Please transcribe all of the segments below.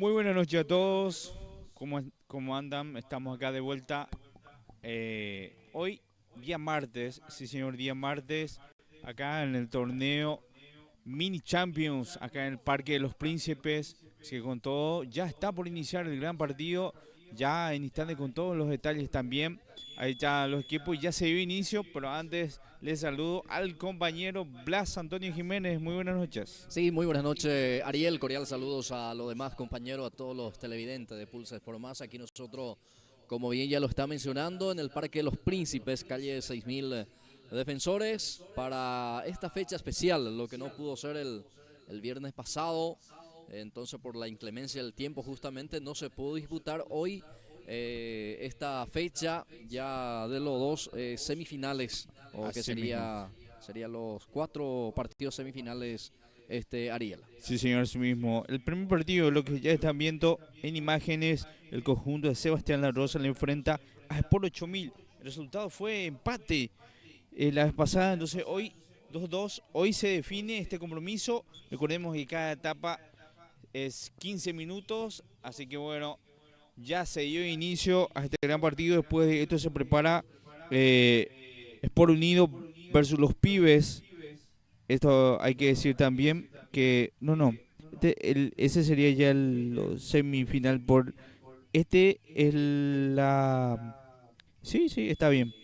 Muy buenas noches a todos. ¿Cómo andan? Estamos acá de vuelta. Hoy, día martes, sí señor, día martes, acá en el torneo Mini Champions, acá en el Parque de los Príncipes. Así que con todo, ya está por iniciar el gran partido, ya en instante con todos los detalles también. Ahí están los equipos y ya se dio inicio, pero antes les saludo al compañero Blas Antonio Jiménez. Muy buenas noches. Sí, muy buenas noches, Ariel. Cordial saludos a los demás compañeros, a todos los televidentes de Pulsa Sport Más. Aquí nosotros, como bien ya lo está mencionando, en el Parque de los Príncipes, calle 6000 Defensores, para esta fecha especial, lo que no pudo ser el viernes pasado. Entonces, por la inclemencia del tiempo, justamente no se pudo disputar hoy esta fecha ya de los dos semifinales, o que Así mismo. serían los 4 partidos semifinales, Ariel. Sí, señor, sí mismo. El primer partido, lo que ya están viendo en imágenes, el conjunto de Sebastián La Rosa le enfrenta a Sport 8000. El resultado fue empate la vez pasada, entonces hoy 2-2. Hoy se define este compromiso. Recordemos que cada etapa es 15 minutos, así que bueno, ya se dio inicio a este gran partido. Después de esto se prepara Sport Unido versus los Pibes. Esto hay que decir también que no, ese sería ya el semifinal por este es sí, está bien.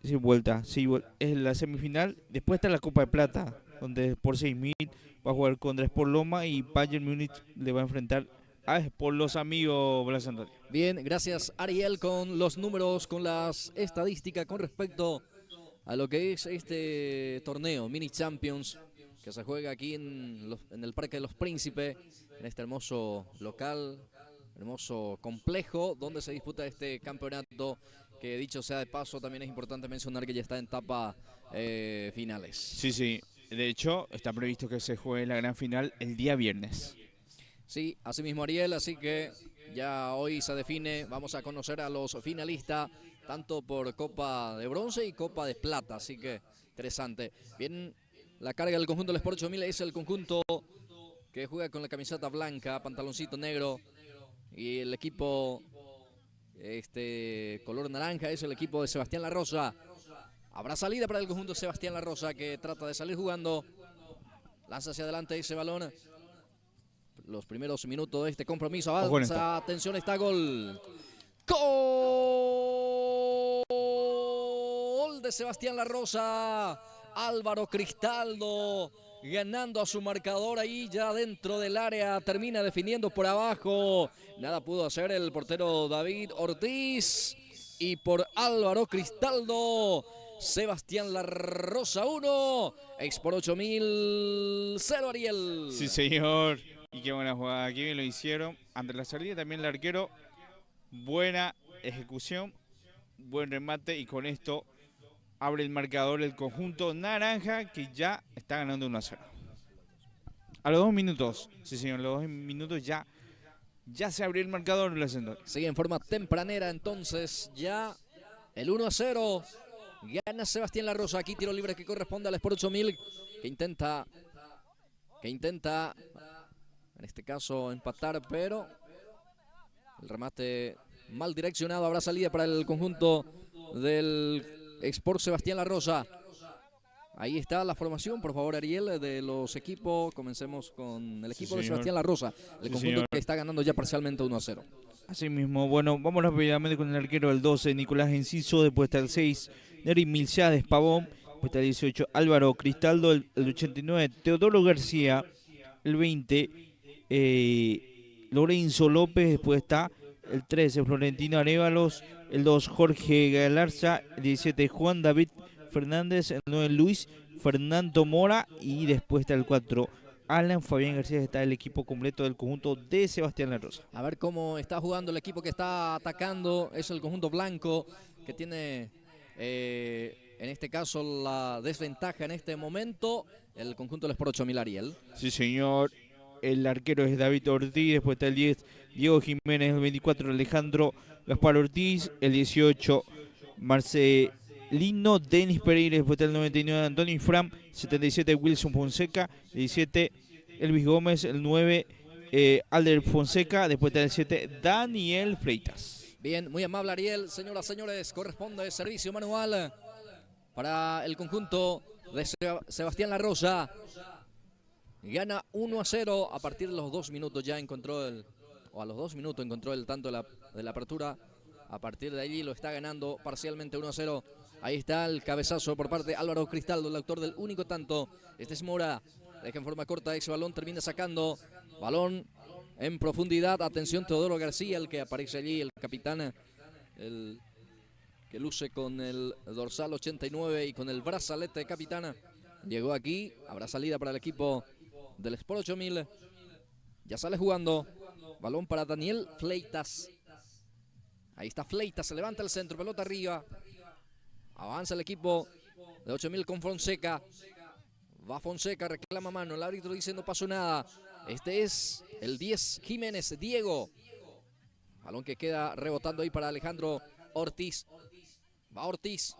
Sí, vuelta, sí, es la semifinal. Después está la Copa de Plata, donde por 6000 va a jugar contra Sport Loma y Bayern Múnich le va a enfrentar a Sport Los Amigos Blas Antonio. Bien, gracias, Ariel, con los números, con las estadísticas con respecto a lo que es este torneo Mini Champions que se juega aquí en el Parque de los Príncipes, en este hermoso local, hermoso complejo donde se disputa este campeonato, que dicho sea de paso también es importante mencionar que ya está en etapa finales. Sí, de hecho está previsto que se juegue la gran final el día viernes. Sí, así mismo, Ariel, así que ya hoy se define, vamos a conocer a los finalistas, tanto por Copa de Bronce y Copa de Plata, así que interesante. Bien, la carga del conjunto del Sport 8000 es el conjunto que juega con la camiseta blanca, pantaloncito negro, y el equipo color naranja es el equipo de Sebastián La Rosa. Habrá salida para el conjunto de Sebastián La Rosa, que trata de salir jugando, lanza hacia adelante ese balón. Los primeros minutos de este compromiso avanza, atención, está gol. Gol de Sebastián La Rosa. Álvaro Cristaldo ganando a su marcador ahí ya dentro del área, termina definiendo por abajo. Nada pudo hacer el portero David Ortiz. Y por Álvaro Cristaldo, Sebastián La Rosa 1, Sport 8000 0, Ariel. Sí, señor. Y qué buena jugada, aquí bien lo hicieron. Ante la salida también el arquero, buena ejecución, buen remate y con esto abre el marcador el conjunto naranja que ya está ganando 1-0. A los 2 minutos, sí señor, a los 2 minutos ya se abrió el marcador en el ascendor. Sigue en forma tempranera entonces ya el 1-0. Gana Sebastián La Rosa. Aquí tiro libre que corresponde al Sport 8000, que intenta en este caso empatar, pero el remate mal direccionado. Habrá salida para el conjunto del Sport Sebastián La Rosa. Ahí está la formación, por favor, Ariel, de los equipos. Comencemos con el equipo de Sebastián La Rosa, el conjunto que está ganando ya parcialmente 1-0. Así mismo, bueno, vamos rápidamente con el arquero del 12, Nicolás Enciso. Después está el 6, Neri Milciades Pavón. Después está el 18, Álvaro Cristaldo. El 89, Teodoro García. El 20, Lorenzo López. Después está el 13, Florentino Arévalos. El 2, Jorge Galarza. El 17, Juan David Fernández. El 9, Luis Fernando Mora. Y después está el 4, Alan Fabián García. Está el equipo completo del conjunto de Sebastián La Rosa. A ver cómo está jugando el equipo que está atacando. Es el conjunto blanco, que tiene en este caso la desventaja en este momento. El conjunto del Sport 8000, Ariel. Sí, señor. El arquero es David Ortiz. Después está el 10, Diego Jiménez. El 24, Alejandro Gaspar Ortiz. El 18, Marcelino Denis Pereira. Después está el 99, Antonio Fram. 77, Wilson Fonseca. El 17, Elvis Gómez. El 9, Alder Fonseca. Después está el 7, Daniel Freitas. Bien, muy amable Ariel. Señoras, señores, corresponde servicio manual para el conjunto de Sebastián La Rosa. Gana 1-0 a partir de los 2 minutos ya encontró a los 2 minutos encontró el tanto de la apertura. A partir de allí lo está ganando parcialmente 1-0. Ahí está el cabezazo por parte de Álvaro Cristaldo, el autor del único tanto. Este es Mora, deja en forma corta ese balón, termina sacando balón en profundidad. Atención, Teodoro García, el que aparece allí, el capitán, el que luce con el dorsal 89 y con el brazalete de capitana. Llegó aquí, habrá salida para el equipo del Sport 8000. Ya sale jugando. Balón para Daniel Fleitas. Ahí está Fleitas, se levanta el centro, pelota arriba. Avanza el equipo de 8000 con Fonseca. Va Fonseca, reclama mano. El árbitro dice no pasó nada. Este es el 10, Jiménez, Diego. Balón que queda rebotando ahí para Alejandro Ortiz. Va Ortiz.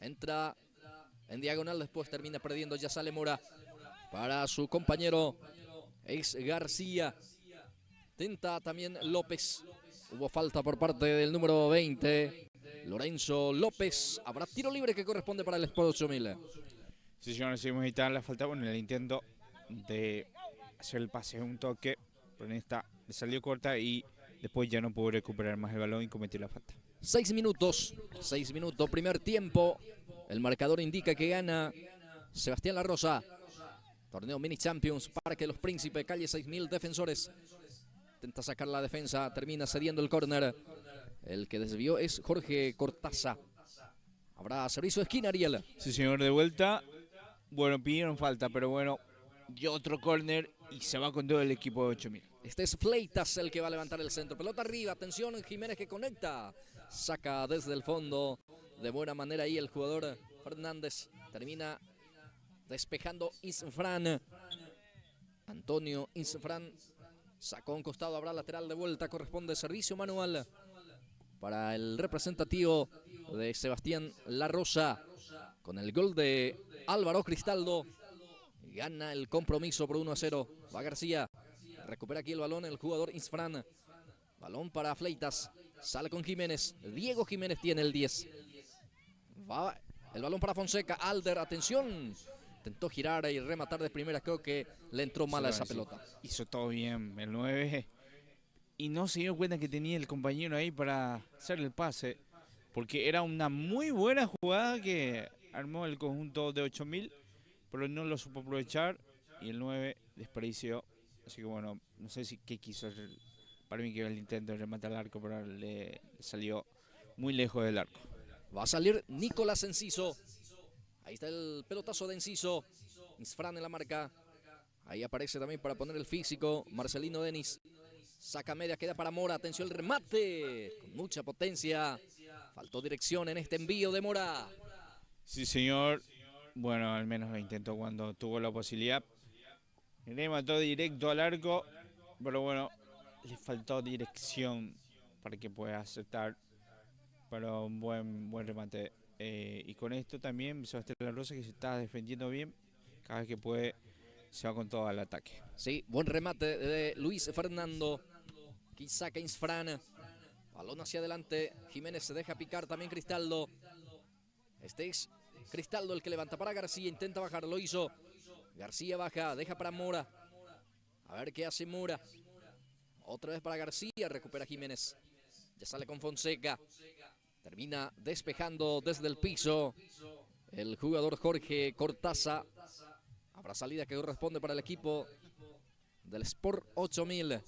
Entra en diagonal, después termina perdiendo. Ya sale Mora para su compañero ex García. Tenta también López. Hubo falta por parte del número 20, Lorenzo López. Habrá tiro libre que corresponde para el Sport 8000. Sí, señores, seguimos evitando la falta. Bueno, el intento de hacer el pase, un toque, pero en esta le salió corta y después ya no pudo recuperar más el balón y cometió la falta. 6 minutos, primer tiempo. El marcador indica que gana Sebastián La Rosa. Torneo Mini Champions, Parque Los Príncipes, calle 6000, Defensores. Intenta sacar la defensa, termina cediendo el córner. El que desvió es Jorge Cortaza. Habrá servicio de esquina, Ariel. Sí, señor, de vuelta. Bueno, pidieron falta, pero bueno, dio otro córner y se va con todo el equipo de 8000. Este es Fleitas el que va a levantar el centro. Pelota arriba, atención, Jiménez que conecta. Saca desde el fondo de buena manera ahí el jugador Fernández. Termina despejando Isfran. Antonio Isfran sacó un costado, habrá lateral de vuelta. Corresponde servicio manual para el representativo de Sebastián La Rosa. Con el gol de Álvaro Cristaldo. Gana el compromiso por 1-0. Va García. Recupera aquí el balón el jugador Isfran. Balón para Fleitas. Sale con Jiménez. Diego Jiménez tiene el 10. Va el balón para Fonseca. Alder, atención. Intentó girar y rematar de primera. Creo que le entró mal a esa pelota. Hizo todo bien el 9. Y no se dio cuenta que tenía el compañero ahí para hacer el pase. Porque era una muy buena jugada que armó el conjunto de 8000. Pero no lo supo aprovechar. Y el 9 desperdició. Así que bueno, no sé si qué quiso hacer. Para mí que el intento de rematar al arco, pero le salió muy lejos del arco. Va a salir Nicolás Enciso. Ahí está el pelotazo de Enciso. Isfran en la marca. Ahí aparece también para poner el físico Marcelino Denis. Saca media, queda para Mora. Atención el remate. Con mucha potencia. Faltó dirección en este envío de Mora. Sí, señor. Bueno, al menos intentó cuando tuvo la posibilidad. Le mató directo al arco. Pero bueno, le faltó dirección para que pueda aceptar. Pero un buen remate. Y con esto también Sebastián La Rosa, que se está defendiendo bien. Cada vez que puede se va con todo al ataque. Sí, buen remate de Luis Fernando. Aquí saca Isfran. Balón hacia adelante. Jiménez se deja picar también Cristaldo. Este es Cristaldo el que levanta para García. Intenta bajar, lo hizo. García baja, deja para Mora. A ver qué hace Mora. Otra vez para García, recupera Jiménez. Ya sale con Fonseca. Termina despejando desde el piso el jugador Jorge Cortaza. Habrá salida que corresponde para el equipo del Sport 8000.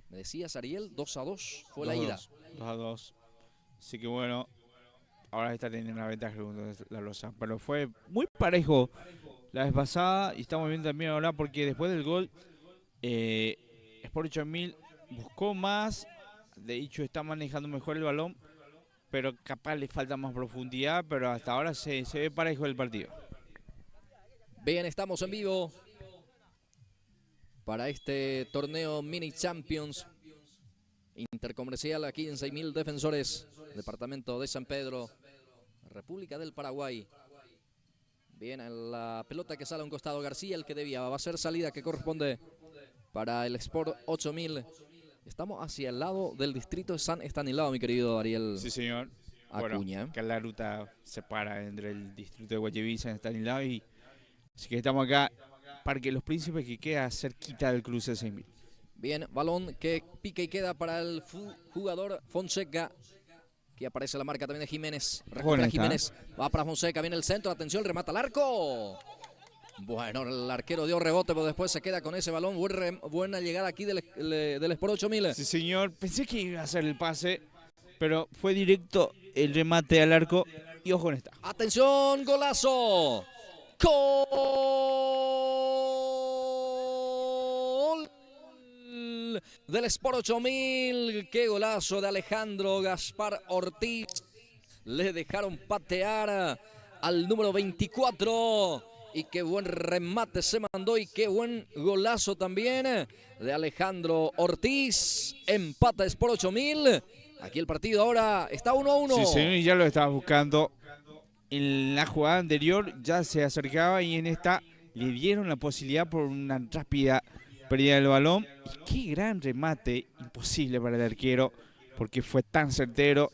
Me decías, Ariel, 2-2 fue la ida. 2-2. Así que bueno, ahora está teniendo una ventaja La Rosa. Pero fue muy parejo la vez pasada y estamos viendo también ahora porque después del gol Sport 8000 buscó más. De hecho está manejando mejor el balón, pero capaz le falta más profundidad, pero hasta ahora se ve parejo el partido. Bien, estamos en vivo para este torneo Mini Champions intercomercial aquí en 6000 Defensores, departamento de San Pedro, República del Paraguay. Bien, la pelota que sale a un costado García, el que debía, va a ser salida que corresponde para el Sport 8000. Estamos hacia el lado del distrito de San Estanislao, mi querido Ariel. Sí, señor. Acuña. Bueno, acá la ruta separa entre el distrito de Guayaquil y San Estanislao. Así que estamos acá, Parque Los Príncipes, que queda cerquita del cruce 6000. Bien, balón que pica y queda para el jugador Fonseca. Aquí aparece la marca también de Jiménez. Recupera Jiménez. Va para Fonseca. Viene el centro. Atención, remata al arco. Bueno, el arquero dio rebote, pero después se queda con ese balón. Buena llegada aquí del Sport 8000. Sí, señor. Pensé que iba a hacer el pase, pero fue directo el remate al arco. Y ojo con esta. Atención, golazo. Gol del Sport 8000. Qué golazo de Alejandro Gaspar Ortiz. Le dejaron patear al número 24. Y qué buen remate se mandó y qué buen golazo también de Alejandro Ortiz. Empata Sport 8000. Aquí el partido ahora está 1-1. Sí, señor, y ya lo estaba buscando. En la jugada anterior ya se acercaba y en esta le dieron la posibilidad por una rápida pérdida del balón. Y qué gran remate, imposible para el arquero, porque fue tan certero,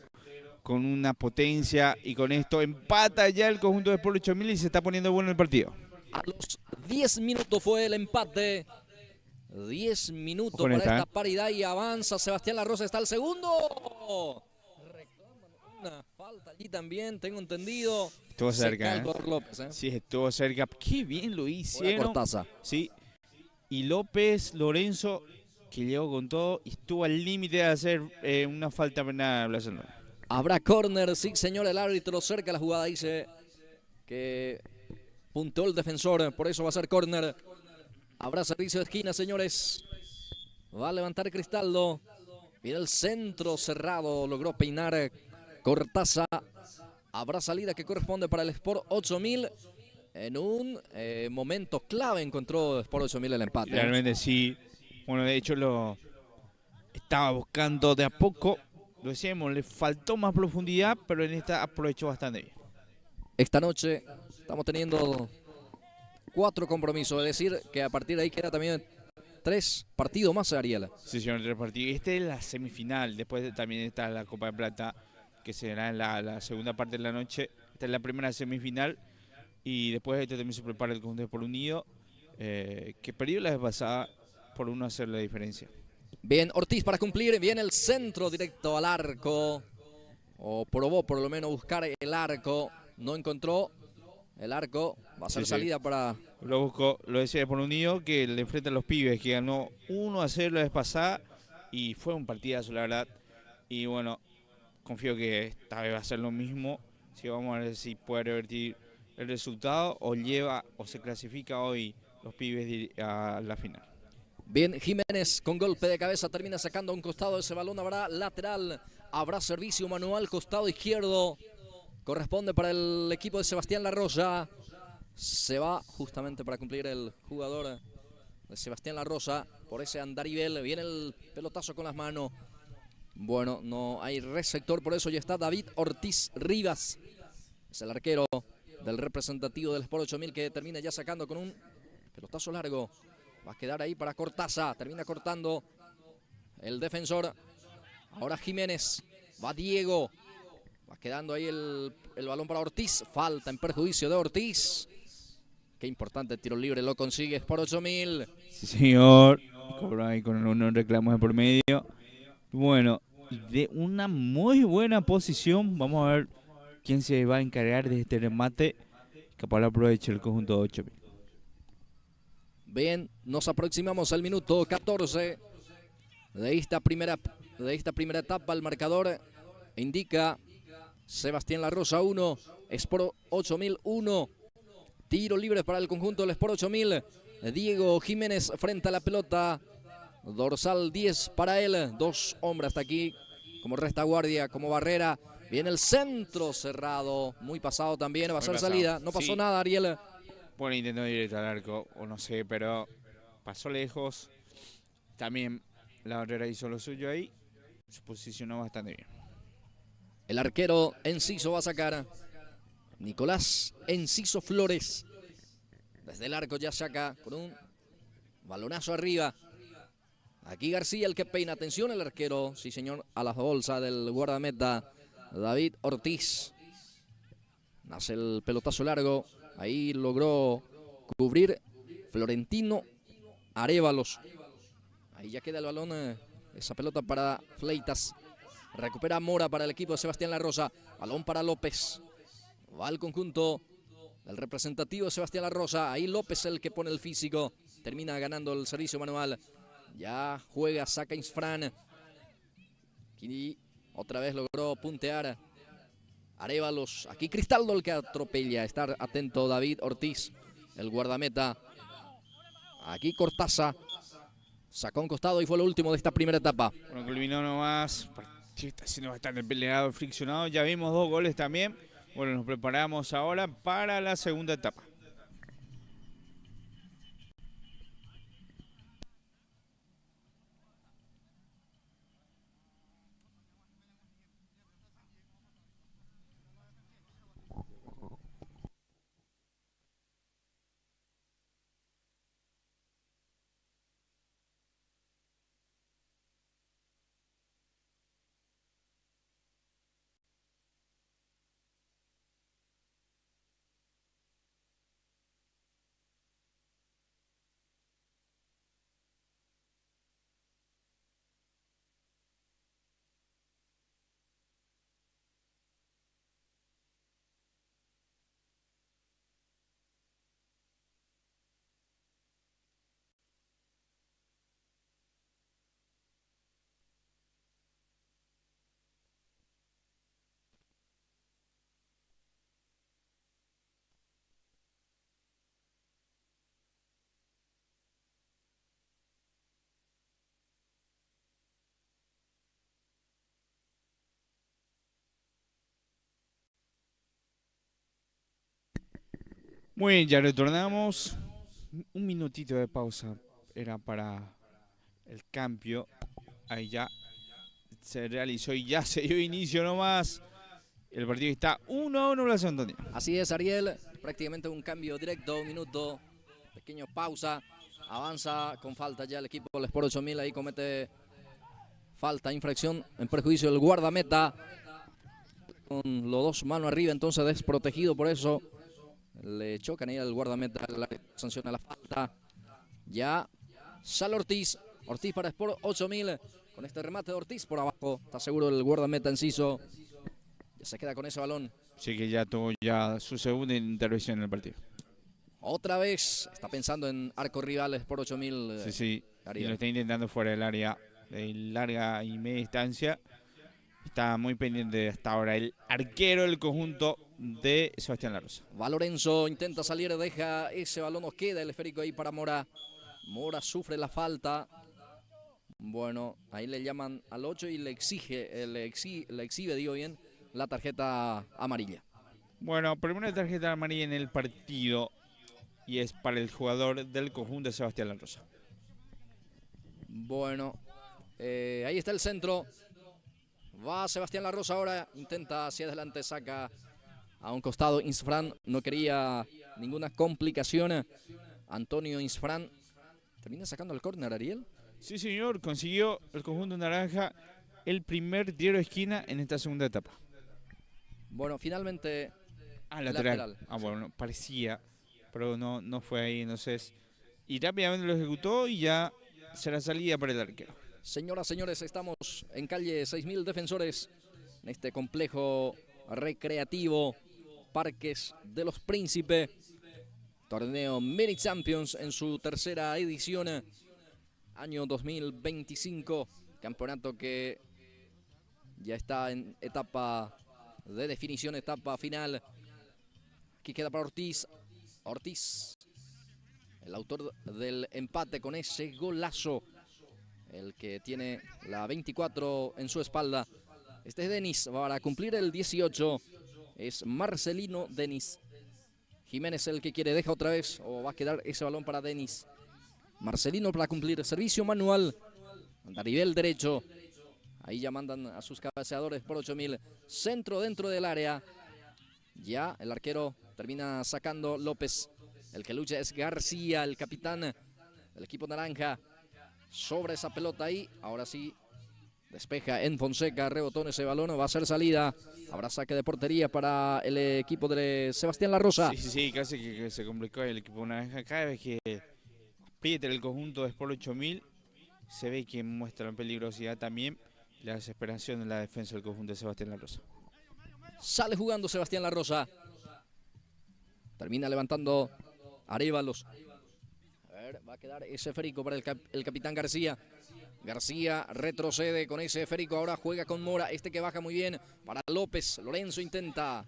con una potencia, y con esto empata ya el conjunto de Sport 8000 y se está poniendo bueno el partido. A los 10 minutos fue el empate. 10 minutos para esta paridad y avanza Sebastián La Rosa, está el segundo. Reclaman una falta allí también, tengo entendido. Estuvo cerca, López, Sí, estuvo cerca. Qué bien lo hicieron. Cortaza. Sí. Y López Lorenzo, que llegó con todo y estuvo al límite de hacer una falta penal. Habrá córner, sí señor, el árbitro cerca de la jugada dice que punteó el defensor, por eso va a ser córner. Habrá servicio de esquina, señores. Va a levantar Cristaldo. Viene el centro cerrado, logró peinar Cortaza. Habrá salida que corresponde para el Sport 8000. En un momento clave encontró Sport 8000 el empate. Realmente sí. Bueno, de hecho lo estaba buscando de a poco. Lo decíamos, le faltó más profundidad, pero en esta aprovechó bastante bien. Esta noche estamos teniendo 4 compromisos, es decir, que a partir de ahí queda también 3 partidos más, Ariel. Sí, señor, 3 partidos. Este es la semifinal, después también está la Copa de Plata, que será en la segunda parte de la noche. Esta es la primera semifinal, y después de esto también se prepara el conjunto de Sport Unido, que perdió la vez pasada por 1-0 la diferencia. Bien, Ortiz para cumplir, viene el centro directo al arco, o probó por lo menos buscar el arco, no encontró el arco, va a ser salida para... Lo buscó, lo decía por Unido, que le enfrenta a los pibes, que ganó 1-0 la vez pasada, y fue un partidazo, la verdad. Y bueno, confío que esta vez va a ser lo mismo. Si vamos a ver si puede revertir el resultado, o lleva o se clasifica hoy los pibes a la final. Bien, Jiménez con golpe de cabeza termina sacando a un costado de ese balón. Habrá lateral, habrá servicio manual, costado izquierdo. Corresponde para el equipo de Sebastián La Rosa. Se va justamente para cumplir el jugador de Sebastián La Rosa por ese andarivel. Viene el pelotazo con las manos. Bueno, no hay receptor, por eso ya está David Ortiz Rivas. Es el arquero del representativo del Sport 8000 que termina ya sacando con un pelotazo largo. Va a quedar ahí para Cortaza. Termina cortando el defensor. Ahora Jiménez. Va Diego. Va quedando ahí el balón para Ortiz. Falta en perjuicio de Ortiz. Qué importante tiro libre lo consigue Sport 8000. Sí, señor. Cobró ahí con unos reclamos de por medio. Bueno, de una muy buena posición. Vamos a ver quién se va a encargar de este remate. Capaz lo aproveche el conjunto de 8000. Bien, nos aproximamos al minuto 14 de esta primera etapa. El marcador indica Sebastián La Rosa 1, Sport 8000 1. Tiro libre para el conjunto del Sport 8000. Diego Jiménez frente a la pelota. Dorsal 10 para él. 2 hombres hasta aquí como retaguardia, como barrera. Viene el centro cerrado. Muy pasado también. Va a ser salida. No pasó nada, Ariel. Bueno, intentó directo al arco, o no sé, pero pasó lejos. También la barrera hizo lo suyo ahí. Se posicionó bastante bien. El arquero Enciso va a sacar. Nicolás Enciso Flores. Desde el arco ya saca con un balonazo arriba. Aquí García el que peina. Atención el arquero. Sí señor, a la bolsa del guardameta David Ortiz. Nace el pelotazo largo. Ahí logró cubrir Florentino Arévalos. Ahí ya queda el balón. Esa pelota para Fleitas. Recupera Mora para el equipo de Sebastián La Rosa. Balón para López. Va al conjunto del representativo Sebastián La Rosa. Ahí López el que pone el físico. Termina ganando el servicio manual. Ya juega, saca Insfran. Y otra vez logró puntear Arévalos. Aquí Cristaldo el que atropella. Estar atento David Ortiz, el guardameta. Aquí Cortázar. Sacó un costado y fue lo último de esta primera etapa. Bueno, culminó nomás. Está siendo bastante peleado, friccionado. Ya vimos 2 goles también. Bueno, nos preparamos ahora para la segunda etapa. Muy bien, ya retornamos. Un minutito de pausa era para el cambio. Ahí ya se realizó y ya se dio inicio nomás. El partido está 1-1 Blas Antonio. Así es, Ariel. Prácticamente un cambio directo, un minuto. Pequeño pausa. Avanza con falta ya el equipo del Sport 8000. Ahí comete falta, infracción en perjuicio del guardameta. Con los dos manos arriba, entonces desprotegido, por eso le chocan ahí al guardameta, sanciona la falta. Ya sale Ortiz. Ortiz para Sport 8000. Con este remate de Ortiz por abajo. Está seguro el guardameta Enciso. Ya se queda con ese balón. Sí, que ya tuvo ya su segunda intervención en el partido. Otra vez está pensando en arco rivales por 8000. Sí. Y lo está intentando fuera del área de larga y media distancia. Está muy pendiente hasta ahora el arquero del conjunto de Sebastián La Rosa. Va Lorenzo, intenta salir, deja ese balón, nos queda el esférico ahí para Mora. Mora sufre la falta. Bueno, ahí le llaman al 8 y le exhibe, digo bien, la tarjeta amarilla. Bueno, primera tarjeta amarilla en el partido y es para el jugador del conjunto de Sebastián La Rosa. Bueno, ahí está el centro. Va Sebastián La Rosa ahora, intenta hacia adelante, saca a un costado Insfran, no quería ninguna complicación. Antonio Insfran termina sacando el córner, Ariel. Sí, señor, consiguió el conjunto naranja el primer tiro de esquina en esta segunda etapa. Bueno, finalmente lateral. Bueno, parecía, pero no fue ahí, entonces. Y rápidamente lo ejecutó y ya será salida para el arquero. Señoras, señores, estamos en calle 6000 Defensores, en este complejo recreativo Parques de los Príncipes. Torneo Mini Champions en su tercera edición, año 2025. Campeonato que ya está en etapa de definición, etapa final. Aquí queda para Ortiz. Ortiz, el autor del empate con ese golazo. El que tiene la 24 en su espalda. Este es Denis, para cumplir el 18. Es Marcelino Denis. Jiménez el que quiere, deja otra vez, o va a quedar ese balón para Denis. Marcelino para cumplir servicio manual. A nivel derecho. Ahí ya mandan a sus cabeceadores por 8000. Centro dentro del área. Ya el arquero termina sacando López. El que lucha es García, el capitán del equipo naranja. sobre esa pelota ahí. Ahora sí, despeja en Fonseca, rebotó en ese balón, va a ser salida. Habrá saque de portería para el equipo de Sebastián La Rosa. Sí, casi que se complicó el equipo una vez acá, ves que Peter, el conjunto de Sport 8000, se ve que muestra la peligrosidad también, la desesperación en la defensa del conjunto de Sebastián La Rosa. Sale jugando Sebastián La Rosa. Termina levantando Arévalos. A ver, va a quedar ese esférico para el capitán García. García retrocede con ese esférico, ahora juega con Mora, este que baja muy bien para López. Lorenzo intenta,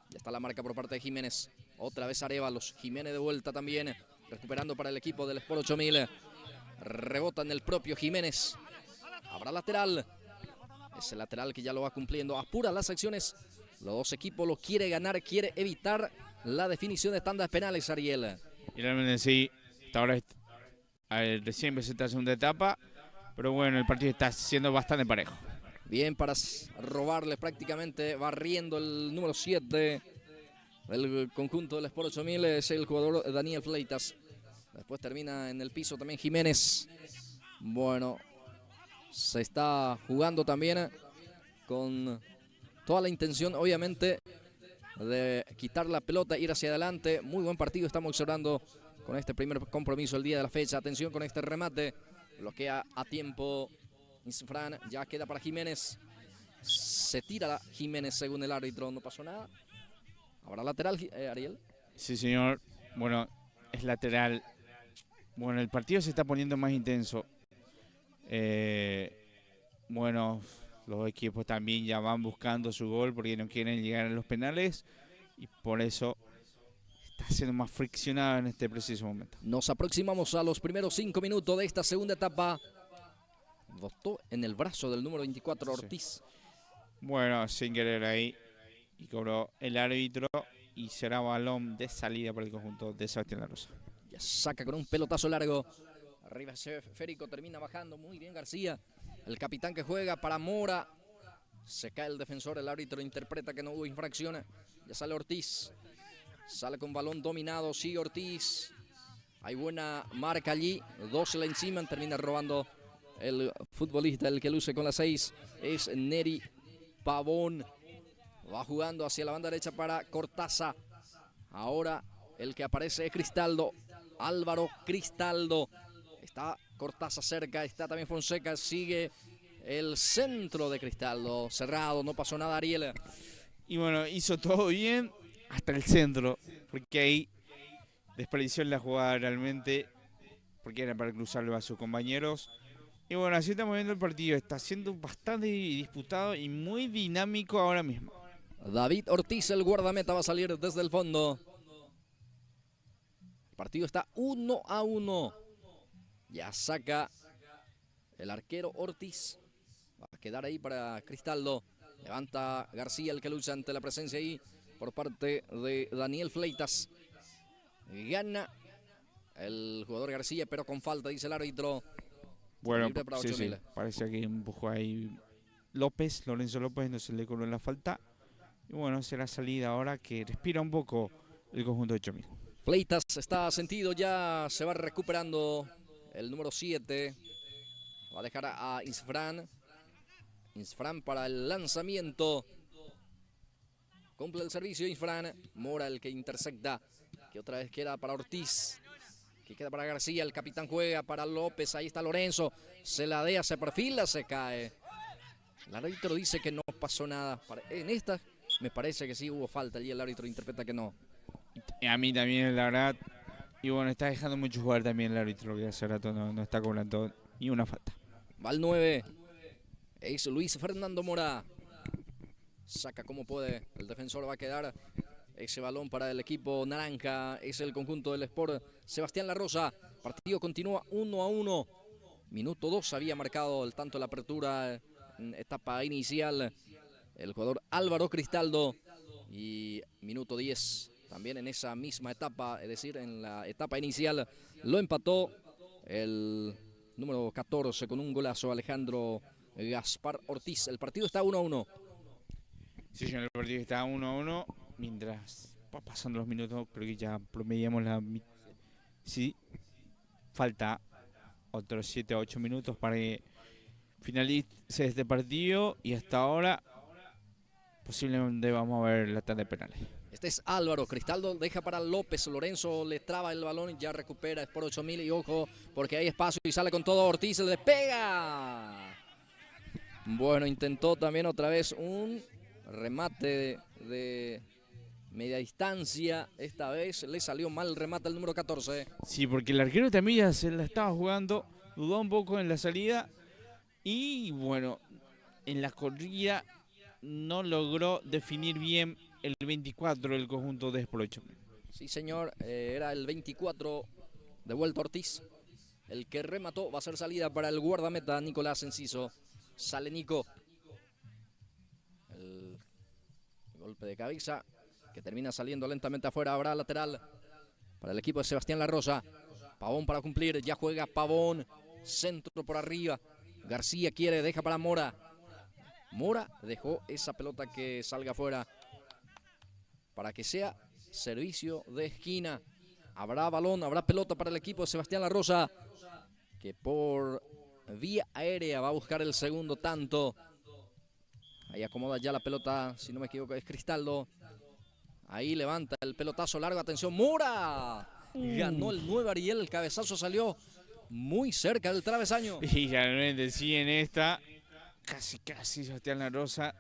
ya está la marca por parte de Jiménez. Otra vez Arévalos, Jiménez de vuelta también, recuperando para el equipo del Sport 8000. Rebota en el propio Jiménez. Habrá lateral. Ese lateral que ya lo va cumpliendo. Apura las acciones. Los dos equipos lo quiere ganar, quiere evitar la definición de tandas penales, Ariel. Y realmente sí, hasta ahora recién empezó esta segunda etapa, pero bueno, el partido está siendo bastante parejo. Bien para robarle prácticamente, barriendo el número 7 del conjunto del Sport 8000, es el jugador Daniel Fleitas. Después termina en el piso también Jiménez. Bueno, se está jugando también con toda la intención, obviamente, de quitar la pelota, ir hacia adelante. Muy buen partido estamos observando con este primer compromiso el día de la fecha. Atención con este remate. Bloquea a tiempo Insfran. Ya queda para Jiménez. Se tira Jiménez según el árbitro. No pasó nada. ¿Habrá lateral, Ariel? Sí, señor. Bueno, es lateral. Bueno, el partido se está poniendo más intenso. Bueno, los equipos también ya van buscando su gol porque no quieren llegar a los penales y por eso está siendo más friccionado en este preciso momento. Nos aproximamos a los primeros 5 minutos de esta segunda etapa. Botó en el brazo del número 24 Ortiz. Sí. Bueno, sin querer ahí y cobró el árbitro y será balón de salida para el conjunto de Sebastián La Rosa. Ya saca con un pelotazo largo. Arriba ese esférico, termina bajando muy bien García. El capitán que juega para Mora. Se cae el defensor, el árbitro interpreta que no hubo infracción. Ya sale Ortiz. Sale con balón dominado, sigue Ortiz. Hay buena marca allí. Dos le encima, termina robando el futbolista, el que luce con la 6. Es Neri Pavón. Va jugando hacia la banda derecha para Cortázar. Ahora el que aparece es Cristaldo. Álvaro Cristaldo. Está Cortázar cerca, está también Fonseca, sigue el centro de Cristaldo, cerrado, no pasó nada Ariel. Y bueno, hizo todo bien hasta el centro, porque ahí desperdició la jugada realmente, porque era para cruzarlo a sus compañeros. Y bueno, así estamos viendo el partido, está siendo bastante disputado y muy dinámico ahora mismo. David Ortiz, el guardameta, va a salir desde el fondo. El partido está 1-1. Ya saca el arquero Ortiz. Va a quedar ahí para Cristaldo. Levanta García, el que lucha ante la presencia ahí por parte de Daniel Fleitas. Gana el jugador García, pero con falta, dice el árbitro. Bueno, sí, parece que empujó ahí Lorenzo López, no se le cobró la falta. Y bueno, será salida ahora que respira un poco el conjunto de 8000. Fleitas está sentido, ya se va recuperando. El número 7 va a dejar a Insfran. Insfran para el lanzamiento. Cumple el servicio Insfran. Mora el que intercepta. Que otra vez queda para Ortiz. Que queda para García. El capitán juega para López. Ahí está Lorenzo. Se ladea, se perfila, se cae. El árbitro dice que no pasó nada. En esta me parece que sí hubo falta. Y el árbitro interpreta que no. Y a mí también, la verdad. Y bueno, está dejando mucho jugar también el árbitro, que hace rato no está cobrando ni una falta. Va al 9. Es Luis Fernando Mora. Saca como puede. El defensor va a quedar. Ese balón para el equipo naranja. Es el conjunto del Sport Sebastián La Rosa. Partido continúa 1-1. Minuto 2 había marcado el tanto de la apertura en etapa inicial. El jugador Álvaro Cristaldo. Y minuto 10. También en esa misma etapa, es decir, en la etapa inicial, lo empató el número 14 con un golazo Alejandro Gaspar Ortiz. El partido está 1-1. Sí, señor, el partido está 1-1. Mientras va pasando los minutos, creo que ya promediamos la... Sí, falta otros 7 a 8 minutos para que finalice este partido y hasta ahora posiblemente vamos a ver la tanda de penales. Este es Álvaro, Cristaldo deja para López, Lorenzo le traba el balón y ya recupera Sport 8000 y ojo porque hay espacio y sale con todo Ortiz, le pega. Bueno, intentó también otra vez un remate de media distancia, esta vez le salió mal el remate al número 14. Sí, porque el arquero también ya se la estaba jugando, dudó un poco en la salida y bueno, en la corrida no logró definir bien el 24 del conjunto de Sport 8000. Sí, señor, era el 24 de vuelta Ortiz, el que remató, va a ser salida para el guardameta Nicolás Enciso. Sale Nico, el golpe de cabeza que termina saliendo lentamente afuera, habrá lateral para el equipo de Sebastián La Rosa. Pavón para cumplir, ya juega Pavón, centro por arriba, García quiere, deja para Mora. Mora dejó esa pelota que salga afuera para que sea servicio de esquina. Habrá balón, habrá pelota para el equipo de Sebastián La Rosa, que por vía aérea va a buscar el segundo tanto. Ahí acomoda ya la pelota, si no me equivoco es Cristaldo. Ahí levanta el pelotazo largo, atención, Mora. Ganó el 9 Ariel, el cabezazo salió muy cerca del travesaño. Y realmente sí, en esta, casi Sebastián La Rosa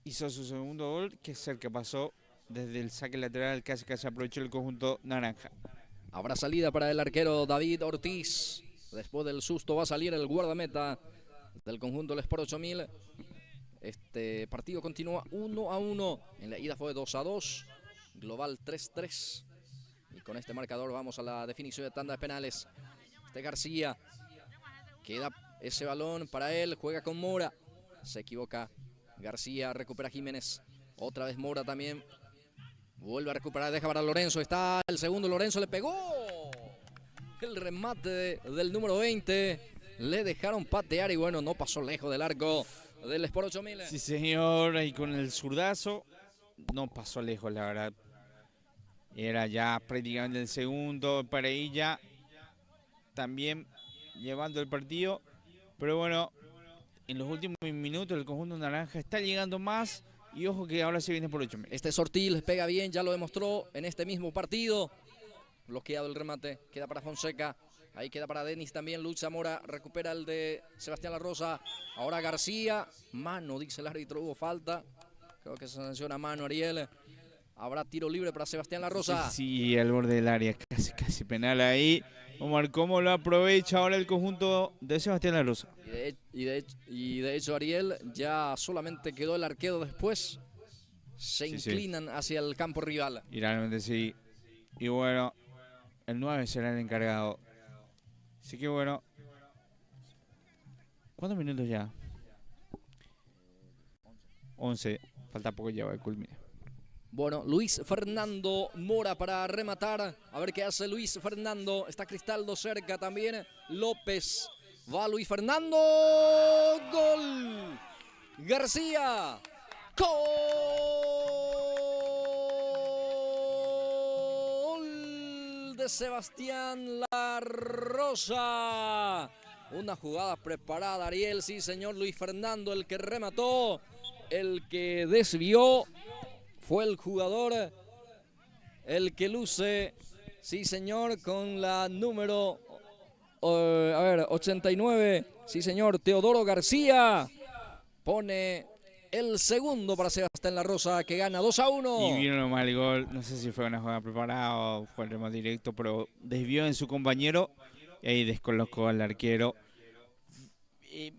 hizo su segundo gol, que cerca pasó desde el saque lateral, casi aprovechó el conjunto naranja. Habrá salida para el arquero David Ortiz. Después del susto va a salir el guardameta del conjunto del Sport 8000. Este partido continúa 1-1. En la ida fue 2-2. Global 3-3. Y con este marcador vamos a la definición de tanda de penales. García. Queda ese balón para él. Juega con Mora. Se equivoca García. Recupera Jiménez. Otra vez Mora también. Vuelve a recuperar. Deja para Lorenzo. Está el segundo. Lorenzo le pegó. El remate del número 20. Le dejaron patear y bueno, no pasó lejos del arco del Sport 8000. Sí, señor. Y con el zurdazo no pasó lejos, la verdad. Era ya prácticamente el segundo. Pareilla también llevando el partido. Pero bueno, en los últimos minutos el conjunto naranja está llegando más. Y ojo que ahora se viene por 8.000. Este Sortil pega bien, ya lo demostró en este mismo partido. Bloqueado el remate, queda para Fonseca. Ahí queda para Denis también. Luis Zamora recupera el de Sebastián La Rosa. Ahora García. Mano, dice el árbitro, hubo falta. Creo que se sanciona mano, Ariel. Habrá tiro libre para Sebastián La Rosa. Sí, al borde del área, casi penal ahí. Omar, ¿cómo lo aprovecha ahora el conjunto de Sebastián La Rosa? Y de hecho, Ariel, ya solamente quedó el arquero después. Se inclinan hacia el campo rival. Y realmente sí. Y bueno, el 9 será el encargado. Así que bueno. ¿Cuántos minutos ya? 11. Falta poco ya, el culmine. Bueno, Luis Fernando Mora para rematar. A ver qué hace Luis Fernando. Está Cristaldo cerca también. López. Va Luis Fernando. Gol. García. Gol de Sebastián La Rosa. Una jugada preparada, Ariel. Sí, señor. Luis Fernando, el que remató. El que desvió. Fue el jugador, el que luce, sí señor, con la número, 89, sí señor, Teodoro García, pone el segundo para Sebastián La Rosa, que gana 2-1. Y vino nomás el gol, no sé si fue una jugada preparada o fue el remate directo, pero desvió en su compañero y ahí descolocó al arquero.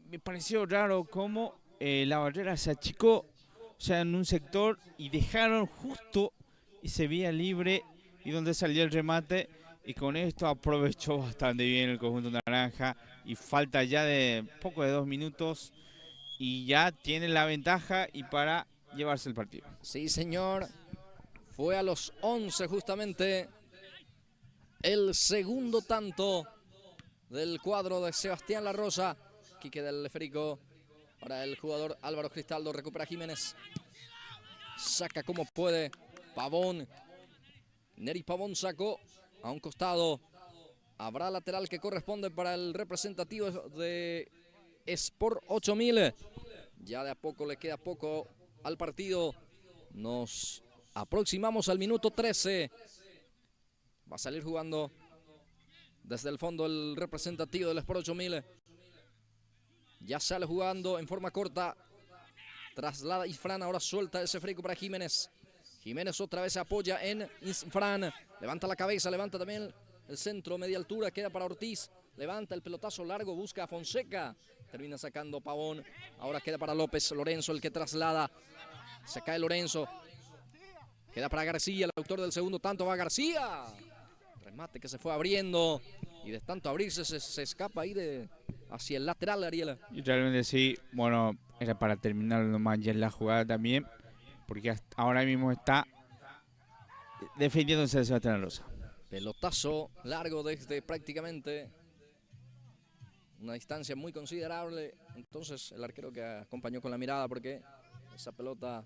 Me pareció raro cómo la barrera se achicó. O sea, en un sector y dejaron justo ese vía libre y donde salió el remate y con esto aprovechó bastante bien el conjunto naranja y falta ya de poco de 2 minutos y ya tiene la ventaja y para llevarse el partido. Sí, señor, fue a los 11 justamente el segundo tanto del cuadro de Sebastián La Rosa. Quique del Ferico. Ahora el jugador Álvaro Cristaldo recupera a Jiménez. Saca como puede. Pavón. Neri Pavón sacó a un costado. Habrá lateral que corresponde para el representativo de Sport 8000. Ya de a poco le queda poco al partido. Nos aproximamos al minuto 13. Va a salir jugando desde el fondo el representativo del Sport 8000. Ya sale jugando en forma corta. Traslada Isfran, ahora suelta ese freco para Jiménez. Jiménez otra vez se apoya en Isfran. Levanta la cabeza, levanta también el centro, media altura, queda para Ortiz. Levanta el pelotazo largo, busca a Fonseca. Termina sacando Pavón. Ahora queda para López. Lorenzo el que traslada. Se cae Lorenzo. Queda para García, el autor del segundo tanto. Va García. Remate que se fue abriendo. Y de tanto abrirse se escapa ahí hacia el lateral, Ariela. Y realmente sí, bueno, era para terminar nomás ya en la jugada también. Porque ahora mismo está defendiéndose de Sebastián Rosa. Pelotazo largo desde prácticamente una distancia muy considerable. Entonces el arquero que acompañó con la mirada porque esa pelota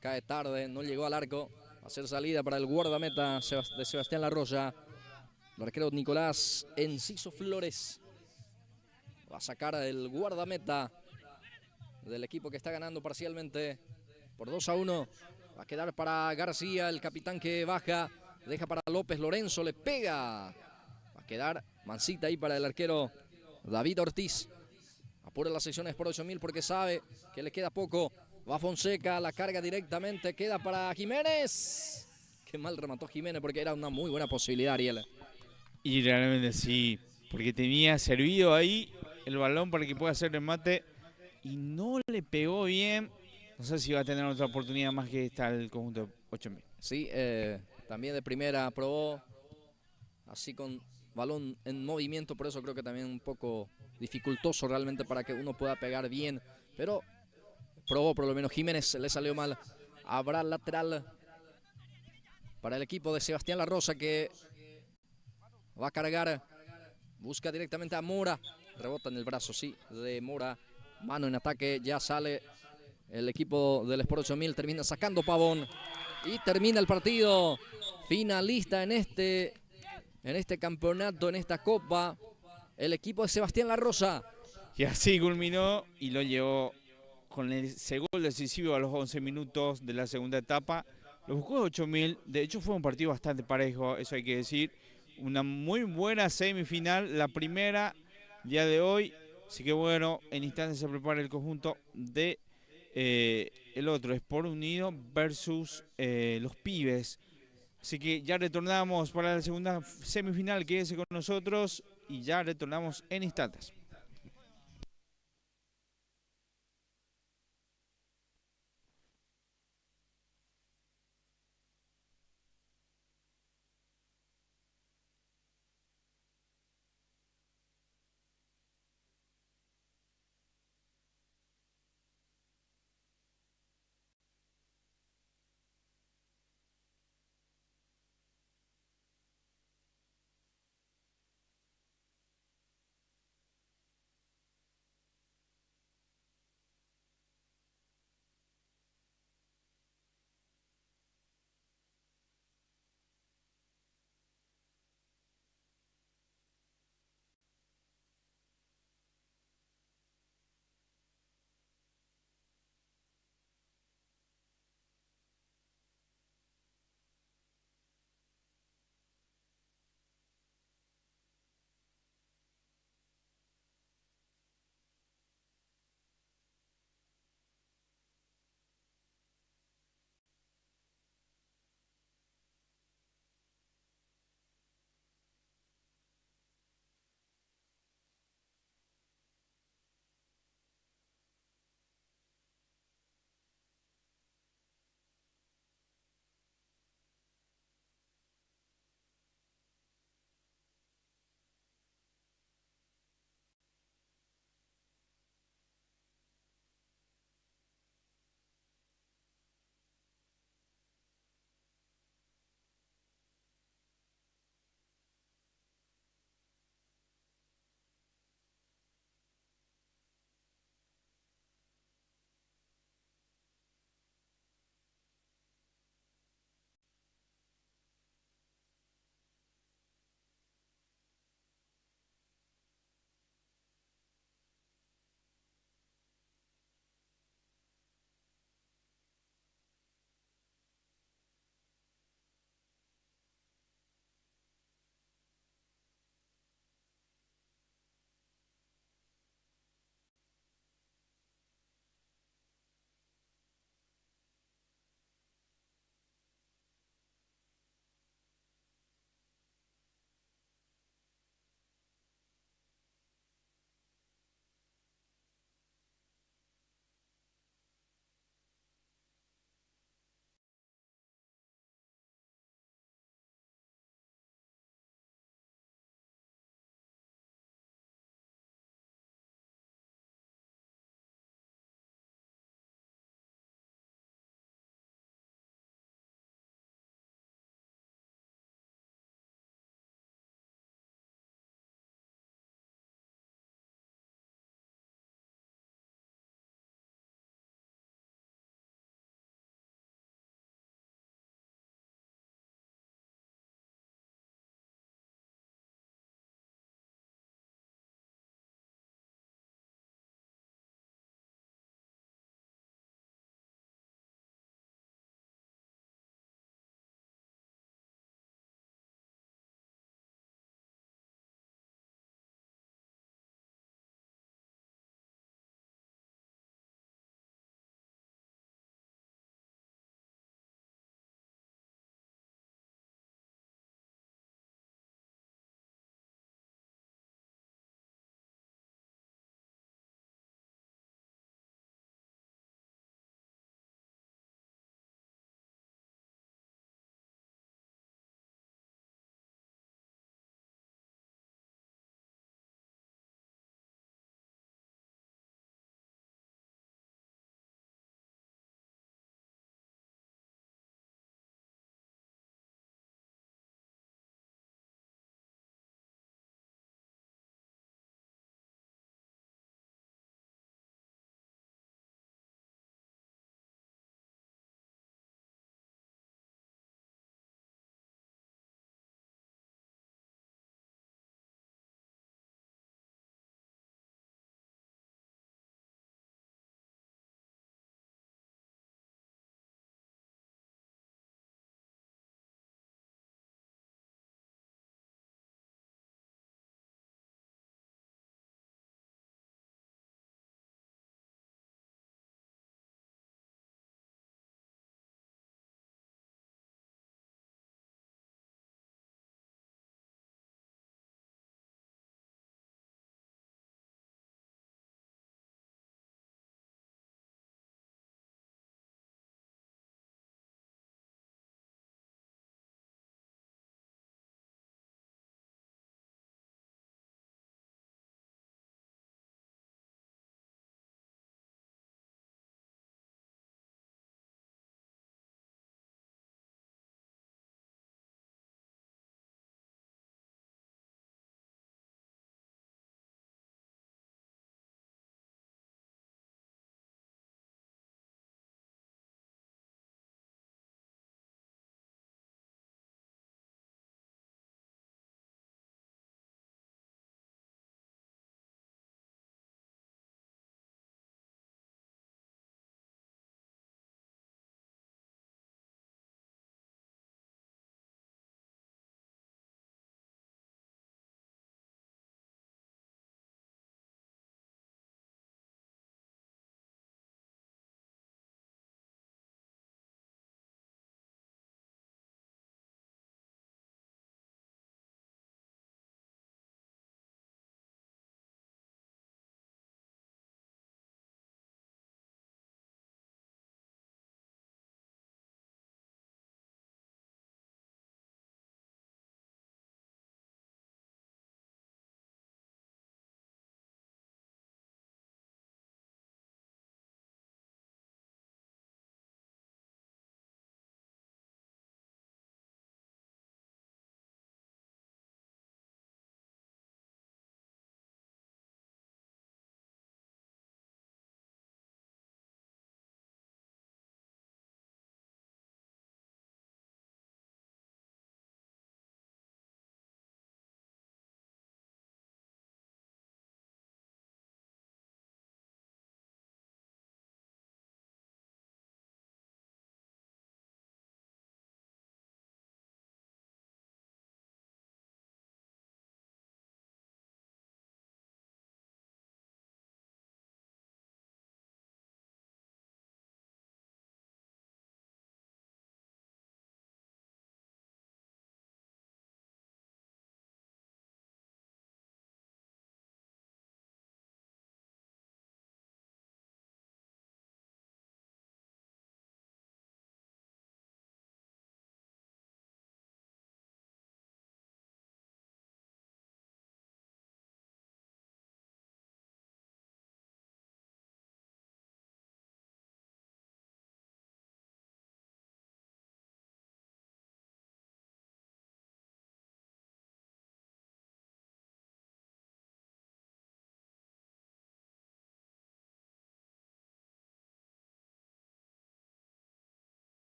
cae tarde, no llegó al arco. Va a ser salida para el guardameta de Sebastián Larroya. El arquero Nicolás Enciso Flores va a sacar el guardameta del equipo que está ganando parcialmente por 2-1. Va a quedar para García, el capitán que baja. Deja para López, Lorenzo le pega. Va a quedar mansita ahí para el arquero David Ortiz. Apura las sesiones por 8000 porque sabe que le queda poco. Va Fonseca, la carga directamente, queda para Jiménez. Qué mal remató Jiménez porque era una muy buena posibilidad, Ariel. Y realmente sí, porque tenía servido ahí el balón para que pueda hacer el mate y no le pegó bien. No sé si va a tener otra oportunidad más que esta el conjunto de 8000. Sí, también de primera probó así con balón en movimiento, por eso creo que también un poco dificultoso realmente para que uno pueda pegar bien, pero probó por lo menos. Jiménez le salió mal. Habrá lateral para el equipo de Sebastián Larrosa que va a cargar, busca directamente a Mora, rebota en el brazo, sí, de Mora, mano en ataque, ya sale el equipo del Sport 8000, termina sacando Pavón y termina el partido. Finalista en este campeonato, en esta copa, el equipo de Sebastián Larrosa. Y así culminó y lo llevó con el segundo decisivo a los 11 minutos de la segunda etapa. Lo buscó 8000, de hecho fue un partido bastante parejo, eso hay que decir. Una muy buena semifinal, la primera día de hoy. Así que bueno, en instantes se prepara el conjunto de el otro, Sport Unido versus los Pibes. Así que ya retornamos para la segunda semifinal, quédese con nosotros y ya retornamos en instantes.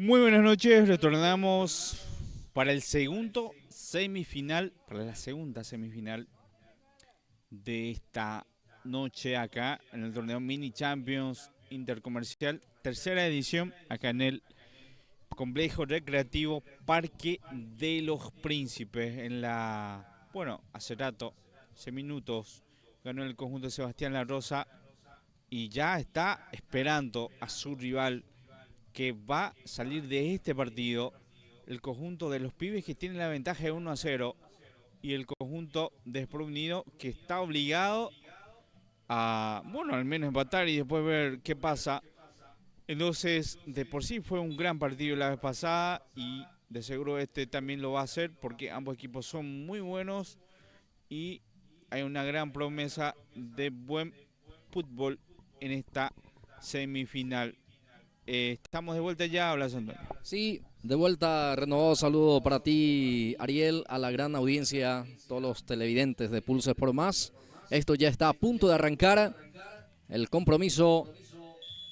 Muy buenas noches, retornamos para la segunda semifinal de esta noche acá en el torneo Mini Champions Intercomercial, tercera edición acá en el complejo recreativo Parque de los Príncipes. Hace rato, hace minutos, ganó el conjunto de Sebastián La Rosa y ya está esperando a su rival que va a salir de este partido, el conjunto de los pibes que tiene la ventaja de 1-0 y el conjunto de Sport Unido que está obligado a, al menos empatar y después ver qué pasa. Entonces, de por sí fue un gran partido la vez pasada y de seguro este también lo va a hacer porque ambos equipos son muy buenos y hay una gran promesa de buen fútbol en esta semifinal. Estamos de vuelta ya, hablas Antonio. Sí, de vuelta, renovado saludo para ti, Ariel, a la gran audiencia, todos los televidentes de Pulse Sport Más. Esto ya está a punto de arrancar, el compromiso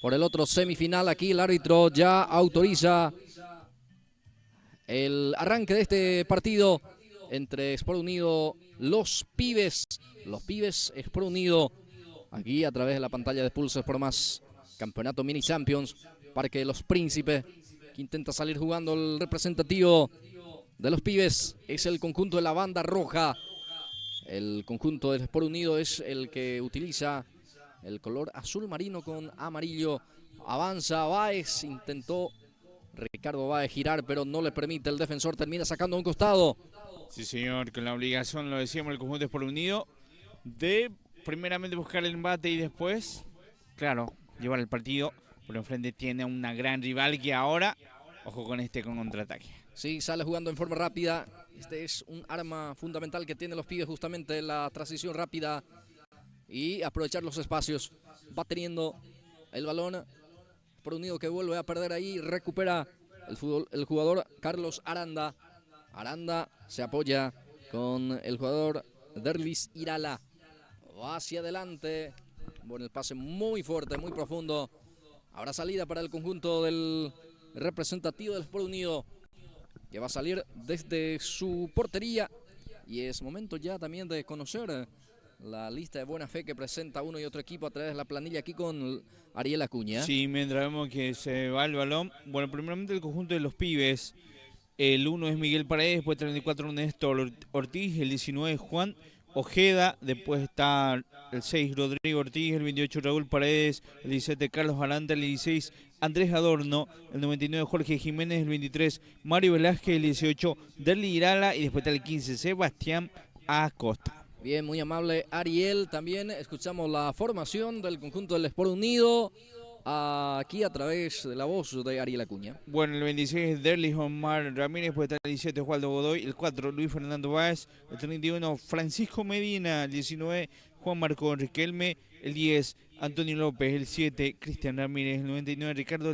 por el otro semifinal. Aquí el árbitro ya autoriza el arranque de este partido entre Sport Unido, los pibes Sport Unido, aquí a través de la pantalla de Pulse Sport Más, Campeonato Mini Champions, Parque de los Príncipes, que intenta salir jugando el representativo de los pibes. Es el conjunto de la banda roja. El conjunto del Sport Unido es el que utiliza el color azul marino con amarillo. Avanza Báez, intentó Ricardo Báez girar, pero no le permite. El defensor termina sacando a un costado. Sí, señor, con la obligación, lo decíamos, el conjunto de Sport Unido de primeramente buscar el embate y después, claro, llevar el partido. Por enfrente tiene una gran rival que ahora, ojo con con contraataque. Sí, sale jugando en forma rápida. Este es un arma fundamental que tienen los pibes, justamente la transición rápida y aprovechar los espacios. Va teniendo el balón. Por Unido que vuelve a perder ahí, recupera el jugador Carlos Aranda. Aranda se apoya con el jugador Derlis Irala. Va hacia adelante. Bueno, el pase muy fuerte, muy profundo. Habrá salida para el conjunto del representativo del Sport Unido, que va a salir desde su portería. Y es momento ya también de conocer la lista de buena fe que presenta uno y otro equipo a través de la planilla aquí con Ariel Acuña. Sí, mientras vemos que se va el balón. Bueno, primeramente el conjunto de los pibes. El 1 es Miguel Paredes, después 34 Néstor Ortiz, el 19 Juan Ojeda, después está el 6 Rodrigo Ortiz, el 28 Raúl Paredes, el 17 Carlos Aranda, el 16 Andrés Adorno, el 99 Jorge Jiménez, el 23 Mario Velázquez, el 18 Derli Irala y después está el 15 Sebastián Acosta. Bien, muy amable Ariel. También escuchamos la formación del conjunto del Sport Unido aquí a través de la voz de Ariel Acuña. Bueno, el 26 Derlis Omar Ramírez, después está el 17 Osvaldo Godoy, el 4 Luis Fernando Báez, el 31 Francisco Medina, el 19 Juan Marco Riquelme, el 10 Antonio López, el 7 Cristian Ramírez, el 99 Ricardo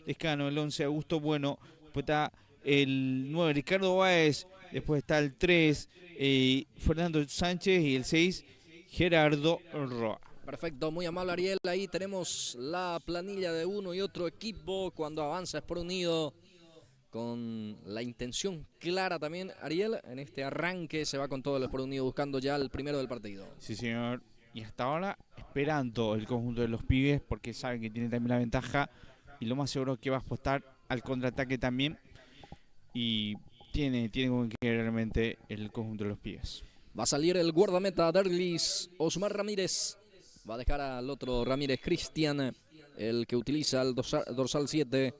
Lescano, el 11 Augusto Bueno, después está el 9 Ricardo Báez, después está el 3 Fernando Sánchez y el 6 Gerardo Roa. Perfecto, muy amable Ariel. Ahí tenemos la planilla de uno y otro equipo cuando avanza Sport Unido, con la intención clara también, Ariel, en este arranque se va con todo el Sport Unido buscando ya el primero del partido. Sí, señor. Y hasta ahora esperando el conjunto de los pibes porque saben que tiene también la ventaja y lo más seguro es que va a apostar al contraataque también y tiene con que realmente el conjunto de los pibes. Va a salir el guardameta Derlis Osmar Ramírez. Va a dejar al otro Ramírez, Cristian, el que utiliza el dorsal 7,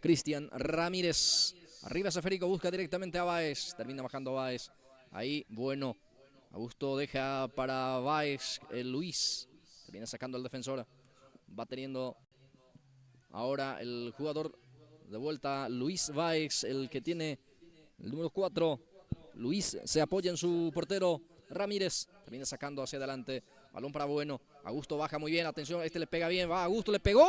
Cristian Ramírez. Arriba Seférico busca directamente a Báez, termina bajando Báez. Ahí, bueno, Augusto deja para Báez, Luis, termina sacando al defensor. Va teniendo ahora el jugador de vuelta, Luis Báez, el que tiene el número 4. Luis se apoya en su portero, Ramírez, termina sacando hacia adelante. Balón para Bueno. Augusto baja muy bien. Atención, este le pega bien. Va, Augusto le pegó.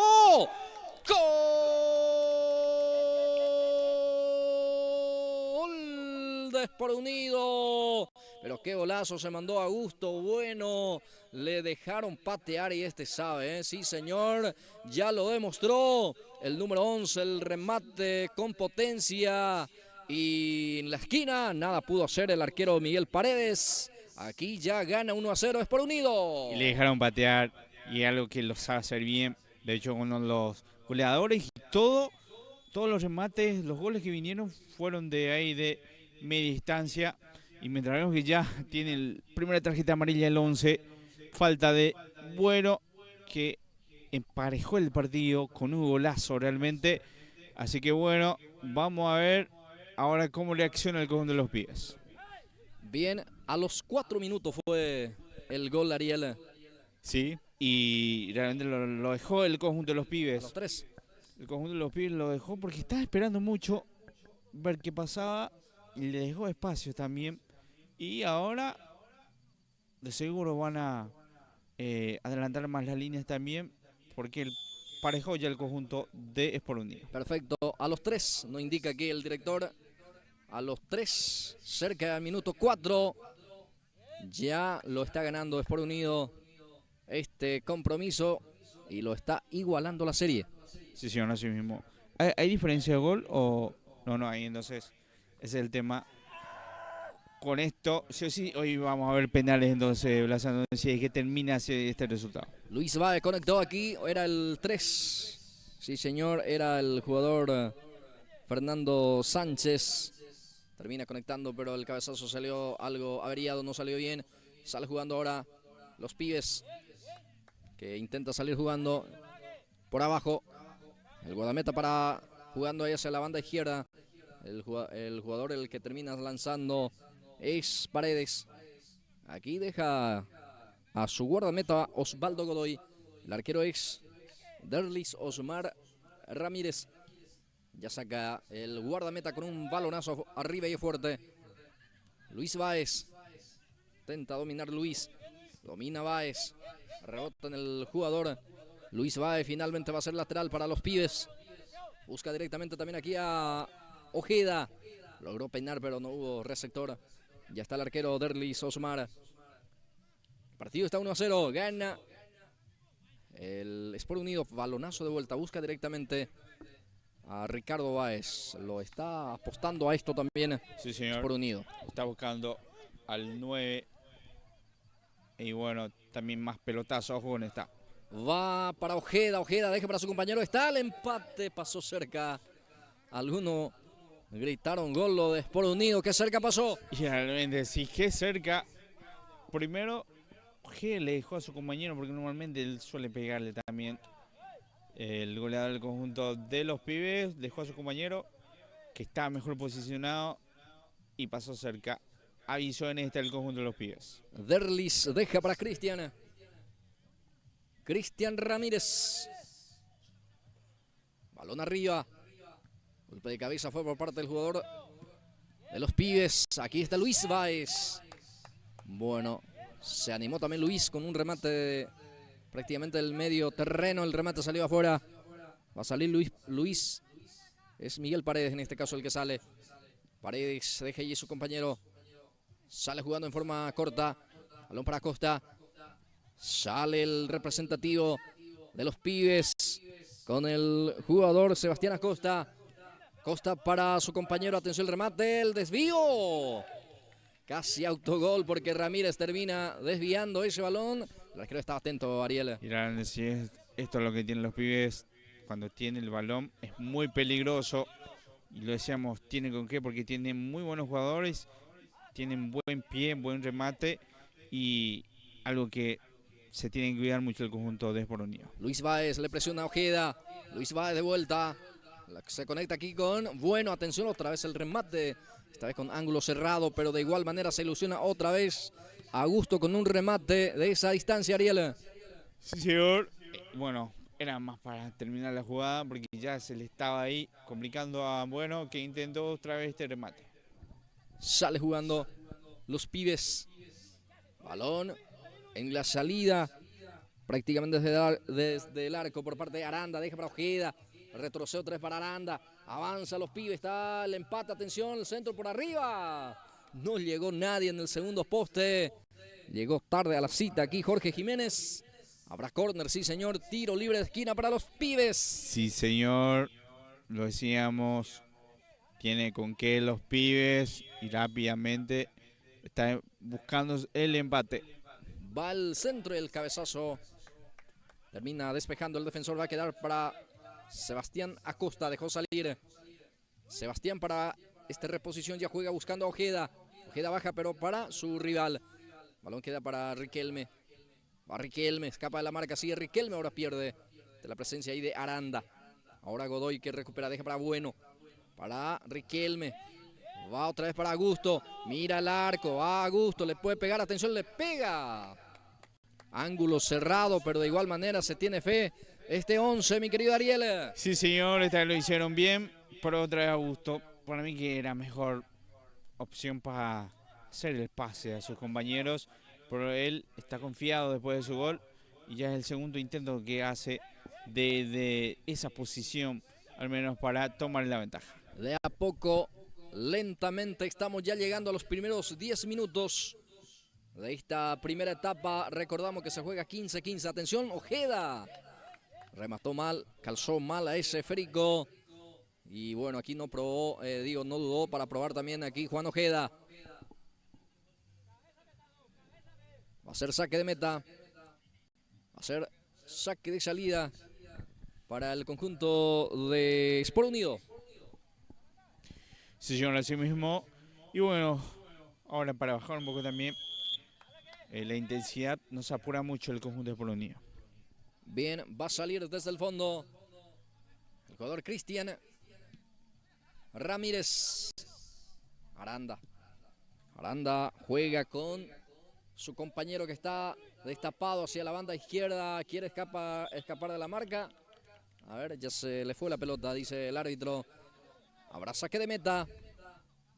¡Gol de Sport Unido! Pero qué golazo se mandó Augusto Bueno. Le dejaron patear y este sabe, ¿eh? Sí, señor. Ya lo demostró. el número 11, el remate con potencia. Y en la esquina nada pudo hacer el arquero Miguel Paredes. Aquí ya gana 1-0 Sport Unido. Y le dejaron patear y algo que lo sabe hacer bien. De hecho, uno de los goleadores y todos los remates, los goles que vinieron fueron de ahí de media distancia. Y mientras vemos que ya tiene la primera tarjeta amarilla el 11, falta de Bueno, que emparejó el partido con un golazo realmente. Así que bueno, vamos a ver ahora cómo reacciona el conjunto de los pibes. Bien, a los 4 minutos fue el gol, Ariel. Sí, y realmente lo dejó el conjunto de los pibes. A los 3. El conjunto de los pibes lo dejó porque estaba esperando mucho ver qué pasaba y le dejó espacio también. Y ahora de seguro van a adelantar más las líneas también porque parejó ya el conjunto de Sport Unido. Perfecto, a los 3, nos indica aquí el director. A los 3, cerca del minuto 4, ya lo está ganando Sport Unido este compromiso y lo está igualando la serie. Sí, señor, así mismo. ¿Hay diferencia de gol o no? No hay, entonces ese es el tema. Con esto, sí o sí, hoy vamos a ver penales entonces, Blas, si es que termina este resultado. Luis Baez conectó aquí, era el 3. Sí, señor, era el jugador Fernando Sánchez. Termina conectando, pero el cabezazo salió algo averiado, no salió bien. Sale jugando ahora los pibes, que intenta salir jugando por abajo. El guardameta para jugando ahí hacia la banda izquierda. El jugador el que termina lanzando es Paredes. Aquí deja a su guardameta Osvaldo Godoy. El arquero es Derlis Osmar Ramírez. Ya saca el guardameta con un balonazo arriba y fuerte. Luis Baez. Intenta dominar Luis. Domina Baez. Rebota en el jugador. Luis Baez finalmente va a ser lateral para los pibes. Busca directamente también aquí a Ojeda. Logró peinar, pero no hubo receptor. Ya está el arquero Derlis Osmar. El partido está 1-0. Gana el Sport Unido. Balonazo de vuelta. Busca directamente a Ricardo Báez. Lo está apostando a esto también. Sí, señor. Sport Unido. Está buscando al 9. Y bueno, también más pelotazo. Ojo con esta. Va para Ojeda. Ojeda deja para su compañero. Está el empate. Pasó cerca. Alguno gritaron gol lo de Sport Unido. ¿Qué cerca pasó? Y realmente, sí, que cerca. Primero, Ojeda le dejó a su compañero porque normalmente él suele pegarle también. El goleador del conjunto de los pibes dejó a su compañero que estaba mejor posicionado y pasó cerca. Avisó en esta el conjunto de los pibes. Derlis deja para Cristian. Cristian Ramírez. Balón arriba. Golpe de cabeza fue por parte del jugador de los pibes. Aquí está Luis Baez. Bueno, se animó también Luis con un remate prácticamente del medio terreno. El remate salió afuera. Va a salir Luis. Es Miguel Paredes en este caso el que sale. Paredes deja allí a su compañero. Sale jugando en forma corta. Balón para Costa. Sale el representativo de los pibes con el jugador Sebastián Acosta. Costa para su compañero. Atención el remate. El desvío. Casi autogol porque Ramírez termina desviando ese balón. El arquero estaba atento, Ariel. Mirá, si esto es lo que tienen los pibes. Cuando tiene el balón es muy peligroso. Y lo decíamos, tiene con qué, porque tienen muy buenos jugadores. Tienen buen pie, buen remate. Y algo que se tiene que cuidar mucho el conjunto de Sport Unido. Luis Baez le presiona a Ojeda. Luis Baez de vuelta. Se conecta aquí con Bueno. Atención, otra vez el remate. Esta vez con ángulo cerrado, pero de igual manera se ilusiona otra vez a gusto con un remate de esa distancia, Ariel. Sí, señor. Bueno, era más para terminar la jugada porque ya se le estaba ahí complicando a Bueno, que intentó otra vez este remate. Sale jugando los pibes. Balón en la salida. Prácticamente desde el arco por parte de Aranda. Deja para Ojeda. Retrocede otra vez para Aranda. Avanza los pibes. Está el empate. Atención. El centro por arriba. No llegó nadie en el segundo poste. Llegó tarde a la cita aquí Jorge Jiménez. Habrá córner, sí señor, tiro libre de esquina para los Pibes. Sí, señor, lo decíamos, tiene con qué los Pibes y rápidamente está buscando el empate. Va al centro y el cabezazo termina despejando el defensor, va a quedar para Sebastián Acosta, dejó salir Sebastián para esta reposición, ya juega buscando a Ojeda. Ojeda baja pero para su rival. Balón queda para Riquelme. Va Riquelme, escapa de la marca, sigue Riquelme, ahora pierde de la presencia ahí de Aranda. Ahora Godoy que recupera, deja para Bueno. Para Riquelme. Va otra vez para Augusto. Mira el arco, va Augusto, le puede pegar, atención, le pega. Ángulo cerrado, pero de igual manera se tiene fe. Este 11, mi querido Ariel. Sí, señor, esta vez lo hicieron bien, pero otra vez Augusto. Para mí que era mejor opción para hacer el pase a sus compañeros, pero él está confiado después de su gol y ya es el segundo intento que hace de esa posición, al menos para tomar la ventaja. De a poco, lentamente, estamos ya llegando a los primeros 10 minutos de esta primera etapa. Recordamos que se juega 15-15. Atención, Ojeda. Remató mal, calzó mal a ese esférico. Y bueno, aquí no probó, no dudó para probar también aquí Juan Ojeda. Va a ser saque de meta. Va a ser saque de salida para el conjunto de Sport Unido. Sí, señor, así mismo. Y bueno, ahora para bajar un poco también la intensidad, nos apura mucho el conjunto de Sport Unido. Bien, va a salir desde el fondo el jugador Cristian Ramírez. Aranda juega con su compañero que está destapado hacia la banda izquierda. Quiere escapar de la marca. A ver, ya se le fue la pelota, dice el árbitro. Habrá saque de meta.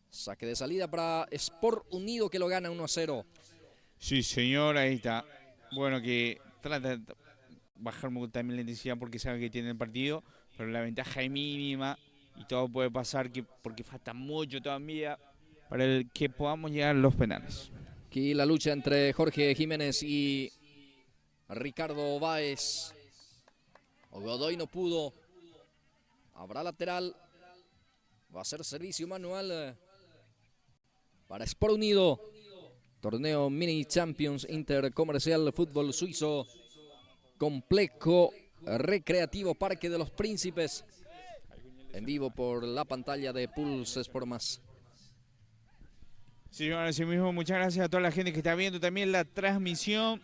Saque de salida para Sport Unido que lo gana 1-0. Sí, señor, ahí está. Bueno, que trata de bajar también la intensidad porque sabe que tiene el partido, pero la ventaja es mínima y todo puede pasar porque falta mucho todavía para que podamos llegar a los penales. Aquí la lucha entre Jorge Jiménez y Ricardo Báez. Godoy no pudo. Habrá lateral. Va a ser servicio manual para Sport Unido. Torneo Mini Champions Intercomercial Fútbol Suizo. Complejo Recreativo Parque de los Príncipes. En vivo por la pantalla de Pulse Sport Más. Sí, bueno, así mismo, muchas gracias a toda la gente que está viendo también la transmisión.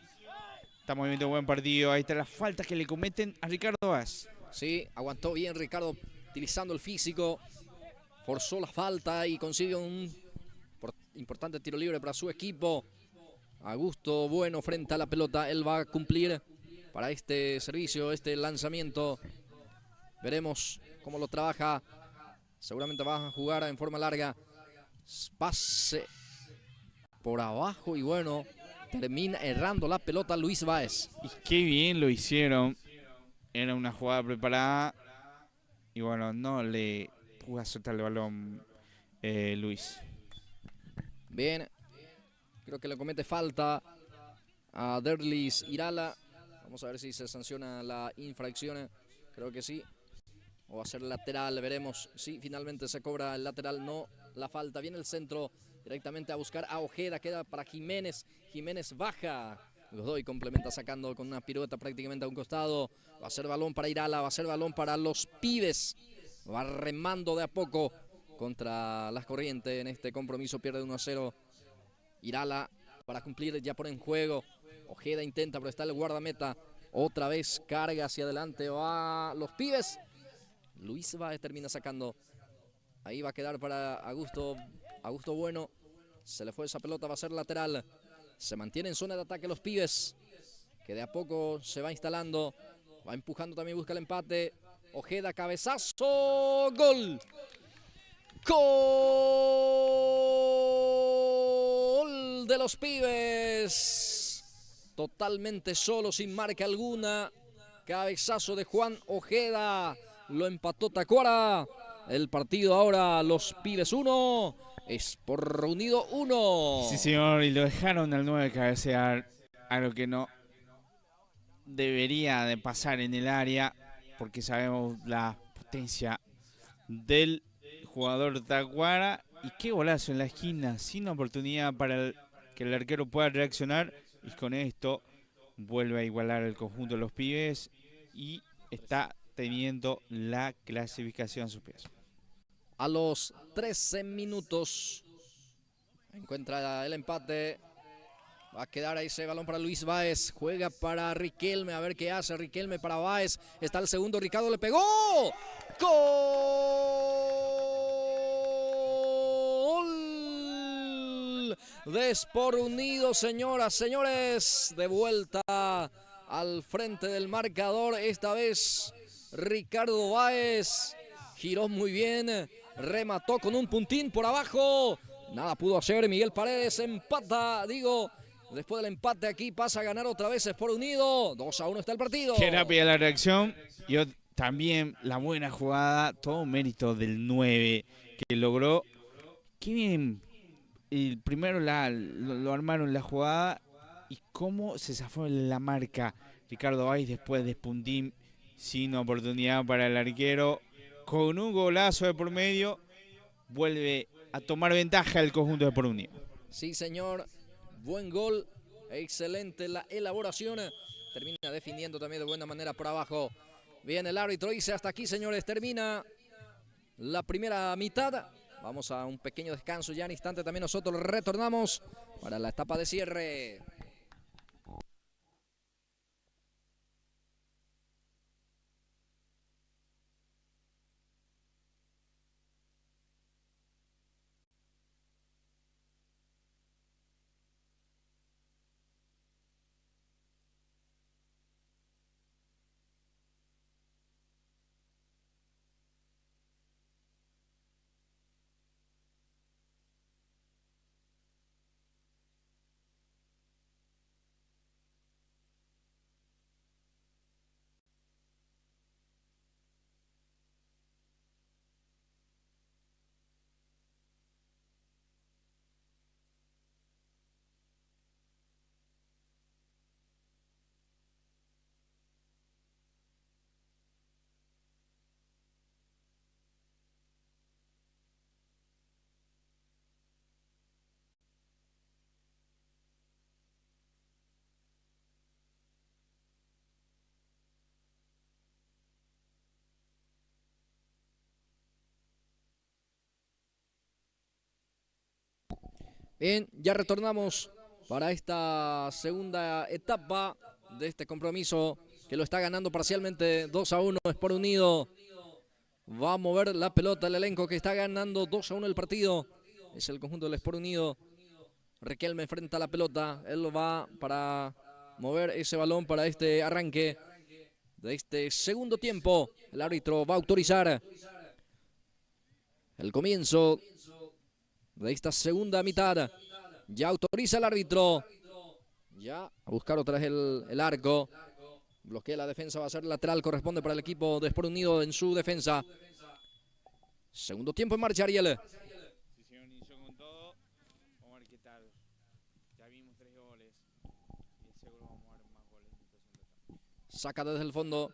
Estamos viendo un buen partido. Ahí está la falta que le cometen a Ricardo Báez. Sí, aguantó bien Ricardo utilizando el físico. Forzó la falta y consigue un importante tiro libre para su equipo. Augusto Bueno frente a la pelota. Él va a cumplir para este servicio, este lanzamiento. Veremos cómo lo trabaja. Seguramente va a jugar en forma larga. Pase por abajo y bueno, termina errando la pelota Luis Báez. Y qué bien lo hicieron. Era una jugada preparada. Y bueno, no le pudo soltar el balón Luis. Bien, creo que le comete falta a Derlis Irala. Vamos a ver si se sanciona la infracción. Creo que sí. O va a ser lateral, veremos si finalmente se cobra el lateral, no la falta. Viene el centro directamente a buscar a Ojeda, queda para Jiménez. Jiménez baja. Godoy complementa sacando con una pirueta prácticamente a un costado. Va a ser balón para Irala, va a ser balón para los Pibes. Va remando de a poco contra las corrientes en este compromiso, pierde 1-0. Irala para cumplir, ya pone en juego. Ojeda intenta, pero está el guardameta. Otra vez carga hacia adelante, va los Pibes. Luis Báez termina sacando. Ahí va a quedar para Augusto Bueno. Se le fue esa pelota, va a ser lateral. Se mantiene en zona de ataque los Pibes, que de a poco se va instalando. Va empujando también, busca el empate. Ojeda, cabezazo, gol. Gol de los Pibes. Totalmente solo, sin marca alguna. Cabezazo de Juan Ojeda. Lo empató Tacuara. El partido ahora, los Pibes 1, Sport Unido 1. Sí, señor, y lo dejaron al 9 cabecear, algo que no debería de pasar en el área, porque sabemos la potencia del jugador Tacuara. Y qué golazo en la esquina, sin oportunidad para que el arquero pueda reaccionar. Y con esto vuelve a igualar el conjunto de los pibes y está teniendo la clasificación a sus pies. A los 13 minutos encuentra el empate. Va a quedar ahí ese balón para Luis Báez. Juega para Riquelme. A ver qué hace Riquelme para Báez. Está el segundo. Ricardo le pegó. ¡Gol! De Sport Unido, señoras, señores. De vuelta al frente del marcador. Esta vez Ricardo Báez. Giró muy bien. Remató con un puntín por abajo. Nada pudo hacer. Miguel Paredes empata, después del empate aquí pasa a ganar otra vez Sport Unido. 2-1 está el partido. Qué rápida la reacción. Y también la buena jugada. Todo mérito del 9 que logró. Qué bien. El primero lo armaron la jugada. Y cómo se zafó la marca Ricardo Báez después de Spuntín. Sin oportunidad para el arquero. Con un golazo de por medio. Vuelve a tomar ventaja el conjunto de Sport Unido. Sí, señor. Buen gol. Excelente la elaboración. Termina definiendo también de buena manera por abajo. Bien, el árbitro dice hasta aquí, señores. Termina la primera mitad. Vamos a un pequeño descanso. Ya en instante también nosotros retornamos para la etapa de cierre. Bien, ya retornamos para esta segunda etapa de este compromiso que lo está ganando parcialmente 2-1 Sport Unido. Va a mover la pelota el elenco que está ganando 2-1 el partido. Es el conjunto del Sport Unido. Riquelme enfrenta la pelota. Él lo va para mover ese balón para este arranque de este segundo tiempo. El árbitro va a autorizar el comienzo de esta segunda mitad. Ya autoriza el árbitro. Ya a buscar otra vez el arco. Bloquea la defensa, va a ser lateral. Corresponde para el equipo de Sport Unido en su defensa. Segundo tiempo en marcha, Ariel. Sí, señor, inició con todo. Vamos a ver qué tal. Ya vimos 3 goles. Y seguro vamos a ver más goles. Saca desde el fondo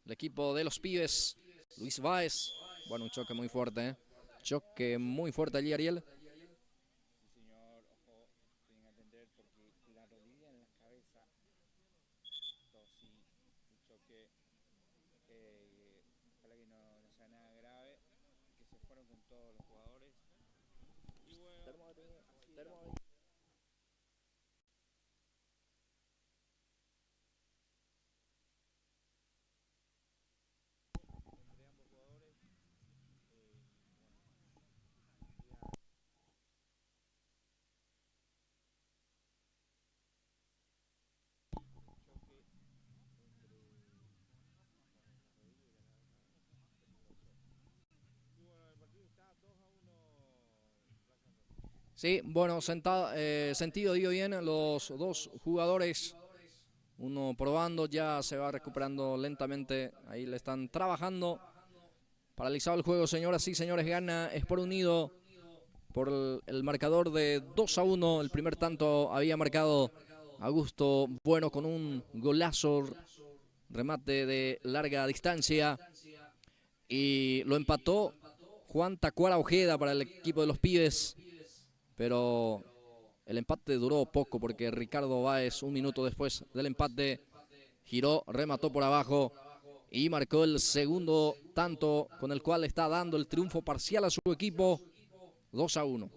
el equipo de los pibes. Luis Báez. Bueno, un choque muy fuerte, ¿eh? Choque muy fuerte allí, Ariel. Sí, señor. Ojo, tienen que atender porque la rodilla en la cabeza. Todo sí, un choque. Ojalá que no sea nada grave. Que se fueron con todos los jugadores. Y bueno, así entre ambos jugadores. Sí, bueno, sentido dio bien los dos jugadores. Uno probando, ya se va recuperando lentamente. Ahí le están trabajando. Paralizado el juego, señoras y señores. Gana Sport Unido por el marcador de 2-1. El primer tanto había marcado Augusto Bueno con un golazo, remate de larga distancia. Y lo empató Juan Tacuara Ojeda para el equipo de los Pibes. Pero el empate duró poco porque Ricardo Báez, un minuto después del empate, giró, remató por abajo y marcó el segundo tanto, con el cual está dando el triunfo parcial a su equipo, 2-1.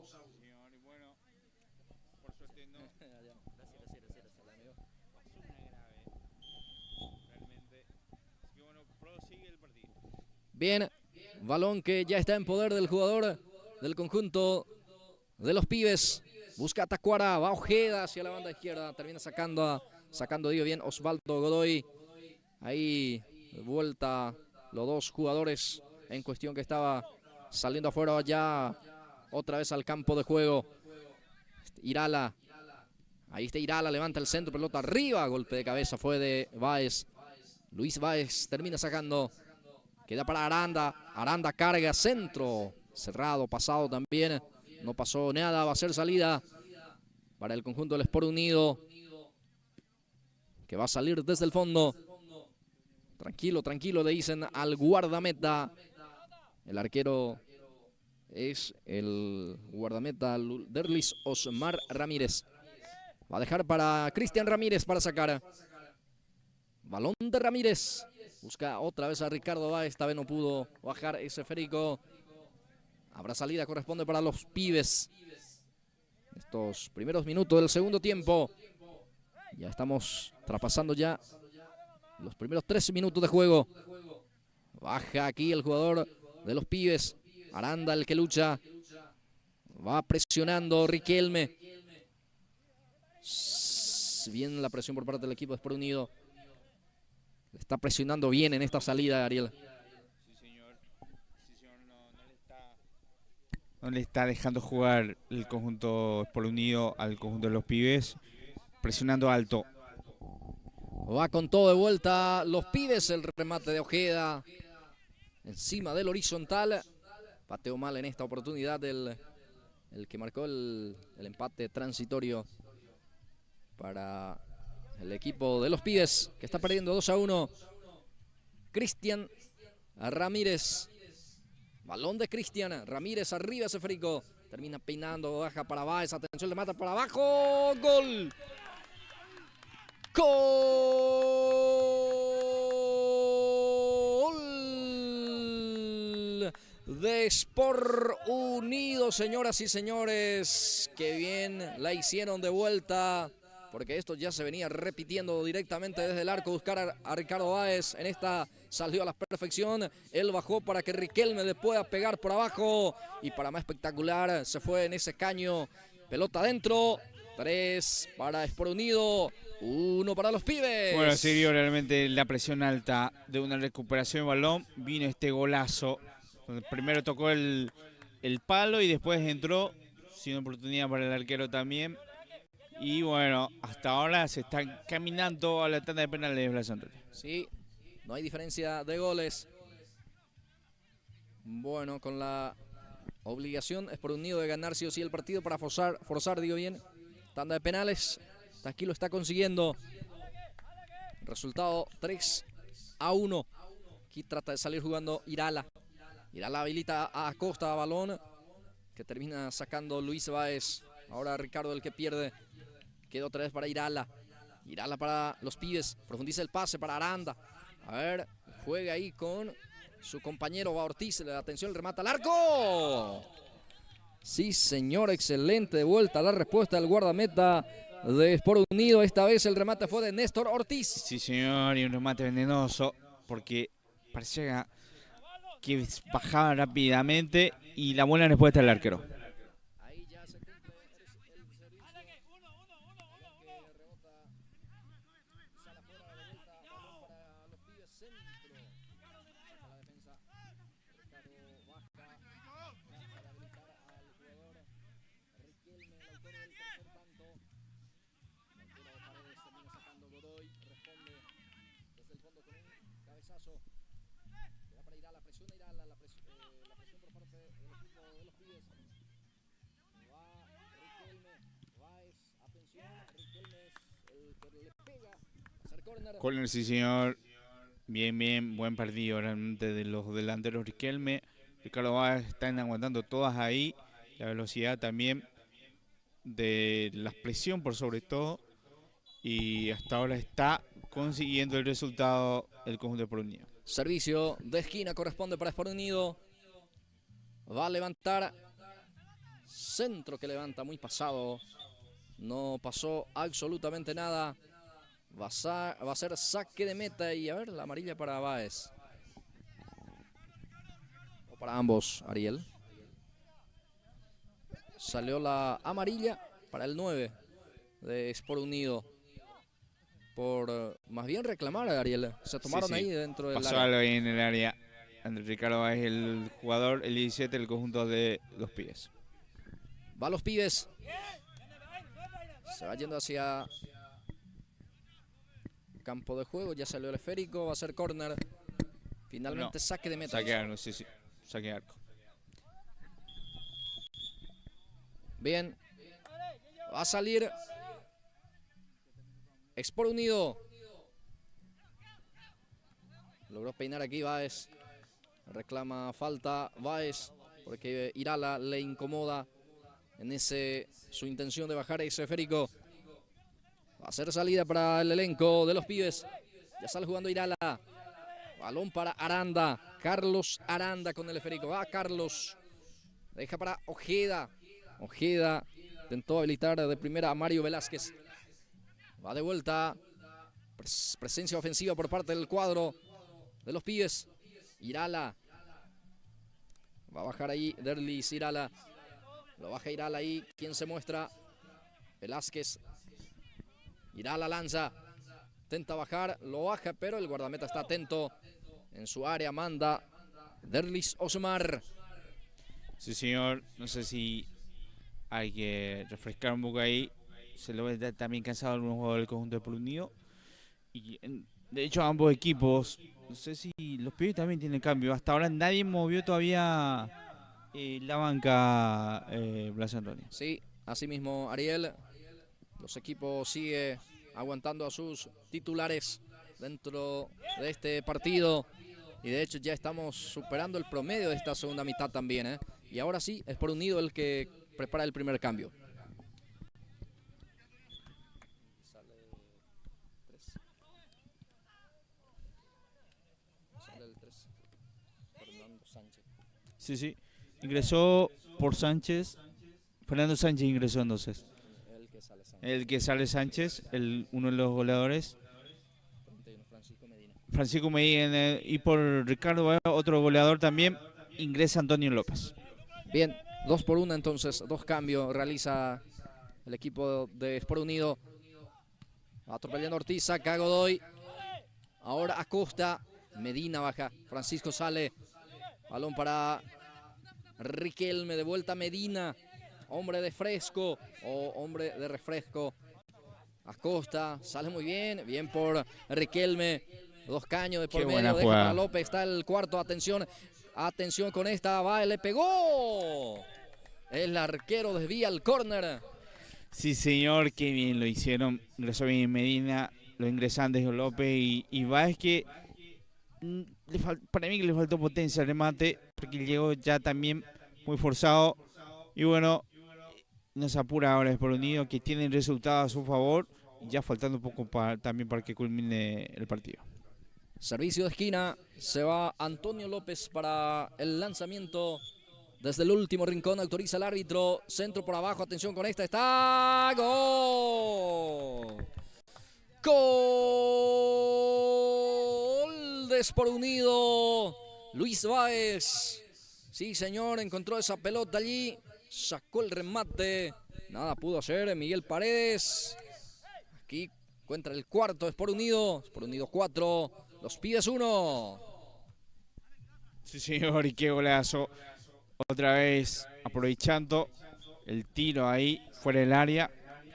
Bien, balón que ya está en poder del jugador del conjunto de los Pibes. Busca a Tacuara, va Ojeda hacia la banda izquierda, termina sacando digo bien Osvaldo Godoy. Ahí de vuelta los dos jugadores en cuestión que estaba saliendo afuera ya otra vez al campo de juego. Irala, ahí está Irala, levanta el centro, pelota arriba, golpe de cabeza fue de Báez. Luis Báez termina sacando, queda para Aranda, Aranda carga, centro, cerrado, pasado también, no pasó nada, va a ser salida para el conjunto del Sport Unido, que va a salir desde el fondo. Tranquilo, tranquilo, le dicen al guardameta. El arquero es el guardameta Derlis Osmar Ramírez. Va a dejar para Cristian Ramírez para sacar. Balón de Ramírez. Busca otra vez a Ricardo Báez. Esta vez no pudo bajar ese esférico. Habrá salida, corresponde para los Pibes. Estos primeros minutos del segundo tiempo. Ya estamos traspasando ya los primeros 13 minutos de juego. Baja aquí el jugador de los Pibes. Aranda el que lucha. Va presionando Riquelme. Bien la presión por parte del equipo de Sport Unido. Está presionando bien en esta salida, Ariel. Sí, señor. Sí, señor. No le está dejando jugar el conjunto Sport Unido al conjunto de los Pibes. Presionando alto. Va con todo de vuelta los Pibes. El remate de Ojeda encima del horizontal. Pateó mal en esta oportunidad el que marcó el empate transitorio para el equipo de los Pibes, que está perdiendo 2-1. Cristian Ramírez. Balón de Cristian Ramírez arriba ese frico. Termina peinando, baja para Báez. Atención, le mata para abajo. ¡Gol! ¡Gol! De Sport Unido, señoras y señores. Qué bien la hicieron de vuelta, porque esto ya se venía repitiendo directamente desde el arco. Buscar a Ricardo Báez. En esta salió a la perfección. Él bajó para que Riquelme le pueda pegar por abajo. Y para más espectacular, se fue en ese caño. Pelota adentro. 3 para Sport Unido. 1 para los Pibes. Bueno, se vio realmente la presión alta de una recuperación de balón. Vino este golazo. Donde primero tocó el palo y después entró. Sin oportunidad para el arquero también. Y bueno, hasta ahora se están caminando a la tanda de penales de Blas Antonio. Sí, no hay diferencia de goles. Bueno, con la obligación Sport Unido de ganar sí o sí el partido para forzar, digo bien, tanda de penales. Aquí lo está consiguiendo. Resultado 3-1. Aquí trata de salir jugando Irala. Irala habilita a Acosta, balón que termina sacando Luis Báez. Ahora Ricardo el que pierde. Queda otra vez para Irala. Irala para los Pibes. Profundiza el pase para Aranda. A ver, juega ahí con su compañero Ortiz. Atención, el remata al arco. Sí, señor, excelente. De vuelta la respuesta del guardameta de Sport Unido. Esta vez el remate fue de Néstor Ortiz. Sí, señor, y un remate venenoso. Porque parecía que bajaba rápidamente y la buena respuesta del arquero. Corner, sí señor. Bien, bien, buen partido realmente de los delanteros Riquelme. Ricardo Báez están aguantando todas ahí. La velocidad también de la presión por sobre todo. Y hasta ahora está consiguiendo el resultado el conjunto de Sport Unido. Servicio de esquina corresponde para Sport Unido. Va a levantar. Centro que levanta muy pasado. No pasó absolutamente nada. Va a ser saque de meta y a ver, la amarilla para Báez. O para ambos, Ariel. Salió la amarilla para el 9 de Sport Unido. Por más bien reclamar a Ariel. Se tomaron Sí. ahí dentro del Pasó área. algo ahí en el área. Andrés Ricardo Báez, el jugador, el 17 del conjunto de los Pibes. Va los Pibes. Se va yendo hacia campo de juego. Ya salió el esférico. Va a ser córner. Finalmente No, saque de meta. saque arco, sí, sí. Saque arco. Bien. Va a salir Sport Unido. Logró peinar aquí Báez. Reclama falta Báez porque Irala le incomoda en su intención de bajar ese esférico. Va a ser salida para el elenco de los Pibes. Ya sale jugando Irala. Balón para Aranda. Carlos Aranda con el esférico. Va Carlos. Deja para Ojeda. Ojeda intentó habilitar de primera a Mario Velázquez. Va de vuelta. Presencia ofensiva por parte del cuadro de los Pibes. Irala. Va a bajar ahí Derlis Irala. Lo baja Irala ahí. ¿Quién se muestra? Velázquez. Irala lanza. Intenta bajar. Lo baja, pero el guardameta está atento. En su área manda Derlis Osmar. Sí, señor. No sé si hay que refrescar un poco ahí. Se lo ve también cansado algunos jugadores del conjunto de Sport Unido. Y de hecho, ambos equipos, no sé si los Pibes también tienen cambio. Hasta ahora nadie movió todavía la banca, Blas Antonio. Sí, así mismo, Ariel. Los equipos siguen aguantando a sus titulares dentro de este partido. Y de hecho ya estamos superando el promedio de esta segunda mitad también, ¿eh? Y ahora sí, es Sport Unido el que prepara el primer cambio. Sale el 3. Fernando Sánchez. Sí, sí. Ingresó por Sánchez. Fernando Sánchez ingresó entonces. El que sale Sánchez. El que sale Sánchez, uno de los goleadores. 31, Francisco Medina. Francisco Medina y por Ricardo, otro goleador también, ingresa Antonio López. Bien, 2-1 entonces, 2 cambios realiza el equipo de Sport Unido. Atropellando Ortiz, saca Godoy. Ahora Acosta, Medina baja, Francisco sale. Balón para Riquelme, de vuelta Medina. Hombre de fresco o hombre de refresco. Acosta, sale muy bien, bien por Riquelme. 2 caños de por Qué medio, buena deja jugada. para López, está el cuarto, atención. Atención con esta, va, le pegó. El arquero desvía el córner. Sí, señor, qué bien lo hicieron. Ingresó bien Medina, lo ingresan Andrés López y va, es que para mí que le faltó potencia al remate, porque llegó ya también muy forzado. Y bueno, nos apura ahora Sport Unido, que tiene el resultado a su favor, ya faltando un poco también para que culmine el partido. Servicio de esquina, se va Antonio López para el lanzamiento. Desde el último rincón autoriza el árbitro. Centro por abajo, atención con esta. ¡Está! ¡Gol! ¡Gol de Sport Unido! Luis Báez. Sí, señor, encontró esa pelota allí. Sacó el remate. Nada pudo hacer Miguel Paredes. Aquí encuentra el cuarto de Sport Unido. Sport Unido 4. Los Pibes 1. Sí, señor, y qué golazo. Otra vez aprovechando el tiro ahí fuera del área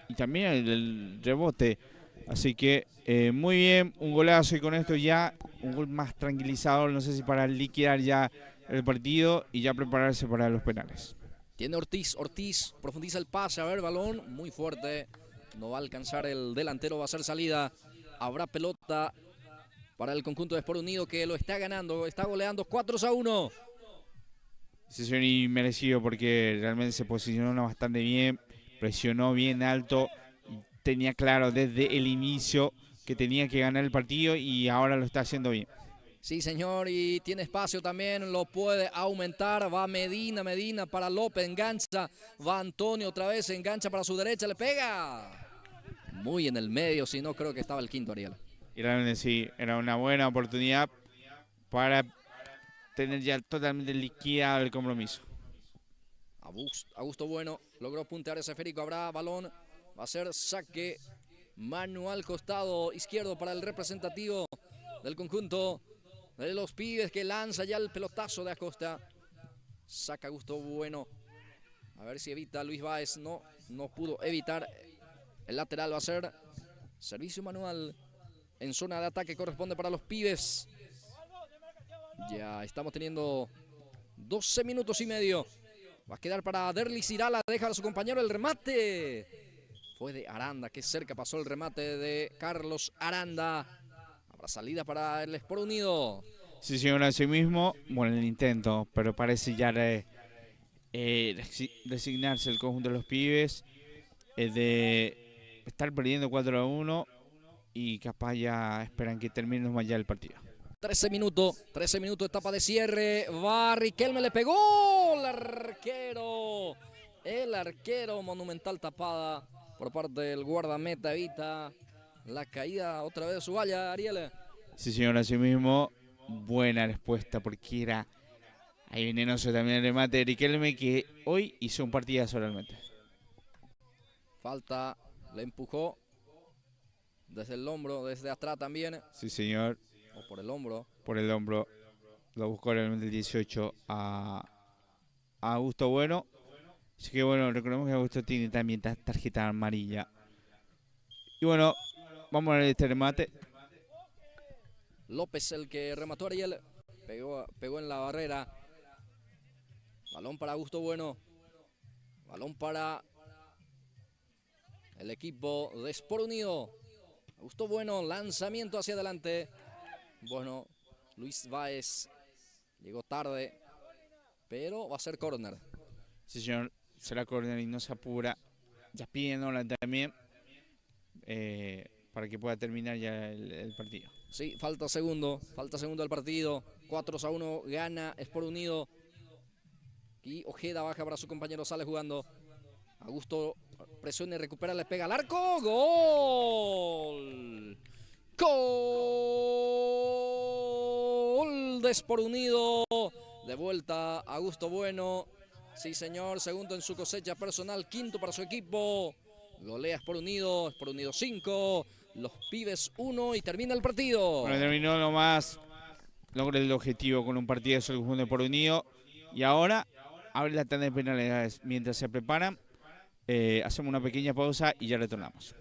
y también el rebote. Así que muy bien, un golazo y con esto ya un gol más tranquilizador. No sé si para liquidar ya el partido y ya prepararse para los penales. Tiene Ortiz, Ortiz profundiza el pase, a ver, balón muy fuerte. No va a alcanzar el delantero, va a ser salida. Habrá pelota para el conjunto de Sport Unido que lo está ganando, está goleando 4-1. Decisión inmerecido porque realmente se posicionó bastante bien, presionó bien alto, tenía claro desde el inicio que tenía que ganar el partido y ahora lo está haciendo bien. Sí, señor, y tiene espacio también, lo puede aumentar. Va Medina, Medina para López, engancha. Va Antonio otra vez, engancha para su derecha, le pega. Muy en el medio, si no creo que estaba el quinto, Ariel. Y realmente sí, era una buena oportunidad para tener ya totalmente liquidado el compromiso. Augusto Bueno logró puntear ese esférico, habrá balón, va a ser saque manual costado izquierdo para el representativo del conjunto de los Pibes que lanza ya el pelotazo de Acosta. Saca Augusto Bueno, a ver si evita Luis Báez, no pudo evitar. El lateral va a ser servicio manual en zona de ataque, corresponde para los Pibes. Ya estamos teniendo 12 minutos y medio. Va a quedar para Derlis Irala, deja a su compañero el remate. Fue de Aranda, que cerca pasó el remate de Carlos Aranda. Habrá salida para el Sport Unido. Sí, señor, así mismo, bueno, el intento, pero parece ya resignarse el conjunto de los Pibes, de estar perdiendo 4-1 y capaz ya esperan que termine más ya el partido. 13 minutos, etapa de cierre. Va Riquelme, le pegó el arquero, monumental tapada por parte del guardameta, evita la caída otra vez de su valla, Ariel. Sí, señor, así mismo, buena respuesta porque era ahí venenoso también el remate de Riquelme que hoy hizo un partidazo realmente. Falta, le empujó desde el hombro, desde atrás también. Sí, señor. O por el hombro. Por el hombro. Lo buscó realmente el 18 a Augusto Bueno. Así que bueno, recordemos que Augusto tiene también tarjeta amarilla. Y bueno, vamos a ver este remate. López el que remató a Ariel. Pegó en la barrera. Balón para Augusto Bueno. Balón para el equipo de Sport Unido. Augusto Bueno, lanzamiento hacia adelante. Bueno, Luis Báez llegó tarde, pero va a ser córner. Sí, señor, será córner y no se apura. Ya piden hora también para que pueda terminar ya el partido. Sí, falta segundo del partido. 4-1, gana Sport Unido. Y Ojeda baja para su compañero, sale jugando. Augusto presiona y recupera, le pega al arco. ¡Gol! ¡Gol de Sport Unido! De vuelta Augusto Bueno. Sí, señor, segundo en su cosecha personal, quinto para su equipo. Golea Sport Unido 5, los Pibes 1 y termina el partido. Bueno, terminó nomás, logró el objetivo con un partido del conjunto de Sport Unido. Y ahora abre la tanda de penalidades. Mientras se preparan, hacemos una pequeña pausa y ya retornamos.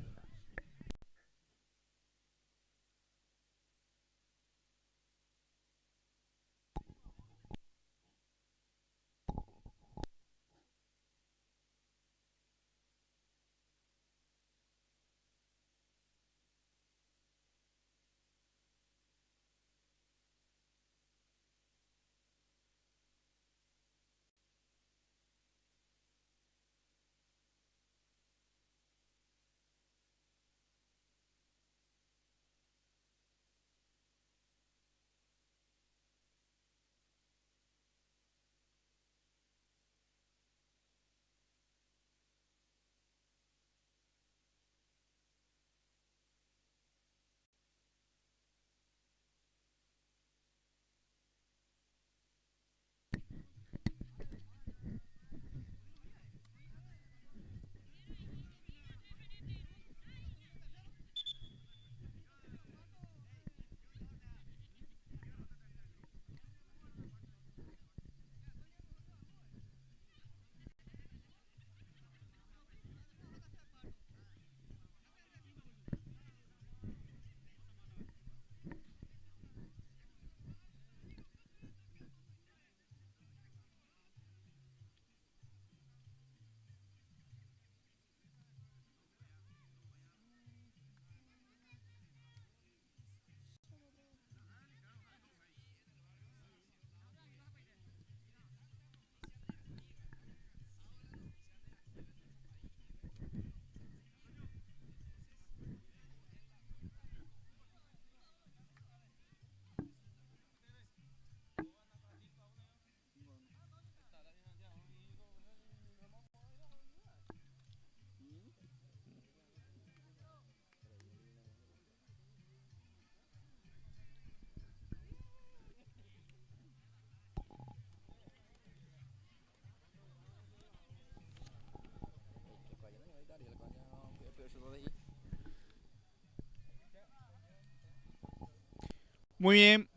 Muy bien,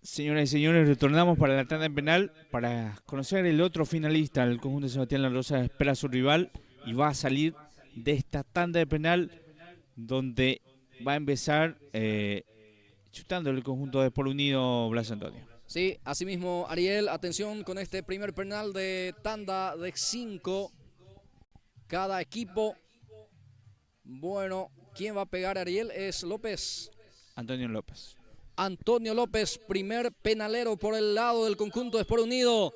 señoras y señores, retornamos para la tanda penal para conocer el otro finalista. El conjunto de Sebastián La Rosa espera a su rival y va a salir de esta tanda de penal donde va a empezar chutando el conjunto de Por Unido Blas Antonio. Sí, asimismo, Ariel, atención con este primer penal de tanda de 5 cada equipo. Bueno, ¿quién va a pegar, Ariel? Es López. Antonio López. Antonio López, primer penalero por el lado del conjunto de Sport Unido.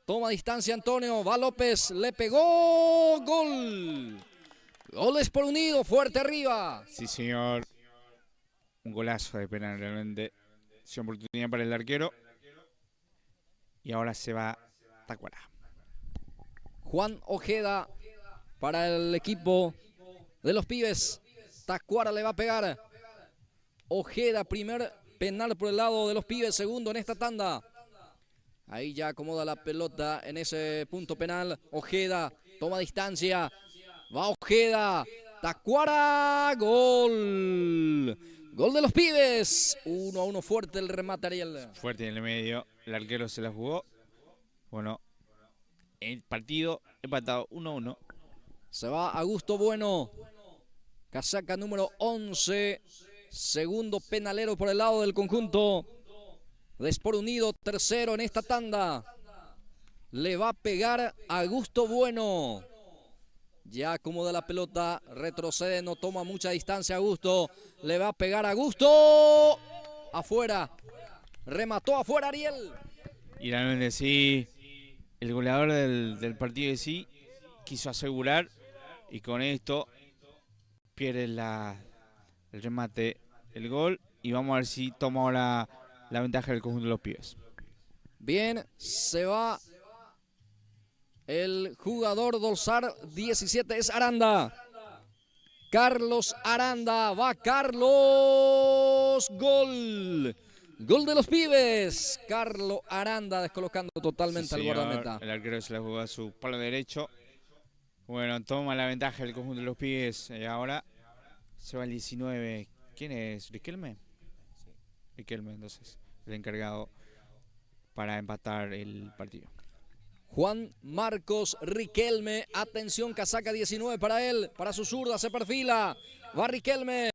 Toma distancia Antonio, va López, le pegó, gol. Gol de Sport Unido, fuerte arriba. Sí, señor. Un golazo de penal realmente. Sin oportunidad para el arquero. Y ahora se va Tacuara. Juan Ojeda para el equipo de los pibes. Tacuara le va a pegar. Ojeda, primer penal por el lado de los pibes, segundo en esta tanda. Ahí ya acomoda la pelota en ese punto penal. Ojeda toma distancia. Va Ojeda. Tacuara. Gol. Gol de los pibes. 1-1 fuerte el remate, Ariel. Fuerte en el medio. El arquero se la jugó. Bueno, el partido empatado 1-1. Se va Augusto Bueno. Casaca número 11. Segundo penalero por el lado del conjunto de Sport Unido. Tercero en esta tanda. Le va a pegar Augusto Bueno. Ya acomoda la pelota. Retrocede, no toma mucha distancia Augusto. Le va a pegar Augusto. Afuera. Remató afuera Ariel. Y realmente sí, el goleador del partido de sí quiso asegurar. Y con esto pierde el remate, el gol. Y vamos a ver si toma ahora la ventaja del conjunto de los pibes. Bien, se va el jugador dorsal 17, es Aranda. Carlos Aranda, va Carlos, gol. Gol de los pibes. Carlos Aranda descolocando totalmente Sí, al guardameta. El arquero se la jugó a su palo derecho. Bueno, toma la ventaja el conjunto de los pibes. Ahora se va el 19. ¿Quién es? ¿Riquelme? Sí. Riquelme, entonces, el encargado para empatar el partido. Juan Marcos Riquelme, atención, casaca 19 para él, para su zurda, se perfila, va Riquelme,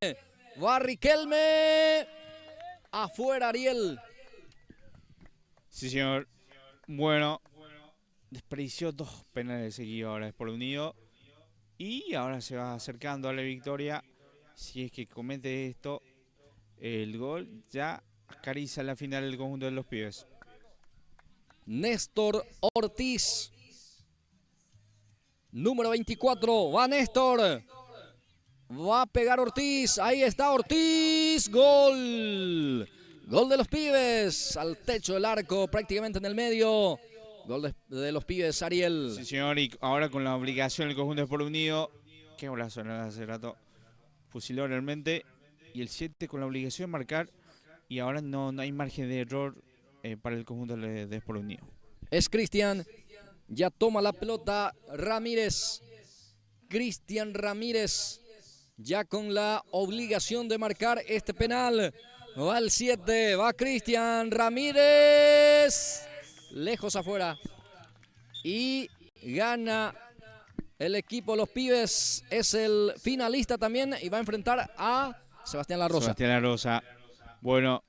afuera Ariel. Sí, señor. Bueno, desperdició 2 penales seguidos ahora es por Unido. Y ahora se va acercando a la victoria. Si es que comete esto, el gol ya acaricia la final del conjunto de los pibes. Néstor Ortiz, número 24, va Néstor, va a pegar Ortiz, ahí está Ortiz, gol, gol de los pibes, al techo del arco, prácticamente en el medio, gol de los pibes, Ariel. Sí, señor, y ahora con la obligación del conjunto de Sport Unido, qué golazo, ¿no? Hace rato fusiló realmente, y el 7 con la obligación de marcar, y ahora no hay margen de error para el conjunto de Sport Unido. Es Cristian, ya toma la pelota Ramírez, Cristian Ramírez, ya con la obligación de marcar este penal. Va el 7, va Cristian Ramírez, lejos afuera. Y gana el equipo Los Pibes, es el finalista también y va a enfrentar a Sebastián La Rosa. Sebastián La Rosa, bueno,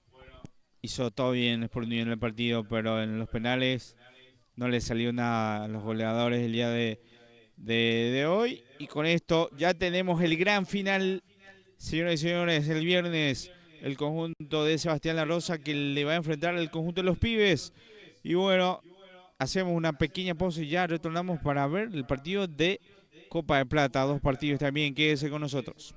hizo todo bien Sport Unido en el partido, pero en los penales no le salió nada a los goleadores el día de hoy. Y con esto ya tenemos el gran final, señores y señores, el viernes, el conjunto de Sebastián La Rosa que le va a enfrentar al conjunto de los pibes. Y bueno, hacemos una pequeña pausa y ya retornamos para ver el partido de Copa de Plata. 2 partidos también, quédese con nosotros.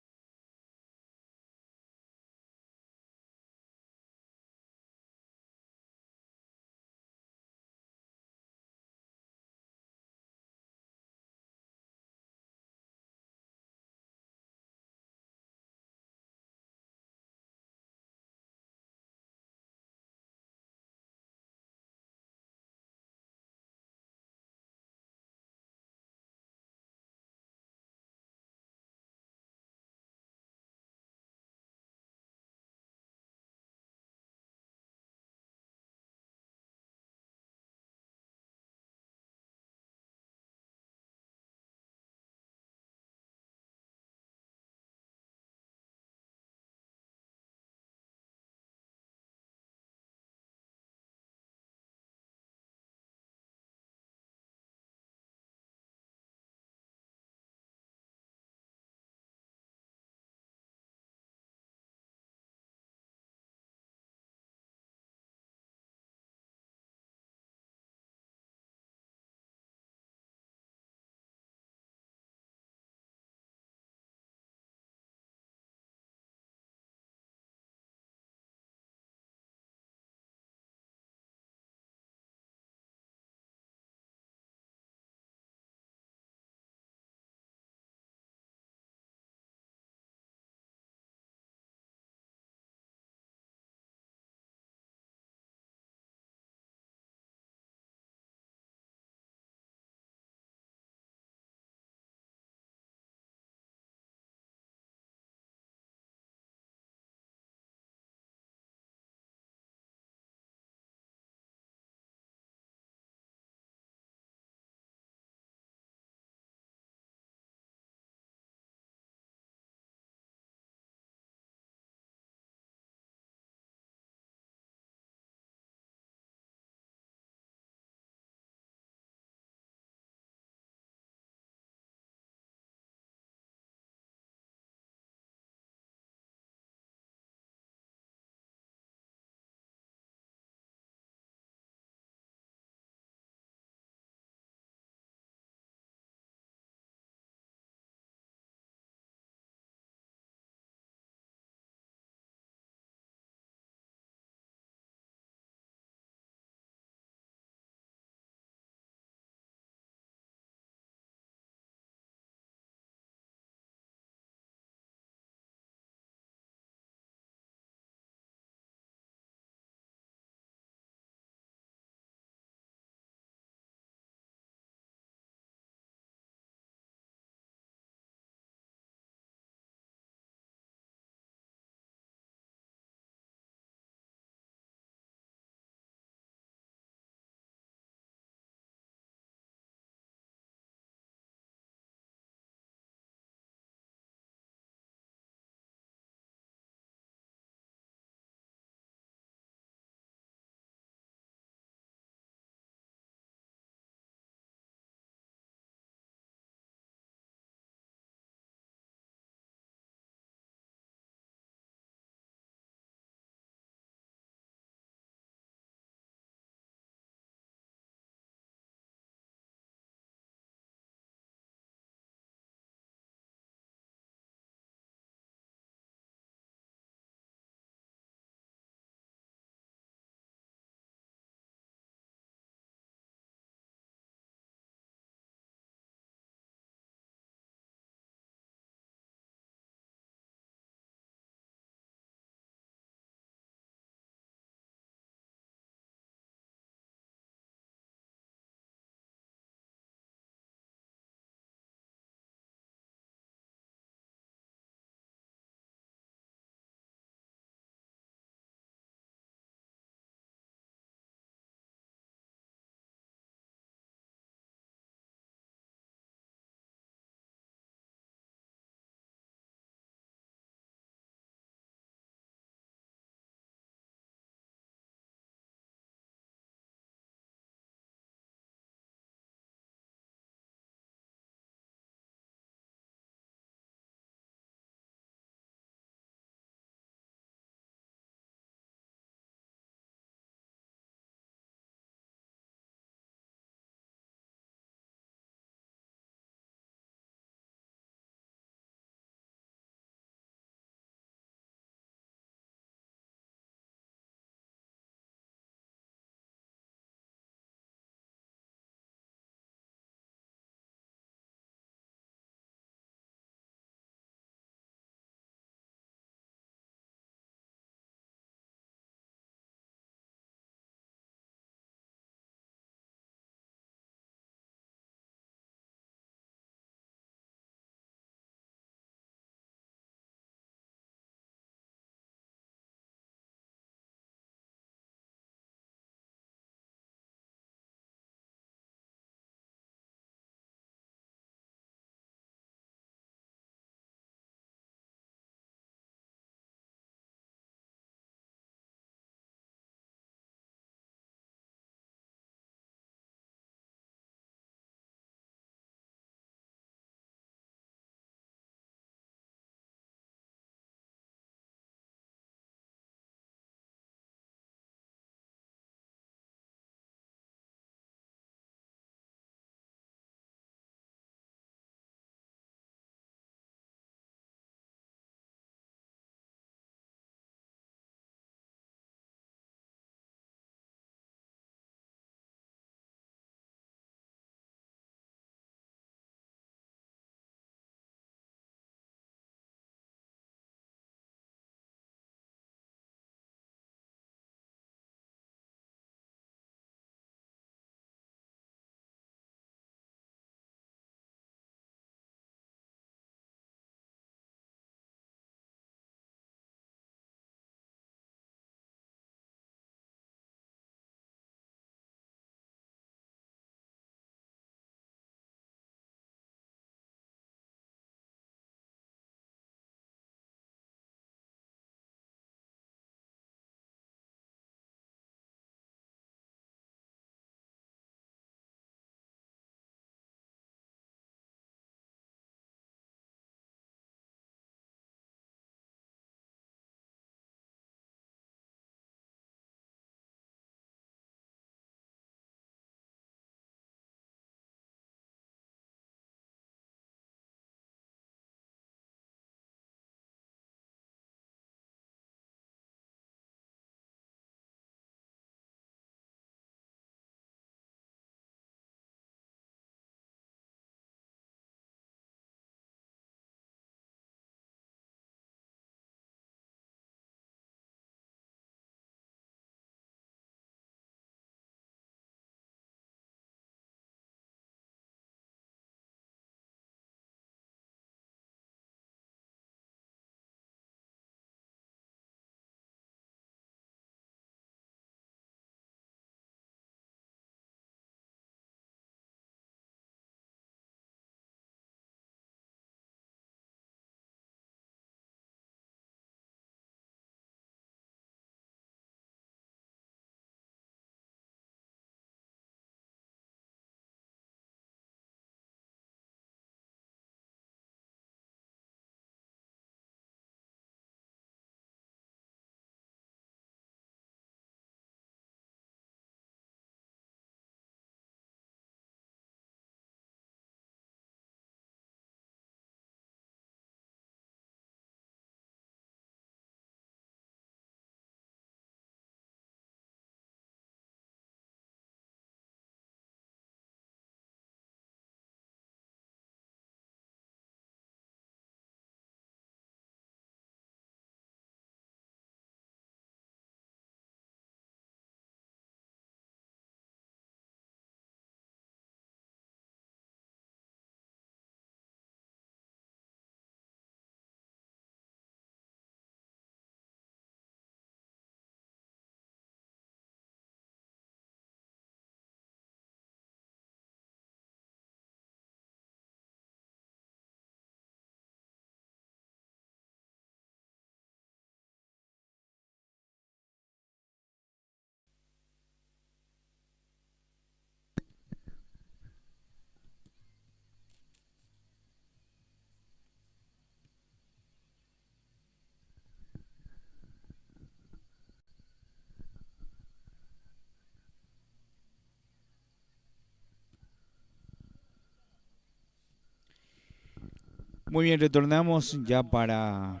Muy bien, retornamos ya para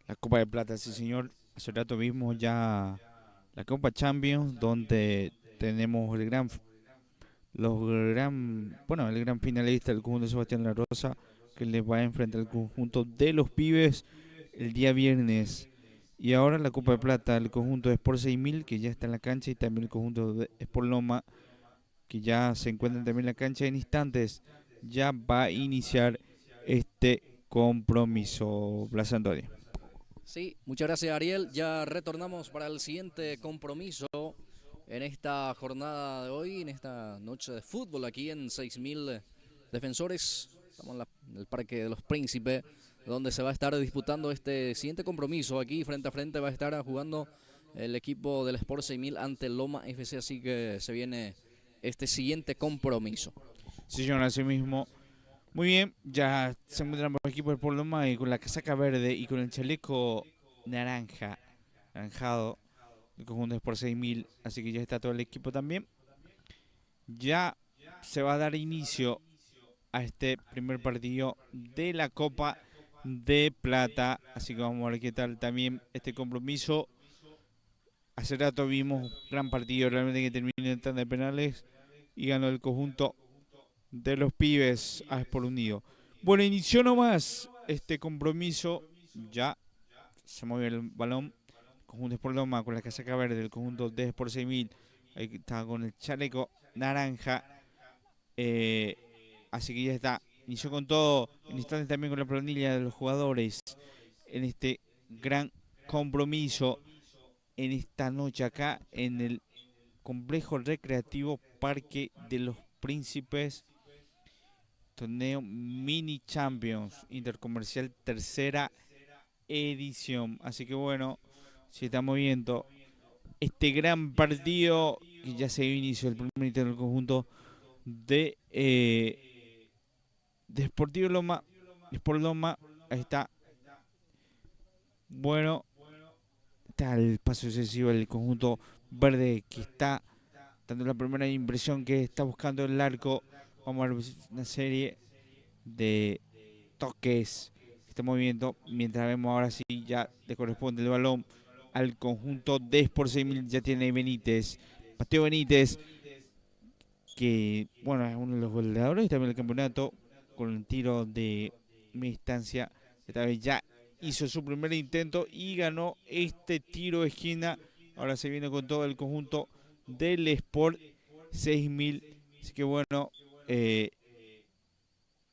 la Copa de Plata, sí señor. Hace rato vimos ya la Copa Champions, donde tenemos el gran finalista del conjunto de Sebastián La Rosa, que le va a enfrentar al conjunto de los pibes el día viernes. Y ahora la Copa de Plata, el conjunto de Sport 6000, que ya está en la cancha, y también el conjunto de Sport Loma, que ya se encuentran también en la cancha en instantes. Ya va a iniciar este compromiso, Blas Antonio. Sí, muchas gracias Ariel. Ya retornamos para el siguiente compromiso en esta jornada de hoy, en esta noche de fútbol aquí en 6000 Defensores. Estamos en el Parque de los Príncipes, donde se va a estar disputando este siguiente compromiso. Aquí frente a frente va a estar jugando el equipo del Sport 6000 ante el Loma FC, así que se viene este siguiente compromiso. Sí, señor, así mismo. Muy bien, ya se encuentran los equipos del Pueblo Loma y con la casaca verde y con el chaleco naranjado, el conjunto es por 6000, así que ya está todo el equipo también. Ya se va a dar inicio a este primer partido de la Copa de Plata, así que vamos a ver qué tal también este compromiso. Hace rato vimos gran partido realmente que terminó en tanda de penales y ganó el conjunto de los pibes a Sport Unido. Bueno, inició nomás este compromiso, ya se movió el balón, conjunto Sport Loma con la casaca verde, el conjunto de Sport 6000, ahí está con el chaleco naranja, eh, así que ya está, inició con todo, en instantes también con la planilla de los jugadores, en este gran compromiso, en esta noche acá, en el complejo recreativo Parque de los Príncipes, torneo Mini Champions Intercomercial tercera edición. Así que bueno, si estamos viendo este gran partido que ya se inició el primer intento del conjunto de Sportivo Loma, Sport Loma, ahí está. Bueno, está el paso excesivo del conjunto verde que está dando la primera impresión que está buscando el arco. Vamos a ver una serie de toques, este movimiento, mientras vemos ahora sí ya le corresponde el balón al conjunto de Sport 6000, ya tiene Benítez, Mateo Benítez, que bueno, es uno de los goleadores también del campeonato, con el tiro de media distancia, esta vez ya hizo su primer intento y ganó este tiro de esquina. Ahora se viene con todo el conjunto del Sport 6000, así que bueno,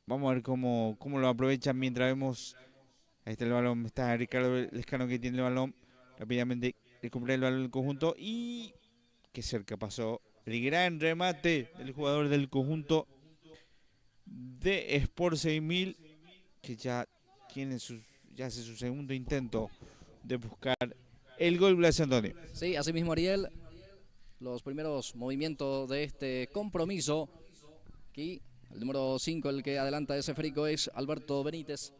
vamos a ver cómo lo aprovechan mientras vemos. Ahí está el balón, está Ricardo Lescano que tiene el balón. Rápidamente recupera el balón del conjunto y qué cerca pasó el gran remate del jugador del conjunto de Sport 6000, que ya ya hace su segundo intento de buscar el gol, Blas Antonio. Sí, así mismo Ariel, los primeros movimientos de este compromiso. Aquí el número 5, el que adelanta ese frico, es Alberto Benítez.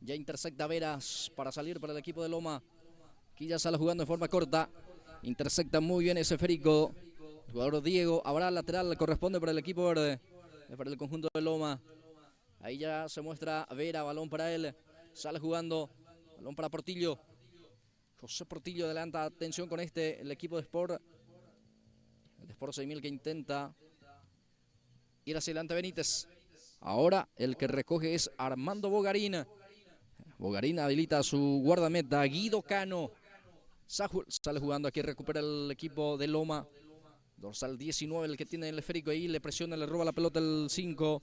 Ya intersecta Veras para salir para el equipo de Loma. Aquí ya sale jugando de forma corta. Intersecta muy bien ese frico. El jugador Diego habrá lateral, corresponde para el equipo verde, para el conjunto de Loma. Ahí ya se muestra Vera, balón para él. Sale jugando, balón para Portillo. José Portillo adelanta, atención con el equipo de Sport. El de Sport 6000 que intenta ir hacia adelante Benítez. Ahora el que recoge es Armando Bogarín. Bogarín habilita a su guardameta, Guido Cano. Sale jugando aquí, recupera el equipo de Loma. Dorsal 19, el que tiene el esférico ahí, le presiona, le roba la pelota el 5.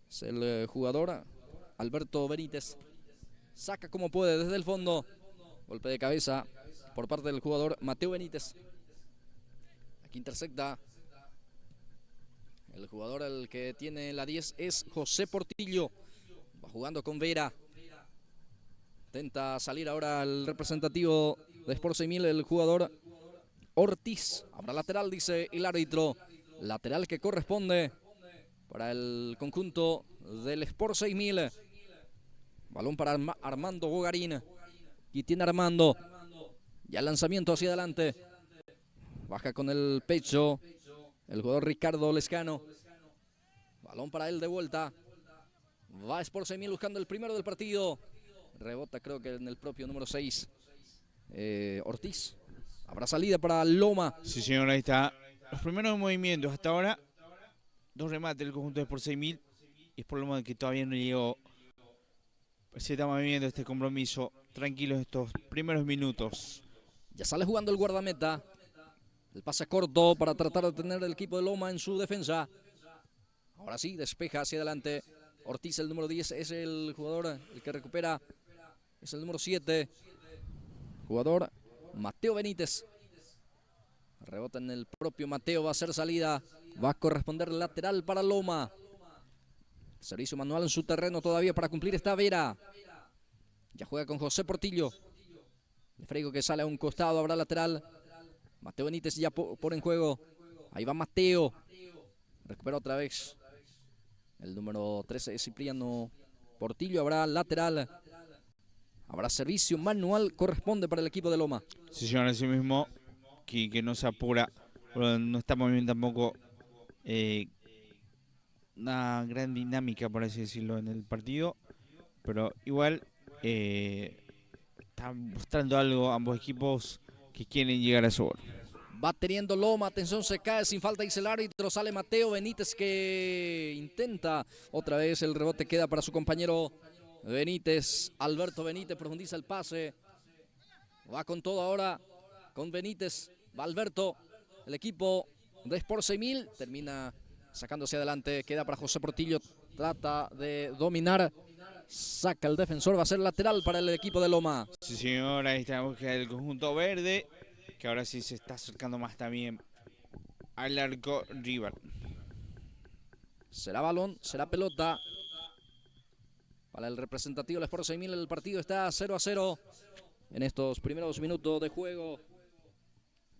Es el jugador Alberto Benítez. Saca como puede desde el fondo. Golpe de cabeza por parte del jugador Mateo Benítez. Aquí intersecta. El jugador el que tiene la 10 es José Portillo. Va jugando con Vera. Intenta salir ahora el representativo de Sport 6000, el jugador Ortiz. Habrá lateral, dice el árbitro. Lateral que corresponde para el conjunto del Sport 6000. Balón para Armando Bogarín. Y tiene Armando. Ya el lanzamiento hacia adelante. Baja con el pecho el jugador Ricardo Lescano. Balón para él de vuelta. Va Sport 6000 buscando el primero del partido. Rebota creo que en el propio número 6. Ortiz. Habrá salida para Loma. Sí, señor, ahí está. Los primeros movimientos hasta ahora. 2 remates del conjunto de Sport 6000. Y es por lo que todavía no llegó. Se está moviendo este compromiso. Tranquilos estos primeros minutos. Ya sale jugando el guardameta. El pase corto para tratar de tener el equipo de Loma en su defensa. Ahora sí, despeja hacia adelante. Ortiz, el número 10, es el jugador el que recupera. Es el número 7. Jugador Mateo Benítez. Rebota en el propio Mateo, va a ser salida. Va a corresponder lateral para Loma. Servicio manual en su terreno todavía para cumplir esta Vera. Ya juega con José Portillo. El Freigo que sale a un costado, habrá lateral. Mateo Benítez ya pone en juego. Ahí va Mateo. Recupera otra vez. El número 13 es Cipriano Portillo. Habrá lateral. Habrá servicio manual. Corresponde para el equipo de Loma. Sí, señor, así mismo. Que no se apura. Pero no estamos viendo tampoco una gran dinámica, por así decirlo, en el partido. Pero igual están mostrando algo ambos equipos que quieren llegar a su gol. Va teniendo Loma, atención, se cae sin falta, dice el árbitro, sale Mateo Benítez que intenta otra vez, el rebote queda para su compañero Benítez. Alberto Benítez profundiza el pase, va con todo ahora, con Benítez, va Alberto, el equipo de Sport 6000, termina sacándose adelante, queda para José Portillo, trata de dominar, saca el defensor, va a ser lateral para el equipo de Loma. Sí, señor, ahí está la búsqueda del conjunto verde, que ahora sí se está acercando más también al arco rival. Será balón, será pelota para el representativo del Sport 6000. El partido está 0-0 en estos primeros minutos de juego.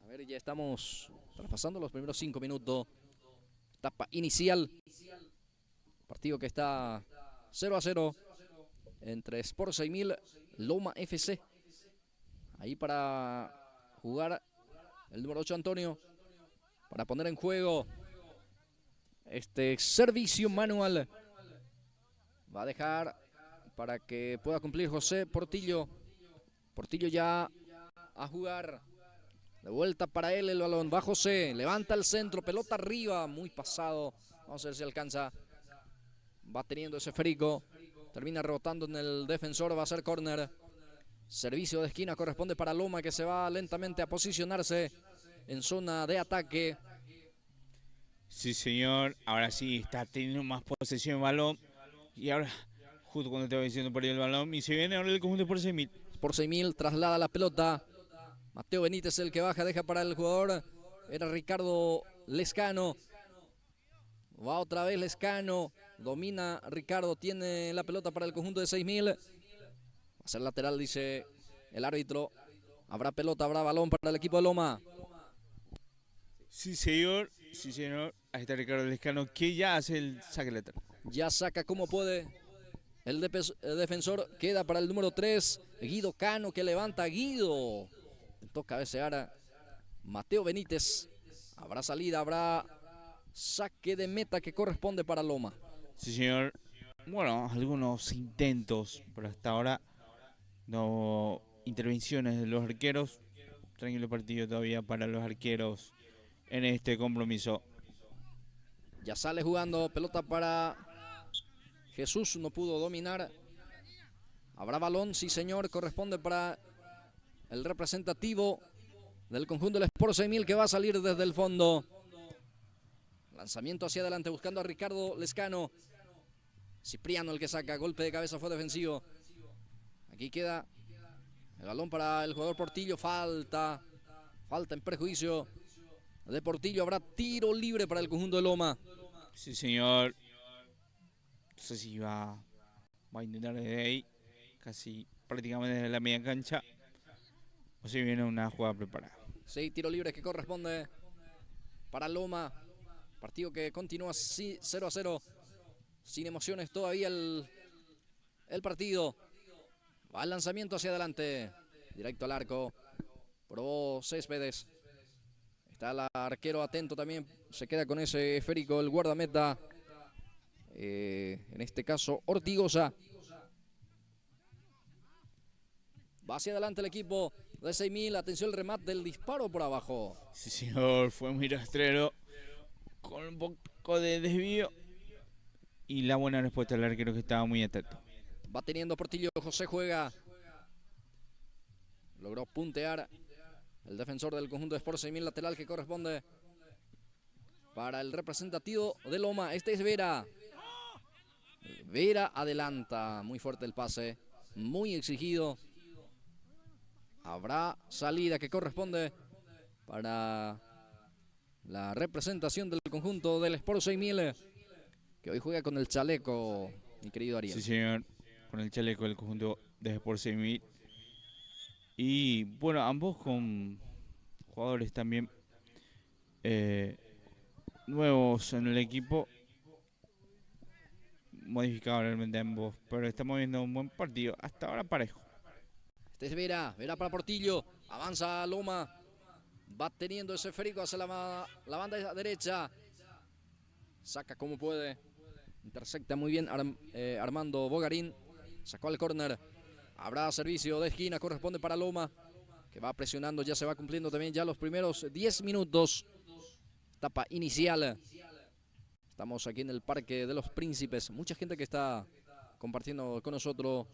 A ver, ya estamos traspasando los primeros 5 minutos. Etapa inicial. Partido que está 0-0 entre Sport 6000 Loma FC. Ahí para jugar el número 8 Antonio, para poner en juego este servicio manual. Va a dejar para que pueda cumplir José Portillo. Portillo ya a jugar. De vuelta para él el balón. Va José, levanta el centro, pelota arriba, muy pasado. Vamos a ver si alcanza. Va teniendo ese esférico. Termina rebotando en el defensor, va a ser córner. Servicio de esquina corresponde para Loma, que se va lentamente a posicionarse en zona de ataque. Sí, señor. Ahora sí está teniendo más posesión de balón. Y ahora, justo cuando estaba diciendo perdió el balón, y se viene ahora el conjunto por 6000. Por 6000 traslada la pelota. Mateo Benítez el que baja, deja para el jugador. Era Ricardo Lescano. Va otra vez Lescano. Domina Ricardo, tiene la pelota para el conjunto de 6000. Va a ser lateral, dice el árbitro. Habrá pelota, habrá balón para el equipo de Loma. Sí, señor. Sí, señor. Ahí está Ricardo Lescano, que ya hace el saque lateral. Ya saca como puede. El defensor queda para el número 3. Guido Cano que levanta a Guido. Intentó cabecear a Mateo Benítez. Habrá salida, habrá saque de meta que corresponde para Loma. Sí, señor. Bueno, algunos intentos, pero hasta ahora no intervenciones de los arqueros. Tranquilo partido todavía para los arqueros en este compromiso. Ya sale jugando, pelota para Jesús, no pudo dominar. Habrá balón, sí señor, corresponde para el representativo del conjunto del Sport 6000 que va a salir desde el fondo. Lanzamiento hacia adelante buscando a Ricardo Lescano. Cipriano el que saca, golpe de cabeza, fue defensivo. Aquí queda el balón para el jugador Portillo, falta en perjuicio de Portillo, habrá tiro libre para el conjunto de Loma. Sí, señor. No sé si va a intentar desde ahí, casi prácticamente desde la media cancha, o si viene una jugada preparada. Sí, tiro libre que corresponde para Loma. Partido que continúa 0-0. Sin emociones todavía el partido. Va el lanzamiento hacia adelante. Directo al arco. Probó Céspedes. Está el arquero atento también. Se queda con ese esférico el guardameta. En este caso, Ortigosa. Va hacia adelante el equipo de 6000. Atención el remate del disparo por abajo. Sí, señor, fue muy rastrero. Con un poco de desvío. Y la buena respuesta del arquero que estaba muy atento. Va teniendo Portillo. José juega. Logró puntear el defensor del conjunto de Sport 6000, lateral que corresponde para el representativo de Loma. Este es Vera. Vera adelanta. Muy fuerte el pase. Muy exigido. Habrá salida que corresponde para la representación del conjunto del Sport 6000, que hoy juega con el chaleco, mi querido Ariel. Sí, señor, con el chaleco del conjunto de Sport 6000. Y bueno, ambos con jugadores también nuevos en el equipo. Modificado realmente ambos, pero estamos viendo un buen partido. Hasta ahora parejo. Este es Vera. Vera para Portillo. Avanza Loma. Va teniendo ese esférico hacia la banda derecha. Saca como puede. Intersecta muy bien Armando Bogarín. Sacó al córner. Habrá servicio de esquina. Corresponde para Loma, que va presionando. Ya se va cumpliendo también ya los primeros 10 minutos. Etapa inicial. Estamos aquí en el Parque de los Príncipes. Mucha gente que está compartiendo con nosotros.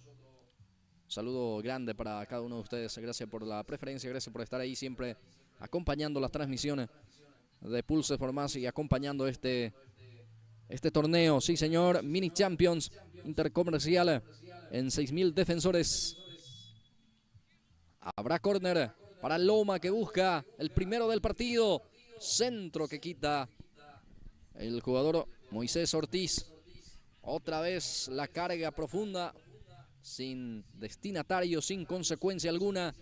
Saludo grande para cada uno de ustedes. Gracias por la preferencia. Gracias por estar ahí siempre acompañando las transmisiones de Pulse por Más y acompañando este torneo. Sí, señor. Mini Champions Intercomercial en 6000 defensores. Habrá córner para Loma, que busca el primero del partido. Centro que quita el jugador Moisés Ortiz. Otra vez la carga profunda, sin destinatario, sin consecuencia alguna.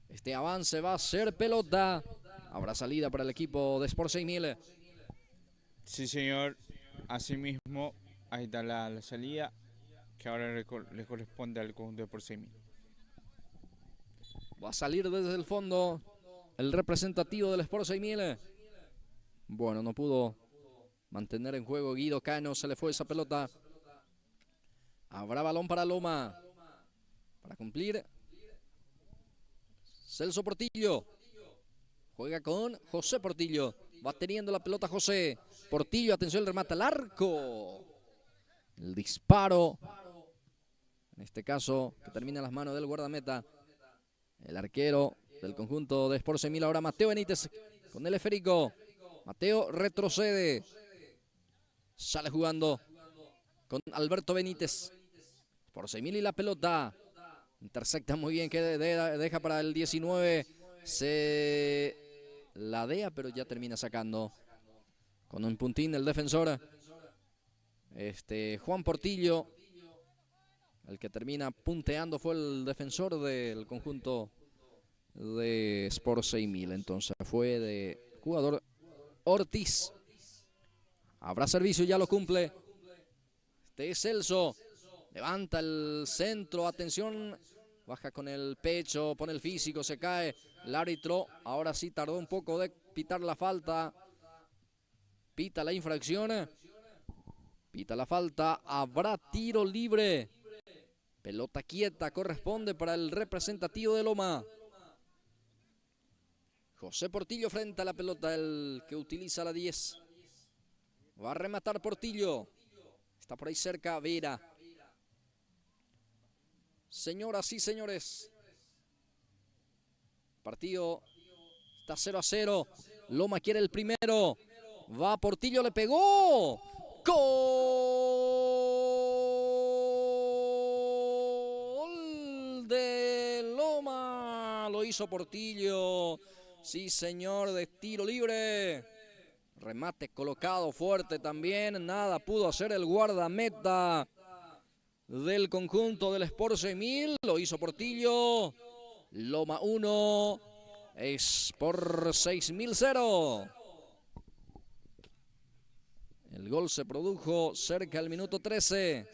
Este avance va a ser pelota. Habrá salida para el equipo de Sport 6000. Sí, señor. Asimismo, ahí está la salida, que ahora le corresponde al conjunto de Sport 6000. Va a salir desde el fondo el representativo del Sport 6000. Bueno, no pudo mantener en juego Guido Cano. Se le fue esa pelota. Habrá balón para Loma. Para cumplir. Celso Portillo. Juega con José Portillo. Va teniendo la pelota José. Portillo, atención, el remate al arco. El disparo. En este caso, que termina en las manos del guardameta. El arquero del conjunto de Sport 6000. Ahora Mateo Benítez con el esférico. Mateo retrocede. Sale jugando con Alberto Benítez. Sport 6000 y la pelota. Intersecta muy bien, que deja para el 19. Se ladea, pero ya termina sacando. Con un puntín el defensor. Juan Portillo. El que termina punteando fue el defensor del conjunto de Sport 6000. Entonces fue de jugador Ortiz. Habrá servicio, ya lo cumple. Este es Celso. Levanta el centro, atención. Baja con el pecho, pone el físico, se cae. El árbitro ahora sí tardó un poco de pitar la falta. Pita la infracción. Pita la falta. Habrá tiro libre. Pelota quieta corresponde para el representativo de Loma. José Portillo frente a la pelota, el que utiliza la 10. Va a rematar Portillo. Está por ahí cerca Vera. Señoras y señores, partido está 0-0. Loma quiere el primero. Va Portillo, le pegó. Gol de Loma. Lo hizo Portillo. Sí, señor, de tiro libre. Remate colocado fuerte también. Nada pudo hacer el guardameta del conjunto del Sport 6000. Lo hizo Portillo. Loma 1. Sport 6000 0. El gol se produjo cerca del minuto 13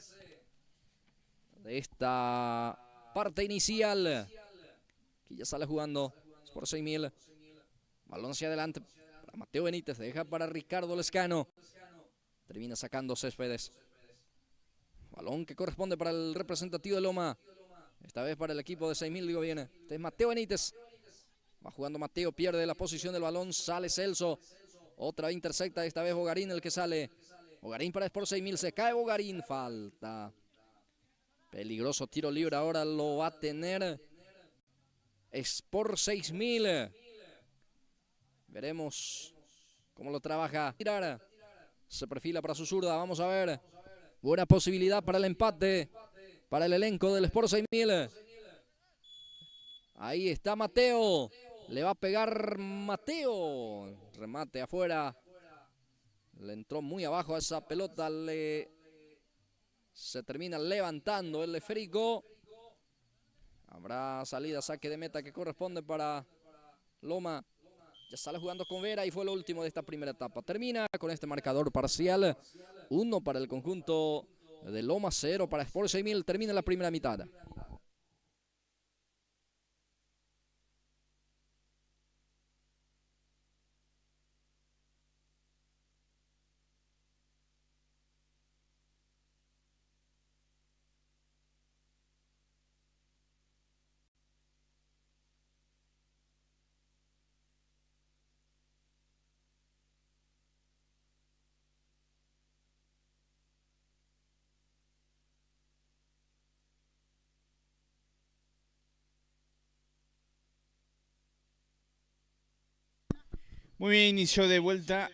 de esta parte inicial. Aquí ya sale jugando Sport 6000. Balón hacia adelante para Mateo Benítez. Deja para Ricardo Lescano. Termina sacando Céspedes. Balón que corresponde para el representativo de Loma. Esta vez para el equipo de 6000, digo bien. Este es Mateo Benítez. Va jugando Mateo, pierde la posición del balón, sale Celso. Otra vez intersecta, esta vez Bogarín el que sale. Bogarín para Sport 6000, se cae Bogarín, falta. Peligroso tiro libre, ahora lo va a tener Sport 6000. Veremos cómo lo trabaja. Se perfila para su zurda, vamos a ver. Buena posibilidad para el empate, para el elenco del Sport 6000. Ahí está Mateo. Le va a pegar Mateo. Remate afuera. Le entró muy abajo a esa pelota. Se termina levantando el esférico. Habrá salida, saque de meta que corresponde para Loma. Ya sale jugando con Vera y fue lo último de esta primera etapa. Termina con este marcador parcial. 1 para el conjunto de Loma, 0 para Sport 6000. Termina la primera mitad. Muy bien, inició de vuelta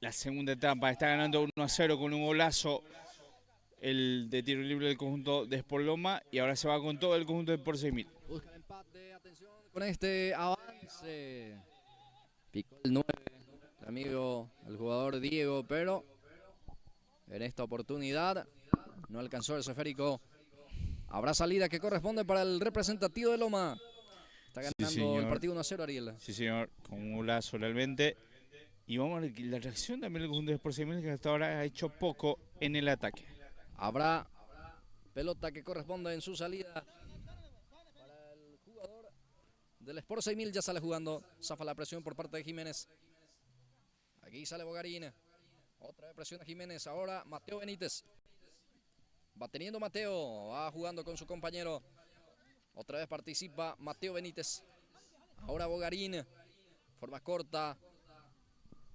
la segunda etapa. Está ganando 1-0 con un golazo el de tiro libre del conjunto de Sport Loma. Y ahora se va con todo el conjunto de Sport 6000. Busca el empate, atención con este avance. Picó el 9, el amigo, el jugador Diego, pero en esta oportunidad no alcanzó el esférico. Habrá salida que corresponde para el representativo de Loma. Está ganando el partido 1-0, Ariel. Sí, señor, con un golazo realmente. Y vamos a ver la reacción también del conjunto de Sport 6000, que hasta ahora ha hecho poco en el ataque. Habrá pelota que corresponde en su salida para el jugador del Sport 6000. Ya sale jugando, zafa la presión por parte de Jiménez. Aquí sale Bogarín. Otra vez presión a Jiménez. Ahora Mateo Benítez. Va teniendo Mateo. Va jugando con su compañero. Otra vez participa Mateo Benítez. Ahora Bogarín. Forma corta.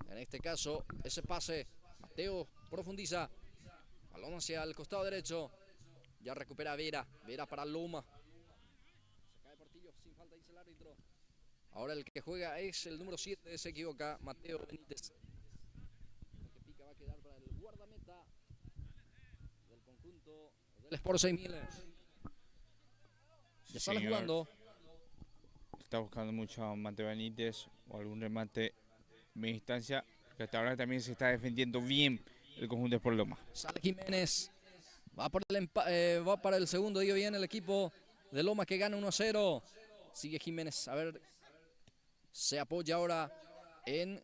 En este caso, ese pase. Mateo profundiza. Balón hacia el costado derecho. Ya recupera Vera. Vera para Loma. Se cae Portillo sin falta, dice el árbitro. Ahora el que juega es el número 7. Se equivoca. Mateo Benítez. El que pica va a quedar para el guardameta del conjunto del Sport 6000. Ya sale jugando. Está buscando mucho a Mateo Benítez o algún remate de distancia, que hasta ahora también se está defendiendo bien el conjunto de Sport Loma. Sale Jiménez. Va para el segundo, digo bien, el equipo de Loma que gana 1-0. Sigue Jiménez. A ver. Se apoya ahora en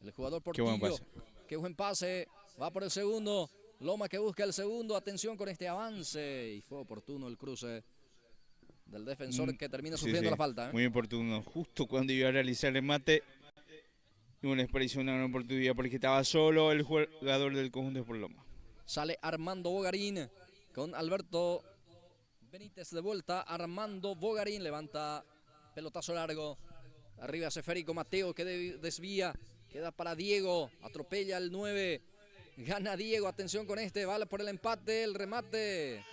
el jugador Portillo. Qué buen pase. Qué buen pase. Va por el segundo. Loma que busca el segundo. Atención con este avance. Y fue oportuno el cruce del defensor que termina sufriendo la falta. Muy oportuno. Justo cuando iba a realizar el remate. Y bueno, les pareció una gran oportunidad porque estaba solo el jugador del conjunto de Sport Loma. Sale Armando Bogarín con Alberto Benítez de vuelta. Armando Bogarín levanta pelotazo largo. Arriba hace esférico Mateo que desvía. Queda para Diego. Atropella el 9. Gana Diego. Atención con este. Vale por el empate. El remate.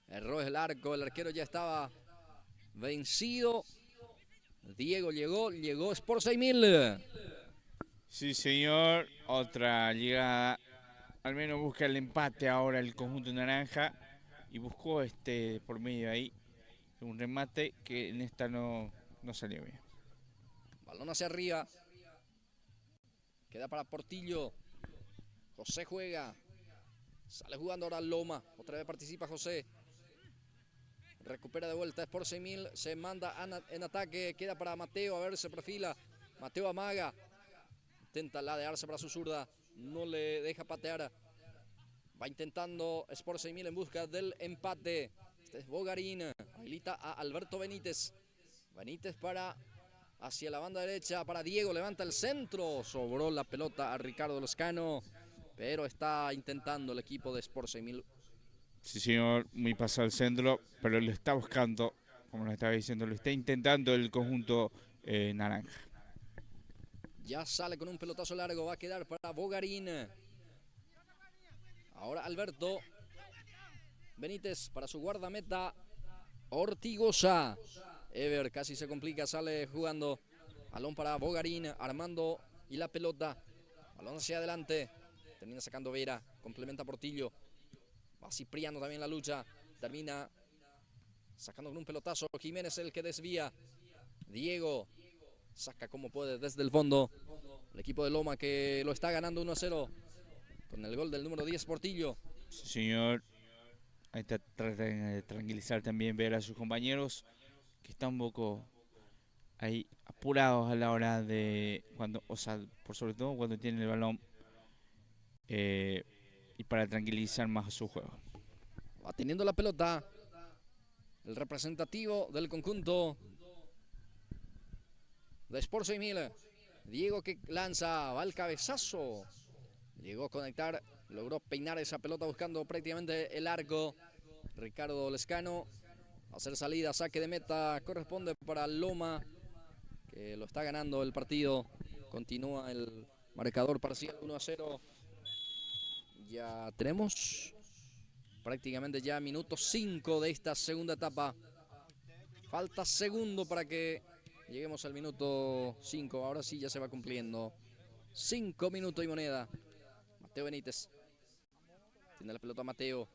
Erró el arco. El arquero ya estaba vencido. Diego llegó Sport 6000. Sí, señor. Otra llegada. Al menos busca el empate ahora el conjunto naranja. Y buscó por medio ahí un remate que en esta no salió bien. Balón hacia arriba. Queda para Portillo. José juega. Sale jugando ahora Loma. Otra vez participa José. Recupera de vuelta Sport 6000. Se manda en ataque. Queda para Mateo. A ver, se perfila. Mateo amaga. Intenta ladearse para su zurda. No le deja patear. Va intentando Sport 6000 en busca del empate. Este es Bogarín. Habilita a Alberto Benítez. Benítez para hacia la banda derecha. Para Diego. Levanta el centro. Sobró la pelota a Ricardo Loscano. Pero está intentando el equipo de Sport 6000 Sí, señor, muy pasado al centro, pero lo está buscando, como lo estaba diciendo, lo está intentando el conjunto naranja. Ya sale con un pelotazo largo, va a quedar para Bogarín. Ahora Alberto Benítez para su guardameta Ortigosa. Ever casi se complica, sale jugando. Balón para Bogarín, Armando y la pelota. Balón hacia adelante. Termina sacando Vera, complementa Portillo. Va Cipriano también la lucha. Termina sacando con un pelotazo. Jiménez el que desvía. Diego saca como puede desde el fondo. El equipo de Loma que lo está ganando 1-0 con el gol del número 10 Portillo. Sí, señor. Ahí está tratando de tranquilizar también, ver a sus compañeros que están un poco ahí apurados a la hora de cuando, o sea, por sobre todo cuando tienen el balón eh, y para tranquilizar más su juego. Va teniendo la pelota el representativo del conjunto de Sport 6000. Diego que lanza, va al cabezazo. Llegó a conectar, logró peinar esa pelota buscando prácticamente el arco. Ricardo Lescano va a hacer salida, saque de meta, corresponde para Loma, que lo está ganando el partido. Continúa el marcador parcial 1-0. Ya tenemos prácticamente ya minuto 5 de esta segunda etapa. Falta segundo para que lleguemos al minuto 5. Ahora sí ya se va cumpliendo. 5 minutos y moneda. Mateo Benítez. Tiene la pelota Mateo.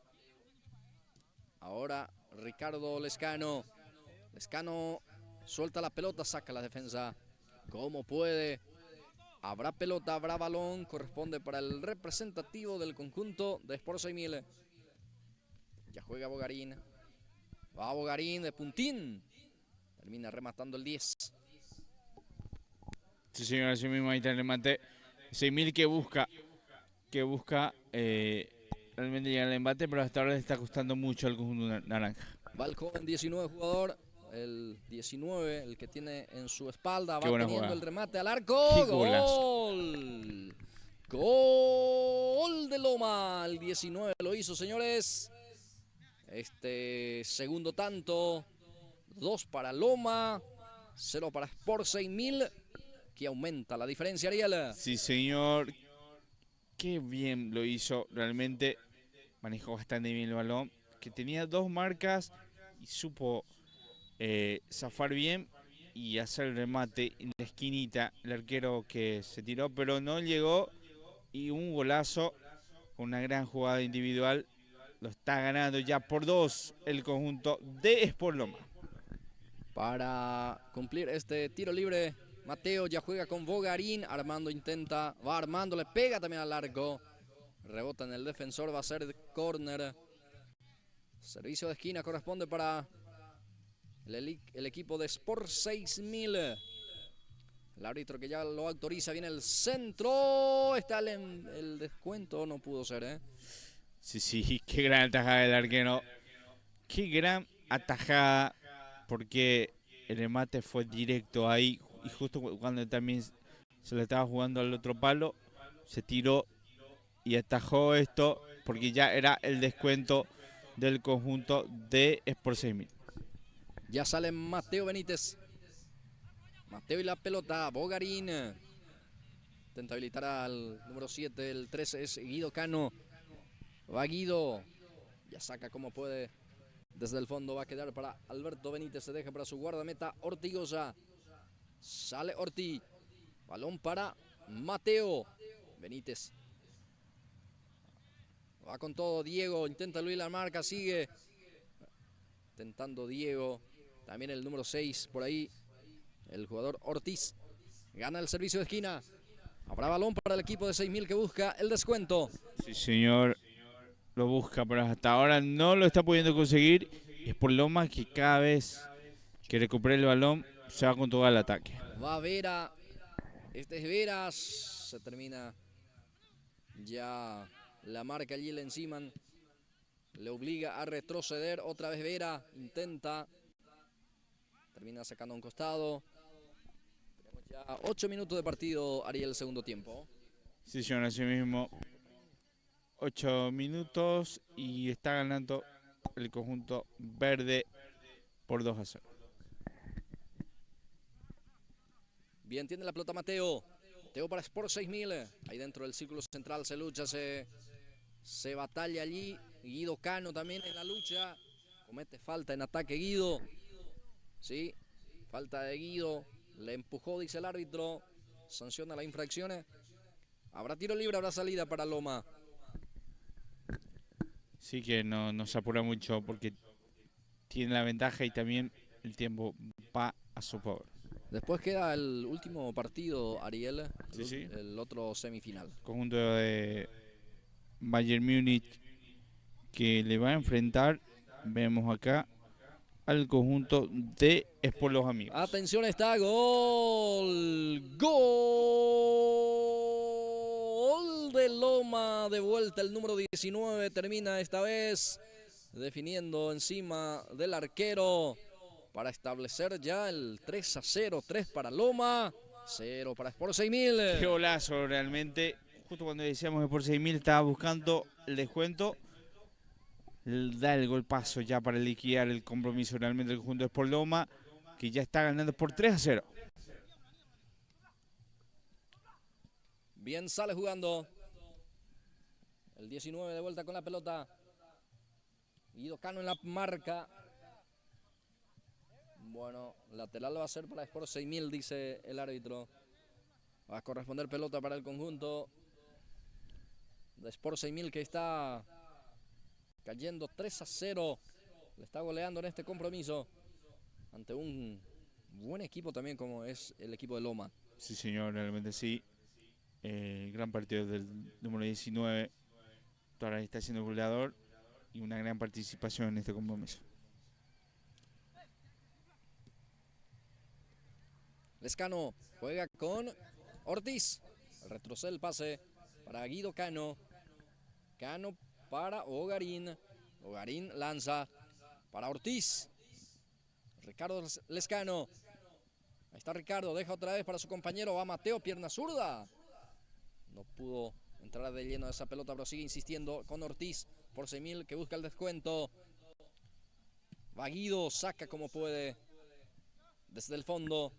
Ahora Ricardo Lescano. Lescano suelta la pelota, saca la defensa como puede. Habrá pelota, habrá balón. Corresponde para el representativo del conjunto de Sport 6000. Ya juega Bogarín. Va Bogarín de puntín. Termina rematando el 10. Sí, señor, así mismo ahí está el remate. 6000 que busca realmente llegar al embate, pero hasta ahora le está costando mucho al conjunto naranja. Va el joven 19 jugador. El 19, el que tiene en su espalda. Qué Va buena teniendo jugada. el remate al arco. Qué golazo. ¡Gol! Gol de Loma. El 19 lo hizo, señores. Este segundo tanto. 2 para Loma. 0 para Sport 6000. Que aumenta la diferencia, Ariel. Sí, señor. Qué bien lo hizo. Realmente manejó bastante bien el balón. Que tenía dos marcas y supo zafar bien y hacer el remate en la esquinita. El arquero que se tiró, pero no llegó. Y un golazo con una gran jugada individual. Lo está ganando ya por 2 el conjunto de Sport Loma. Para cumplir este tiro libre, Mateo ya juega con Bogarín. Armando intenta, va Armando, le pega también al arco. Rebota en el defensor, va a ser córner. Servicio de esquina corresponde para el equipo de Sport 6000. El árbitro que ya lo autoriza, viene el centro. Está el descuento, no pudo ser, ¿eh? Sí, sí, qué gran atajada del arquero. Qué gran atajada, porque el remate fue directo ahí. Y justo cuando también se le estaba jugando al otro palo, se tiró y atajó esto, porque ya era el descuento del conjunto de Sport 6000. Ya sale Mateo Benítez. Mateo y la pelota, Bogarín. Intenta habilitar al número 7, el 13 es Guido Cano. Va Guido. Ya saca como puede. Desde el fondo va a quedar para Alberto Benítez. Se deja para su guardameta Ortigosa. Sale Ortiz. Balón para Mateo Benítez. Va con todo Diego. Intenta Luis la marca. Sigue intentando Diego. También el número 6 por ahí. El jugador Ortiz. Gana el servicio de esquina. Habrá balón para el equipo de 6000 que busca el descuento. Sí, señor. Lo busca, pero hasta ahora no lo está pudiendo conseguir. Es por Loma que cada vez que recupere el balón se va con todo el ataque. Va Vera. Este es Veras. Se termina ya la marca allí encima. Le obliga a retroceder. Otra vez Vera. Intenta. Termina sacando a un costado. Tenemos ya 8 minutos de partido, Ariel, el segundo tiempo. Sí, señor, así mismo. 8 minutos y está ganando el conjunto verde por 2-0. Bien, tiene la pelota Mateo. Mateo para Sport 6000. Ahí dentro del círculo central se lucha, se batalla allí. Guido Cano también en la lucha. Comete falta en ataque Guido. Sí, falta de Guido. Le empujó, dice el árbitro. Sanciona las infracciones. Habrá tiro libre, habrá salida para Loma. Sí que no se apura mucho porque tiene la ventaja y también el tiempo va a su favor. Después queda el último partido, Ariel. Sí. El otro semifinal. Conjunto de Bayern Múnich que le va a enfrentar, vemos acá, al conjunto de Sport Los Amigos. Atención, está gol. Gol de Loma. De vuelta el número 19. Termina esta vez definiendo encima del arquero para establecer ya el 3-0. 3 para Loma, 0 para Sport 6000. Qué golazo realmente. Justo cuando decíamos Sport 6000 estaba buscando el descuento. Da el golpazo ya para liquidar el compromiso realmente el conjunto de Sport Loma, que ya está ganando por 3-0. Bien, sale jugando el 19 de vuelta con la pelota. Guido Cano en la marca. Bueno, lateral va a ser para Sport 6000, dice el árbitro. Va a corresponder pelota para el conjunto de Sport 6000 que está cayendo 3-0. Le está goleando en este compromiso ante un buen equipo también como es el equipo de Loma. Sí, señor, realmente sí. Gran partido del número 19. Ahora está siendo goleador y una gran participación en este compromiso. Lescano juega con Ortiz. Retrocede el pase para Guido Cano. Cano para Ogarín. Ogarín lanza para Ortiz. Ricardo Lescano. Ahí está Ricardo, deja otra vez para su compañero. Va Mateo, pierna zurda. No pudo entrar de lleno a esa pelota, pero sigue insistiendo con Ortiz por 6000 que busca el descuento. Va Guido, saca como puede desde el fondo.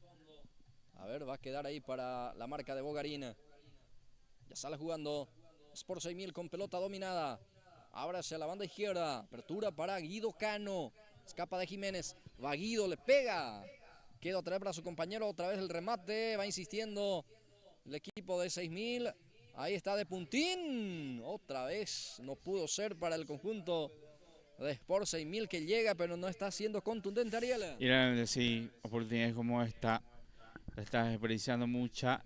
A ver, va a quedar ahí para la marca de Bogarín. Ya sale jugando Sport 6000 con pelota dominada. Ahora hacia la banda izquierda. Apertura para Guido Cano. Escapa de Jiménez. Va Guido, le pega. Queda otra vez para su compañero. Otra vez el remate. Va insistiendo el equipo de 6000. Ahí está de puntín. Otra vez no pudo ser para el conjunto de Sport 6000 que llega, pero no está siendo contundente, Ariel. Y realmente sí, oportunidades como esta. La está desperdiciando mucha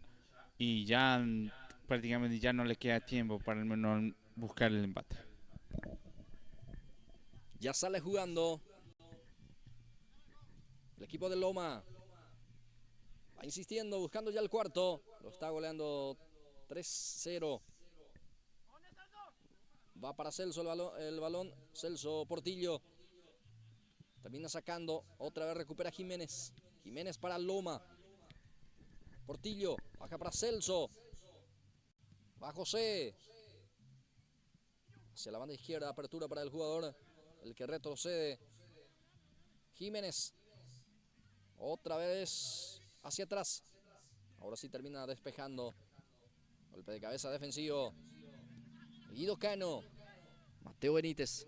y ya prácticamente ya no le queda tiempo para al menos buscar el empate. Ya sale jugando el equipo de Loma. Va insistiendo, buscando ya el cuarto. Lo está goleando 3-0. Va para Celso el balón. Celso Portillo. Termina sacando. Otra vez recupera Jiménez. Jiménez para Loma. Portillo, baja para Celso. Va José. Hacia la banda izquierda, apertura para el jugador. El que retrocede. Jiménez. Otra vez hacia atrás. Ahora sí termina despejando. Golpe de cabeza defensivo. Guido Cano. Mateo Benítez.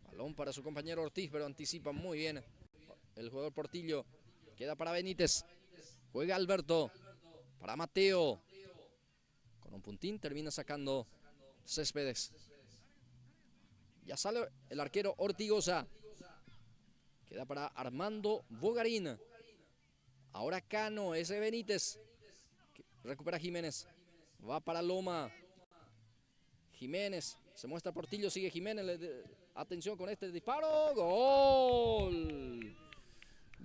Balón para su compañero Ortiz, pero anticipa muy bien el jugador Portillo. Queda para Benítez. Juega Alberto para Mateo. Con un puntín termina sacando Céspedes. Ya sale el arquero Ortigosa. Queda para Armando Bogarín. Ahora Cano, ese Benítez. Recupera Jiménez. Va para Loma. Jiménez. Se muestra Portillo, sigue Jiménez. Atención con este disparo. ¡Gol!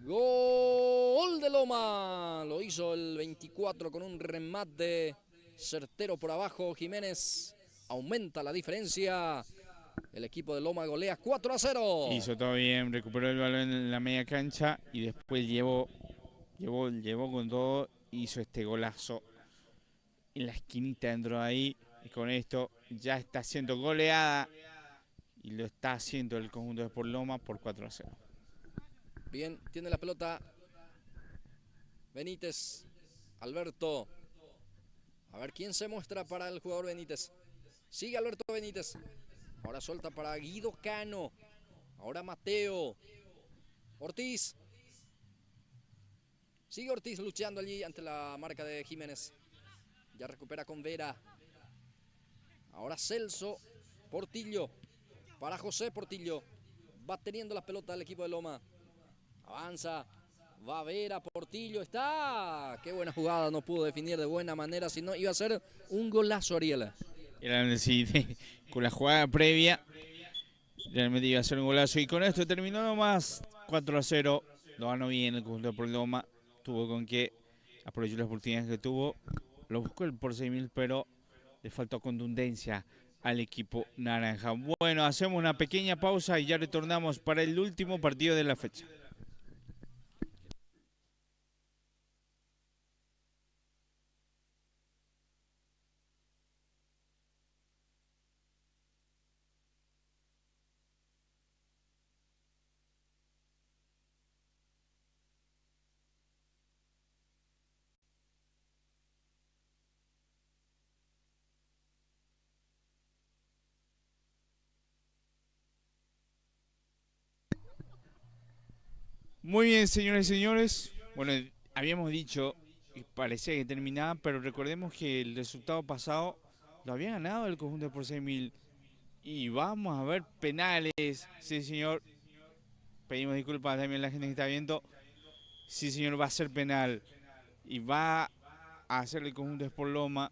Gol de Loma. Lo hizo el 24 con un remate certero por abajo. Jiménez aumenta la diferencia. El equipo de Loma golea 4-0. Hizo todo bien, recuperó el balón en la media cancha y después llevó con todo. Hizo este golazo en la esquinita dentro de ahí. Y con esto ya está siendo goleada y lo está haciendo el conjunto de Sport Loma por 4-0. Bien, tiene la pelota Benítez, Alberto. A ver quién se muestra para el jugador Benítez. Sigue Alberto Benítez. Ahora suelta para Guido Cano. Ahora Mateo. Ortiz. Sigue Ortiz luchando allí ante la marca de Jiménez. Ya recupera con Vera. Ahora Celso. Portillo. Para José Portillo. Va teniendo la pelota el equipo de Loma. Avanza. Va Vera, Portillo. Está. Qué buena jugada. No pudo definir de buena manera. Si no, iba a ser un golazo, Ariela. Sí, con la jugada previa, realmente iba a ser un golazo. Y con esto terminó nomás 4-0. Lo ganó bien el conjunto de Sport Loma. Tuvo con que aprovechó las oportunidades que tuvo. Lo buscó el por 6.000, pero le faltó contundencia al equipo naranja. Bueno, hacemos una pequeña pausa y ya retornamos para el último partido de la fecha. Muy bien, señores y señores. Bueno, habíamos dicho que parecía que terminaba, pero recordemos que el resultado pasado lo había ganado el conjunto de por 6.000. Y vamos a ver penales. Sí, señor. Pedimos disculpas también a la gente que está viendo. Sí, señor, va a ser penal. Y va a hacer el conjunto de Sport Loma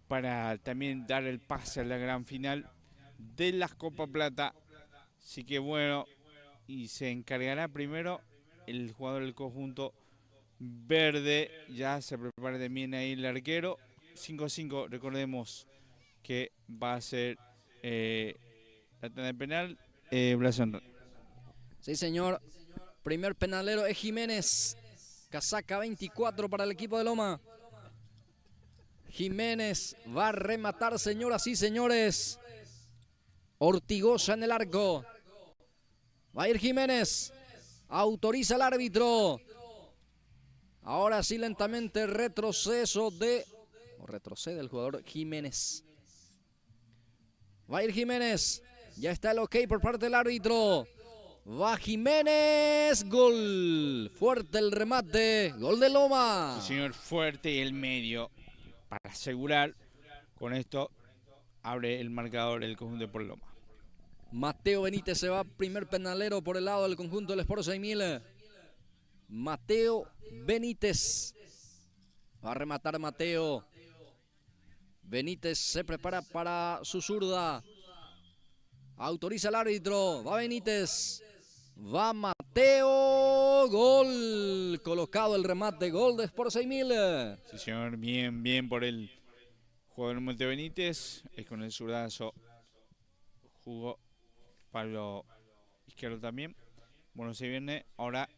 para también dar el pase a la gran final de las Copa Plata. Así que bueno, y se encargará primero el jugador del conjunto verde. Ya se prepara también ahí el arquero. 5-5, recordemos que va a ser la tanda de penal. Blasón. Sí, señor. Primer penalero es Jiménez. Casaca 24 para el equipo de Loma. Jiménez va a rematar, señoras y señores. Ortigosa en el arco. Va a ir Jiménez. Autoriza el árbitro. Ahora sí lentamente retroceso de... O retrocede el jugador Jiménez. Va a ir Jiménez. Ya está el ok por parte del árbitro. Va Jiménez. Gol. Fuerte el remate. Gol de Loma. Sí, señor, fuerte y el medio para asegurar. Con esto abre el marcador el conjunto de Sport Loma. Mateo Benítez se va, primer penalero por el lado del conjunto del Sport 6.000. Mateo Benítez. Va a rematar Mateo. Benítez se prepara para su zurda. Autoriza el árbitro. Va Benítez. Va Mateo. Gol. Colocado el remate. Gol de Sport 6.000. Sí, señor. Bien, bien por el jugador Mateo Benítez. Es con el zurdazo. Jugó Pablo izquierdo también. Bueno, se viene ahora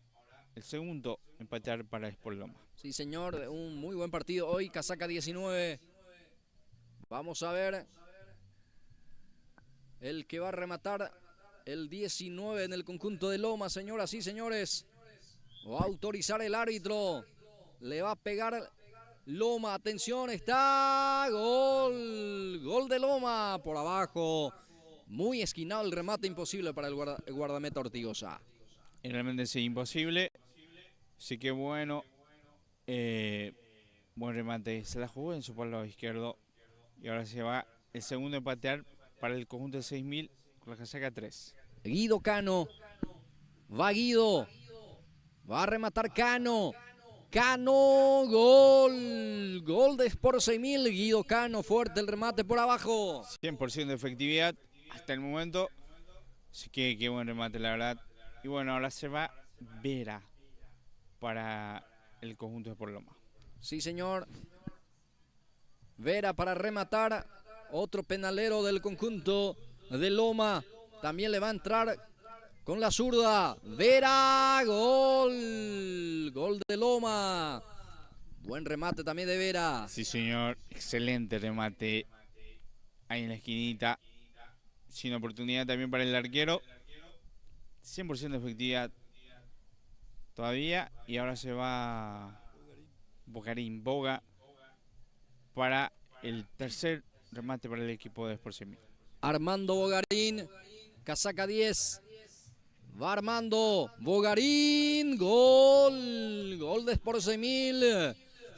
el segundo empatear para Sport Loma. Sí, señor. Un muy buen partido hoy. Casaca 19. Vamos a ver. El que va a rematar el 19 en el conjunto de Loma, señoras y señores. Va a autorizar el árbitro. Le va a pegar Loma. Atención, está. Gol. Gol de Loma. Por abajo. Muy esquinado el remate. Imposible para el guardameta Ortigosa. Realmente es imposible. Así que bueno. Buen remate. Se la jugó en su palo izquierdo. Y ahora se va el segundo empatear para el conjunto de 6.000 con la casaca 3. Guido Cano. Va Guido. Va a rematar Cano. Cano. Gol. Gol de Sport 6.000. Guido Cano. Fuerte el remate por abajo. 100% de efectividad hasta el momento. Así que qué buen remate, la verdad. Y bueno, ahora se va Vera para el conjunto de Sport Loma. Sí, señor. Vera para rematar. Otro penalero del conjunto de Loma. También le va a entrar con la zurda. Vera. Gol. Gol de Loma. Buen remate también de Vera. Sí, señor. Excelente remate. Ahí en la esquinita. Sin oportunidad también para el arquero. 100% de efectividad todavía. Y ahora se va Bogarín. Boga para el tercer remate para el equipo de Sport 100.000. Armando Bogarín. Casaca 10. Va Armando Bogarín. Gol. Gol de Sport 100.000.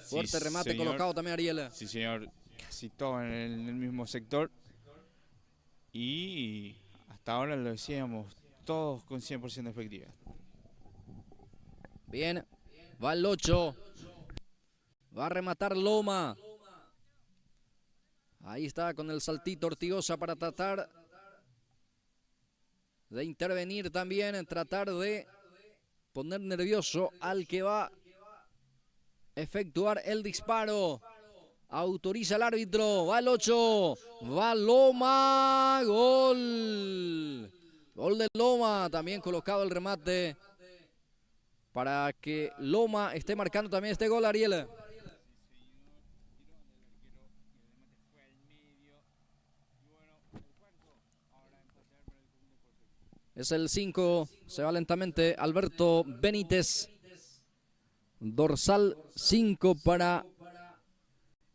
Fuerte Sí, remate señor. colocado también Ariel. Sí, señor. Casi todo en el mismo sector. Y hasta ahora lo decíamos, todos con 100% de efectividad. Bien. Va el 8. Va a rematar Loma. Ahí está con el saltito Ortigosa para tratar de intervenir también, tratar de poner nervioso al que va a efectuar el disparo. Autoriza el árbitro, va el 8, va Loma, gol. Gol de Loma, también colocado el remate para que Loma esté marcando también este gol, Ariel. Es el 5, se va lentamente Alberto Benítez. Dorsal 5 para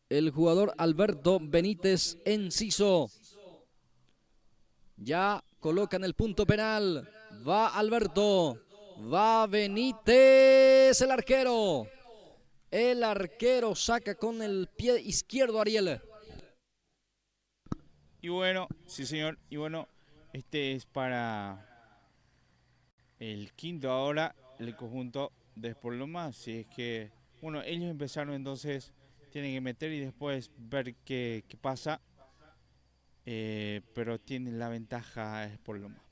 el jugador Alberto Benítez Enciso. Ya colocan el punto penal. Va Alberto. Va Benítez, el arquero. El arquero saca con el pie izquierdo Ariel. Y bueno, sí señor, y bueno, este es para el quinto ahora, el conjunto de Sport Loma. Si es que, bueno, ellos empezaron entonces, tienen que meter y después ver qué pasa. Pero tienen la ventaja Sport Loma.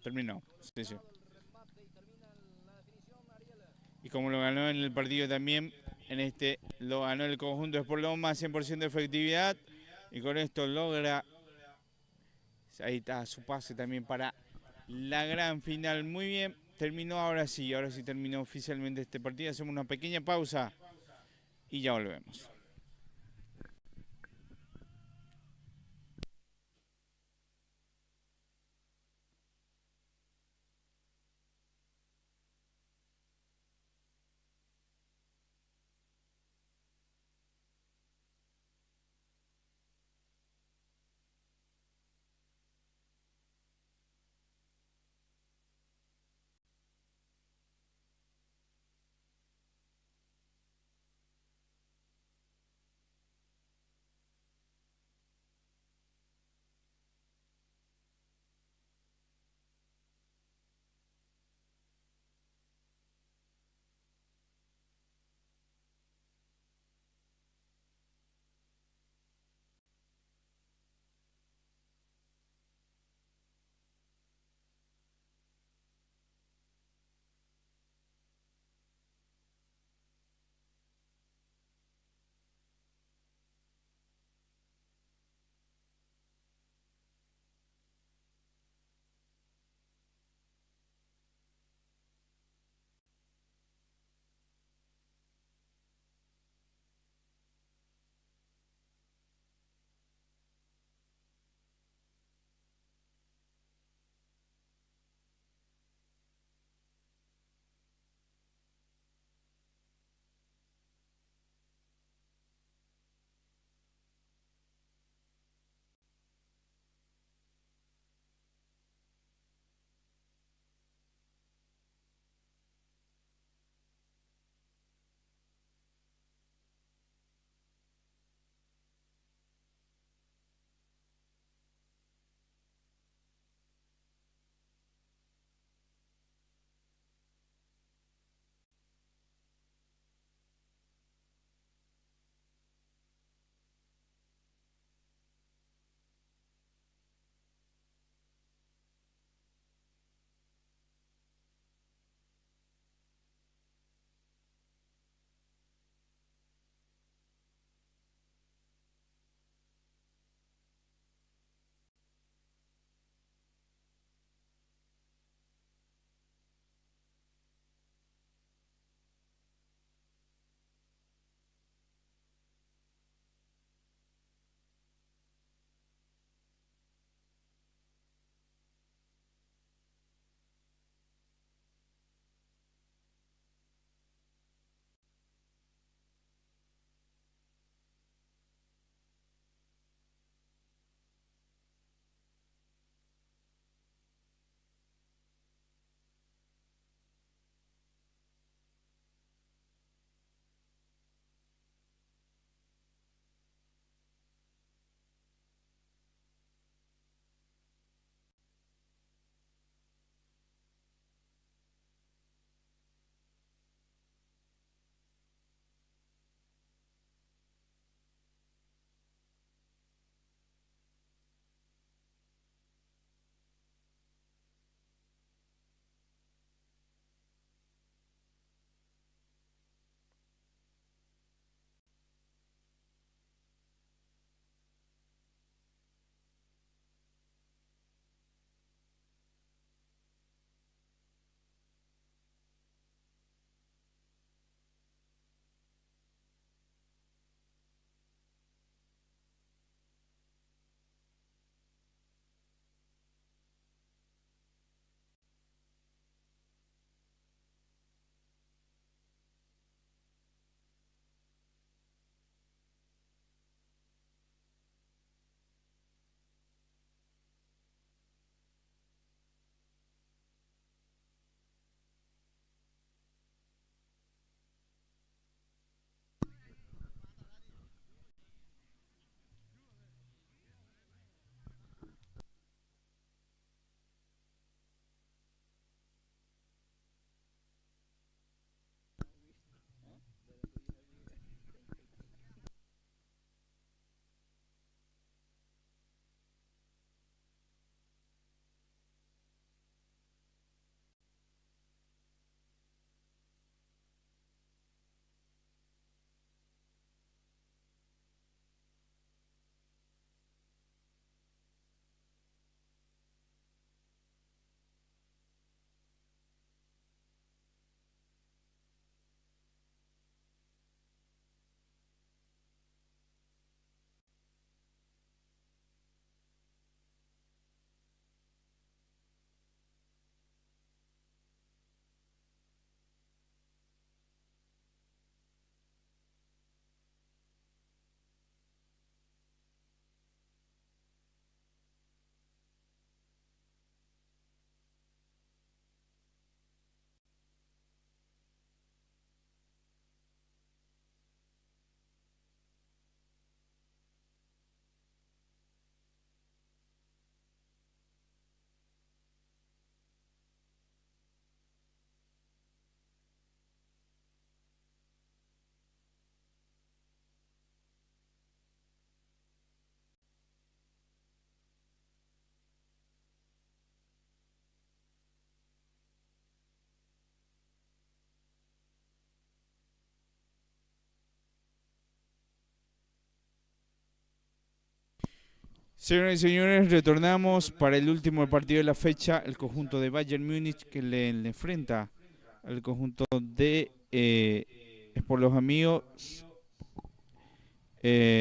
Terminó, sí, sí. Y como lo ganó en el partido también, en este lo ganó el conjunto de Sport Loma, 100% de efectividad. Y con esto logra, ahí está su pase también para la gran final. Muy bien, terminó ahora sí terminó oficialmente este partido. Hacemos una pequeña pausa y ya volvemos. Señoras y señores, retornamos para el último partido de la fecha, el conjunto de Bayern Múnich que le enfrenta al conjunto de Sport Los Amigos.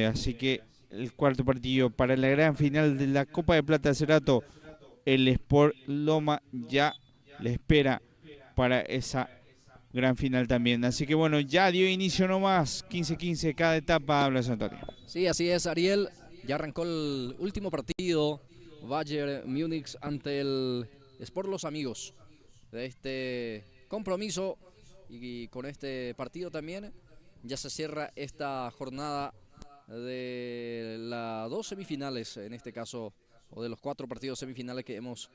Así que el cuarto partido para la gran final de la Copa de Plata de Cerato, el Sport Loma ya le espera para esa gran final también. Así que bueno, ya dio inicio nomás, 15-15 cada etapa, habla Antonio. Sí, así es, Ariel. Ya arrancó el último partido, Bayern Múnich ante el Sport Los Amigos de este compromiso, y con este partido también ya se cierra esta jornada de las dos semifinales, en este caso, o de los 4 partidos semifinales que hemos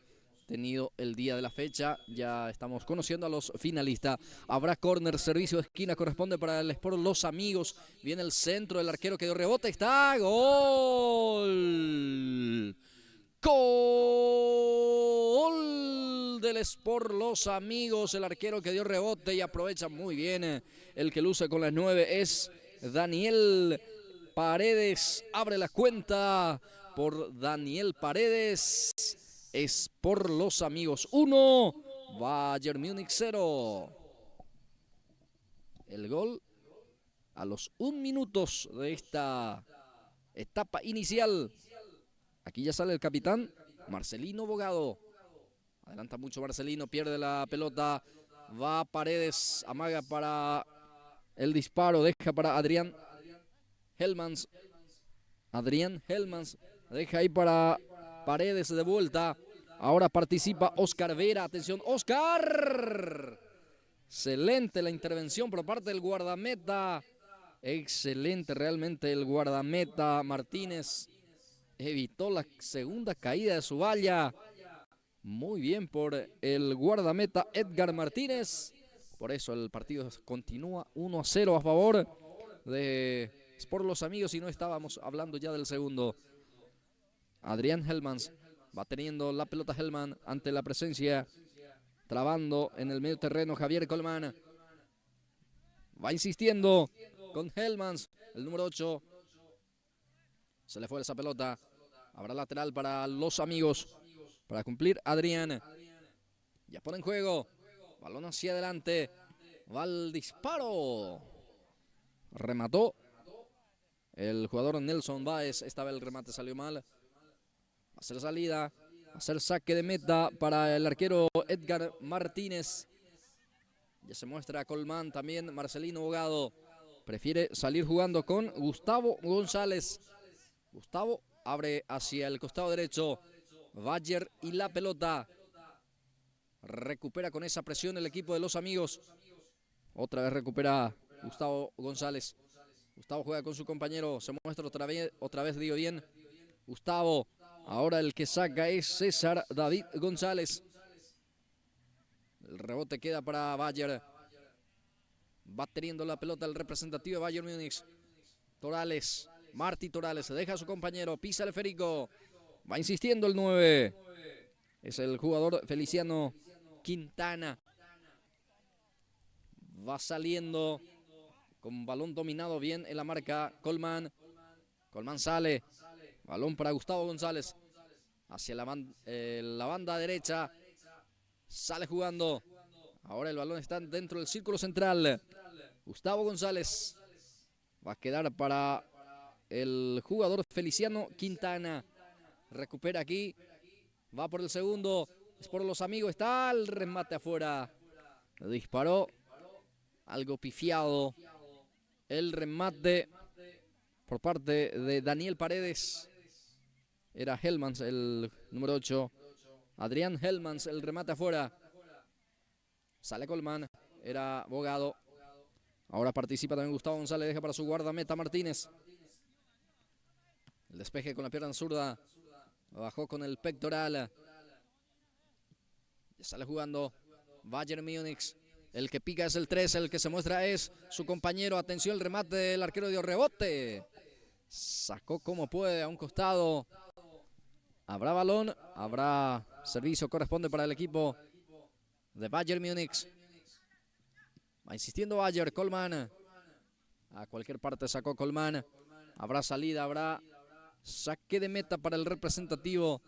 tenido el día de la fecha. Ya estamos conociendo a los finalistas. Habrá córner, servicio de esquina, corresponde para el Sport Los Amigos. Viene el centro, el arquero que dio rebote, está gol. Gol del Sport Los Amigos, el arquero que dio rebote y aprovecha muy bien. El que luce con las 9 es Daniel Paredes. Abre la cuenta por Daniel Paredes. Sport Los Amigos 1, Bayern Múnich 0. El gol a los 1 minuto de esta etapa inicial. Aquí ya sale el capitán Marcelino Bogado. Adelanta mucho Marcelino, pierde la pelota. Va Paredes, amaga para el disparo, deja para Adrián Hellmans. Adrián Hellmans deja ahí para Paredes de vuelta. Ahora participa Oscar Vera. Atención, Oscar. Excelente la intervención por parte del guardameta. Excelente realmente el guardameta Martínez. Evitó la segunda caída de su valla. Muy bien por el guardameta Edgar Martínez. Por eso el partido continúa 1-0 a favor de Sport Los Amigos, y no estábamos hablando ya del segundo. Adrián Hellmans va teniendo la pelota Hellman ante la presencia, trabando en el medio terreno Javier Colman. Va insistiendo con Hellmans, el número 8. Se le fue esa pelota. Habrá lateral para Los Amigos para cumplir Adrián. Ya pone en juego. Balón hacia adelante. Va al disparo. Remató el jugador Nelson Báez. Esta vez el remate salió mal. Va a ser salida. Va a ser saque de meta para el arquero Edgar Martínez. Ya se muestra Colman también. Marcelino Bogado prefiere salir jugando con Gustavo González. Gustavo abre hacia el costado derecho. Bayern y la pelota. Recupera con esa presión el equipo de Los Amigos. Otra vez recupera Gustavo González. Gustavo juega con su compañero. Se muestra otra vez digo bien. Gustavo. Ahora el que saca es César David González. El rebote queda para Bayern. Va teniendo la pelota el representativo de Bayern Múnich. Torales. Martí Torales se deja a su compañero. Pisa el Federico. Va insistiendo el 9. Es el jugador Feliciano Quintana. Va saliendo con balón dominado bien en la marca Colman. Colman sale. Balón para Gustavo González. Hacia la banda derecha. Sale jugando. Ahora el balón está dentro del círculo central. Gustavo González. Va a quedar para el jugador Feliciano Quintana. Recupera aquí. Va por el segundo. Es por Los Amigos. Está el remate afuera. Disparó. Algo pifiado. El remate por parte de Daniel Paredes. Era Hellmans el número 8. Adrián Hellmans, el remate afuera. Sale Colman. Era Bogado. Ahora participa también Gustavo González. Deja para su guardameta Martínez. El despeje con la pierna zurda. Bajó con el pectoral. Ya sale jugando Bayern Múnich. El que pica es el 3. El que se muestra es su compañero. Atención, el remate del arquero dio rebote. Sacó como puede a un costado. Habrá balón. Habrá servicio. Corresponde para el equipo de Bayern Múnich. Va insistiendo Bayern. Colman. A cualquier parte sacó Colman. Habrá salida. Habrá Saque de meta para el representativo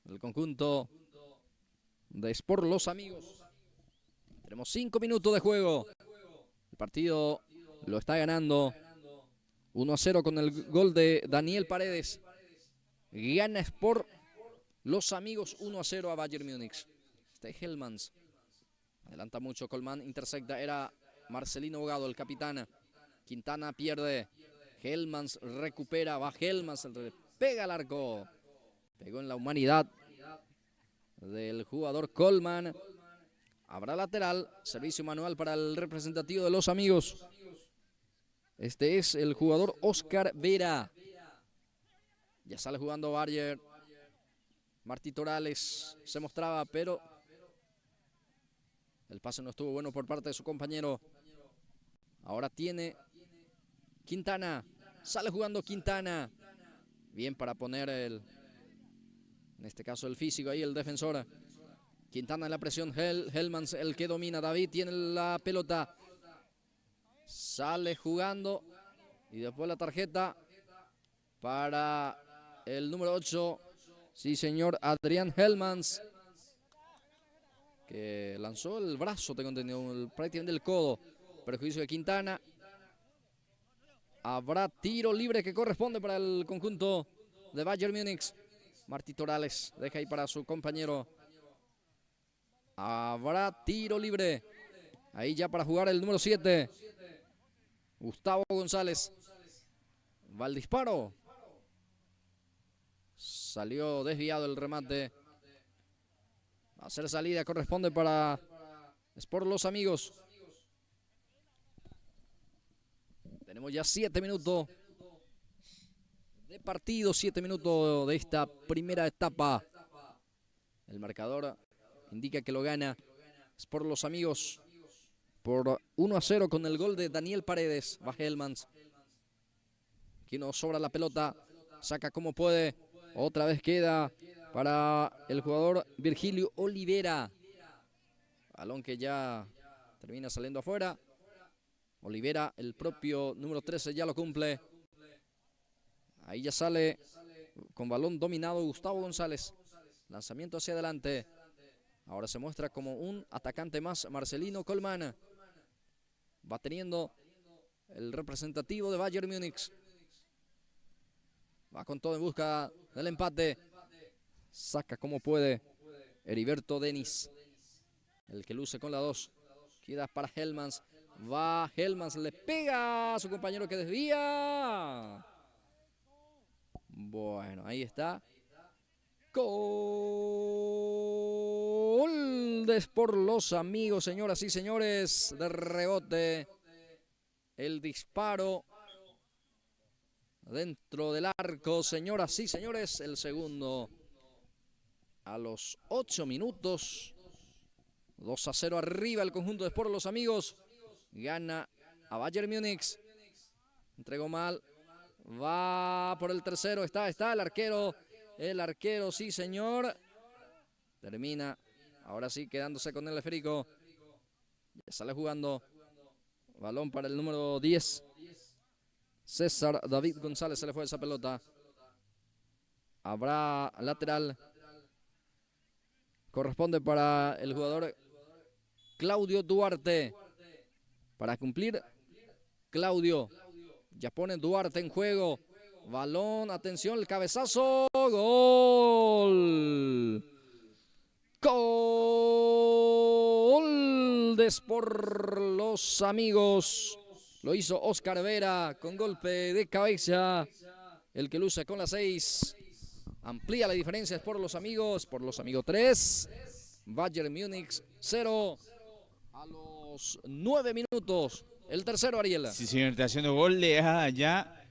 del conjunto de Sport Los Amigos. Tenemos 5 minutos de juego. El partido lo está ganando 1-0 con el gol de Daniel Paredes. Gana Sport Los Amigos 1-0 a Bayern Múnich. Este es Hellmans. Adelanta mucho Colman, intersecta, era Marcelino Bogado, el capitán. Quintana pierde. Hellmans recupera, va Hellmans, pega al arco. Pegó en la humanidad del jugador Colman. Habrá lateral, servicio manual para el representativo de Los Amigos. Este es el jugador Oscar Vera. Ya sale jugando Barrier. Martí Torales se mostraba, pero el pase no estuvo bueno por parte de su compañero. Ahora tiene Quintana. Sale jugando Quintana. Bien para poner en este caso el físico ahí, el defensor. Quintana en la presión. Hellmans el que domina. David tiene la pelota. Sale jugando. Y después la tarjeta para el número 8. Sí, señor, Adrián Hellmans. Que lanzó el brazo, tengo entendido, prácticamente el codo. Perjuicio de Quintana. Habrá tiro libre que corresponde para el conjunto de Bayern Múnich. Martí Torales deja ahí para su compañero. Habrá tiro libre. Ahí ya para jugar el número 7. Gustavo González. Va el disparo. Salió desviado el remate. Va a ser salida, corresponde para Sport Los Amigos. Tenemos ya 7 minutos de partido, 7 minutos de esta primera etapa. El marcador indica que lo gana Sport Los Amigos por 1-0 con el gol de Daniel Paredes. Va Hellmans. Aquí nos sobra la pelota, saca como puede. Otra vez queda para el jugador Virgilio Olivera. Balón que ya termina saliendo afuera. Olivera, el propio número 13, ya lo cumple. Ahí ya sale con balón dominado Gustavo González. Lanzamiento hacia adelante. Ahora se muestra como un atacante más, Marcelino Colman. Va teniendo el representativo de Bayern Múnich. Va con todo en busca del empate. Saca como puede Heriberto Denis. El que luce con la 2. Queda para Hellmans. Va Hellmans, le pega a su compañero que desvía. Bueno, ahí está. Gol de Sport Los Amigos, señoras y señores. De rebote. El disparo dentro del arco, señoras y señores. El segundo a los 8 minutos. 2-0 arriba el conjunto de Sport Los Amigos. Gana a Bayern Múnich. Entregó mal. Va por el tercero. Está el arquero. El arquero, sí señor. Termina. Ahora sí quedándose con el esférico. Ya sale jugando. Balón para el número 10. César David González, se le fue esa pelota. Habrá lateral. Corresponde para el jugador Claudio Duarte. Para cumplir, Claudio. Ya pone Duarte en juego. Balón, atención, el cabezazo. Gol. Gol de Sport Los Amigos. Lo hizo Oscar Vera con golpe de cabeza. El que luce con la 6. Amplía la diferencia Sport Los Amigos. Por Los Amigos 3. Bayern Múnich 0. A los 9 minutos. El tercero, Ariel. Sí, señor, está haciendo gol. Le da ya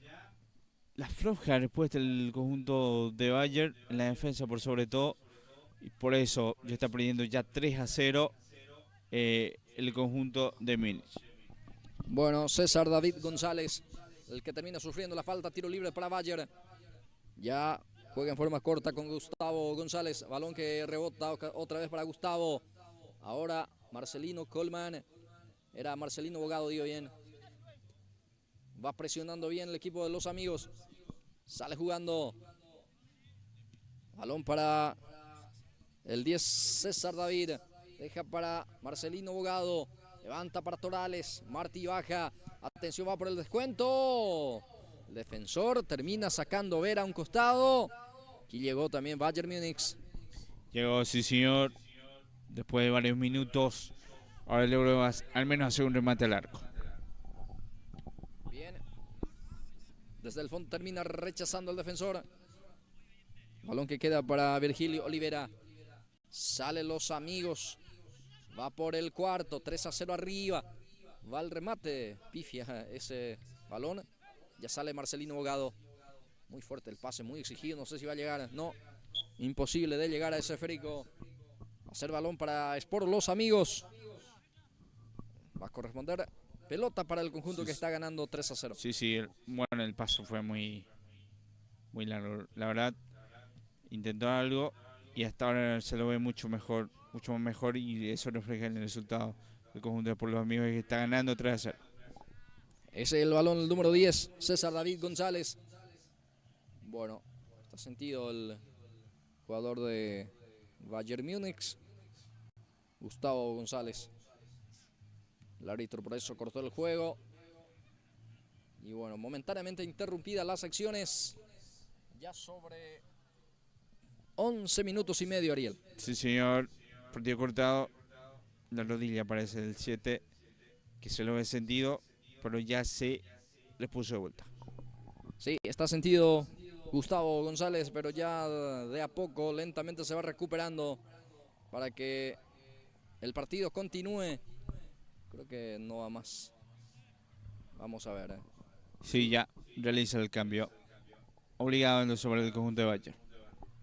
la floja respuesta del conjunto de Bayern en la defensa por sobre todo. Y por eso ya está perdiendo ya 3-0 el conjunto de Múnich. Bueno, César David González, el que termina sufriendo la falta, tiro libre para Bayern. Ya juega en forma corta con Gustavo González. Balón que rebota otra vez para Gustavo. Ahora Marcelino Colman. Era Marcelino Bogado, digo bien. Va presionando bien el equipo de Los Amigos. Sale jugando. Balón para el 10 César David. Deja para Marcelino Bogado. Levanta para Torales. Martí baja. Atención, va por el descuento. El defensor termina sacando Vera a un costado. Aquí llegó también Bayern Múnich. Llegó, sí señor. Después de varios minutos. Ahora logró al menos hacer un remate al arco. Bien. Desde el fondo termina rechazando el defensor. Balón que queda para Virgilio Olivera. Salen los amigos. Va por el cuarto. 3-0 arriba. Va el remate. Pifia ese balón. Ya sale Marcelino Bogado. Muy fuerte el pase, muy exigido. No sé si va a llegar. No. Imposible de llegar a ese esférico. Va a ser balón para Sport Los Amigos. Va a corresponder pelota para el conjunto que está ganando 3-0. Sí, bueno, el paso fue muy largo. La verdad, intentó algo y hasta ahora se lo ve mucho más mejor y eso refleja en el resultado. El conjunto de Por los Amigos que está ganando 3-0. Ese es el balón, el número 10, César David González. Bueno, está sentido el jugador de Bayern Múnich, Gustavo González. El árbitro por eso cortó el juego. Y bueno, momentáneamente interrumpidas las acciones. Ya sobre 11 minutos y medio, Ariel. Sí, señor. Partido cortado. La rodilla parece del 7, que se lo ve sentido, pero ya se le puso de vuelta. Sí, está sentido Gustavo González, pero ya de a poco, lentamente se va recuperando para que el partido continúe. Creo que no va más. Vamos a ver. Sí, ya realiza el cambio. Obligado sobre el conjunto de Bayern.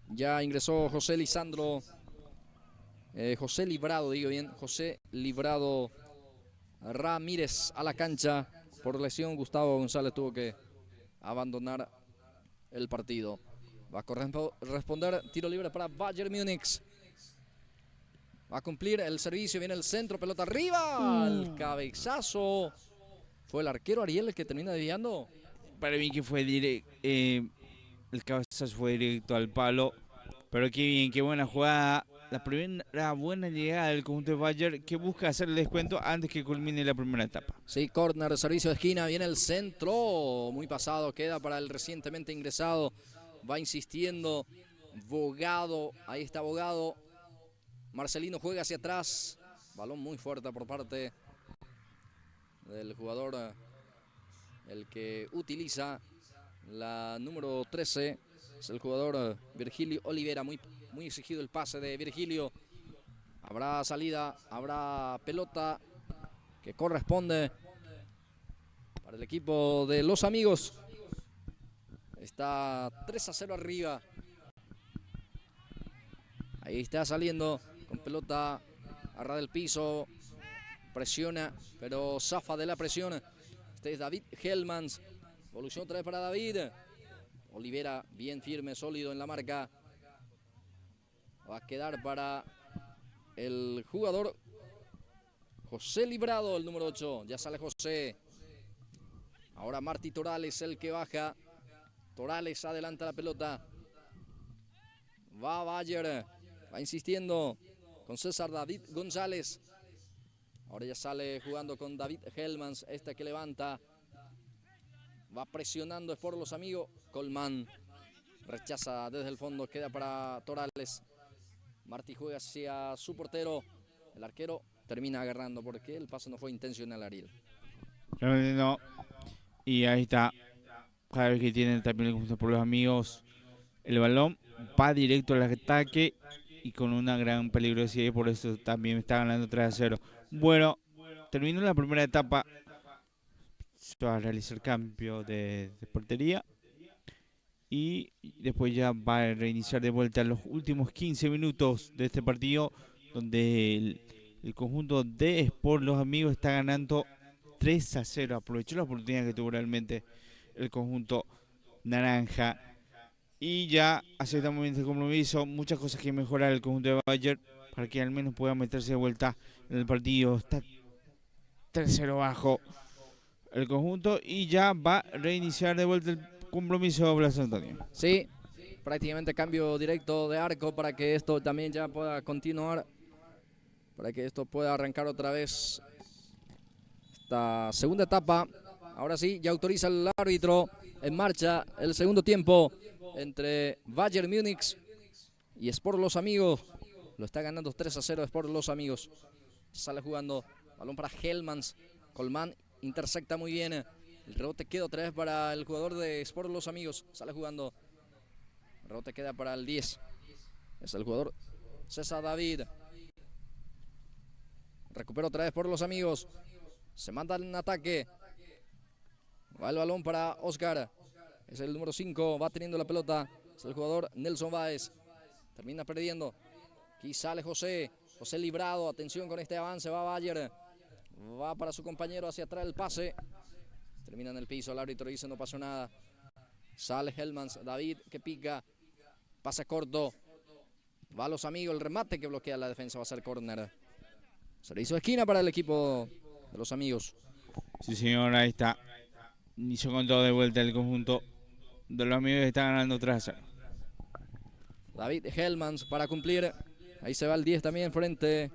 Ya ingresó José Lisandro. José Librado, digo bien. José Librado Ramírez a la cancha. Por lesión, Gustavo González tuvo que abandonar el partido. Va a corresponder tiro libre para Bayern Múnich. Va a cumplir el servicio, viene el centro, pelota arriba, el cabezazo. ¿Fue el arquero Ariel el que termina desviando? Para mí que fue directo, el cabezazo fue directo al palo, pero qué bien, qué buena jugada. La primera buena llegada del conjunto de Bayern que busca hacer el descuento antes que culmine la primera etapa. Sí, córner, servicio de esquina, viene el centro, muy pasado, queda para el recientemente ingresado. Va insistiendo Bogado, ahí está Bogado. Marcelino juega hacia atrás. Balón muy fuerte por parte del jugador, el que utiliza la número 13. Es el jugador Virgilio Olivera. Muy exigido el pase de Virgilio. Habrá salida, habrá pelota que corresponde para el equipo de Los Amigos. Está 3-0 arriba. Ahí está saliendo con pelota a ras del piso. Presiona, pero zafa de la presión. Este es David Hellmans. Evolución otra vez para David. Olivera bien firme, sólido en la marca. Va a quedar para el jugador José Librado, el número 8. Ya sale José. Ahora Martí Torales, el que baja. Torales adelanta la pelota. Va Bayer. Va insistiendo con César David González. Ahora ya sale jugando con David Hellmans. Este que levanta. Va presionando es por Los Amigos. Colman rechaza desde el fondo. Queda para Torales. Martí juega hacia su portero. El arquero termina agarrando porque el pase no fue intencional, Ariel. Realmente no. Y ahí está. Cada vez que tienen también el conjunto por Los Amigos, el balón va directo al ataque y con una gran peligrosidad, y por eso también está ganando 3-0. Bueno, terminó la primera etapa. Se va a realizar cambio de portería y después ya va a reiniciar de vuelta los últimos 15 minutos de este partido, donde el conjunto de Sport Los Amigos está ganando 3-0. Aprovechó la oportunidad que tuvo realmente el conjunto naranja y ya aceptamos este compromiso. Muchas cosas que mejorar el conjunto de Bayern para que al menos pueda meterse de vuelta en el partido. Está 3-0 bajo el conjunto y ya va a reiniciar de vuelta el compromiso Blas Antonio. Sí, prácticamente cambio directo de arco para que esto también ya pueda continuar, para que esto pueda arrancar otra vez esta segunda etapa. Ahora sí, ya autoriza el árbitro. En marcha el segundo tiempo entre Bayern Múnich y Sport Los Amigos. Lo está ganando 3-0 Sport Los Amigos. Sale jugando, balón para Hellmans. Colman intersecta muy bien. El rebote queda otra vez para el jugador de Sport Los Amigos. Sale jugando. El rebote queda para el 10. Es el jugador César David. Recupera otra vez por Los Amigos. Se manda en ataque. Va el balón para Oscar. Es el número 5. Va teniendo la pelota. Es el jugador Nelson Báez. Termina perdiendo. Aquí sale José. José librado. Atención con este avance. Va Bayer. Va para su compañero hacia atrás el pase. Termina en el piso. El árbitro dice no pasó nada. Sale Hellmans. David que pica. Pase corto. Va a Los Amigos. El remate que bloquea la defensa va a ser córner. Servicio de esquina para el equipo de Los Amigos. Sí, señor, ahí está. Inició con todo de vuelta el conjunto de Los Amigos, está ganando 3-0. David Hellmans para cumplir. Ahí se va el 10 también frente,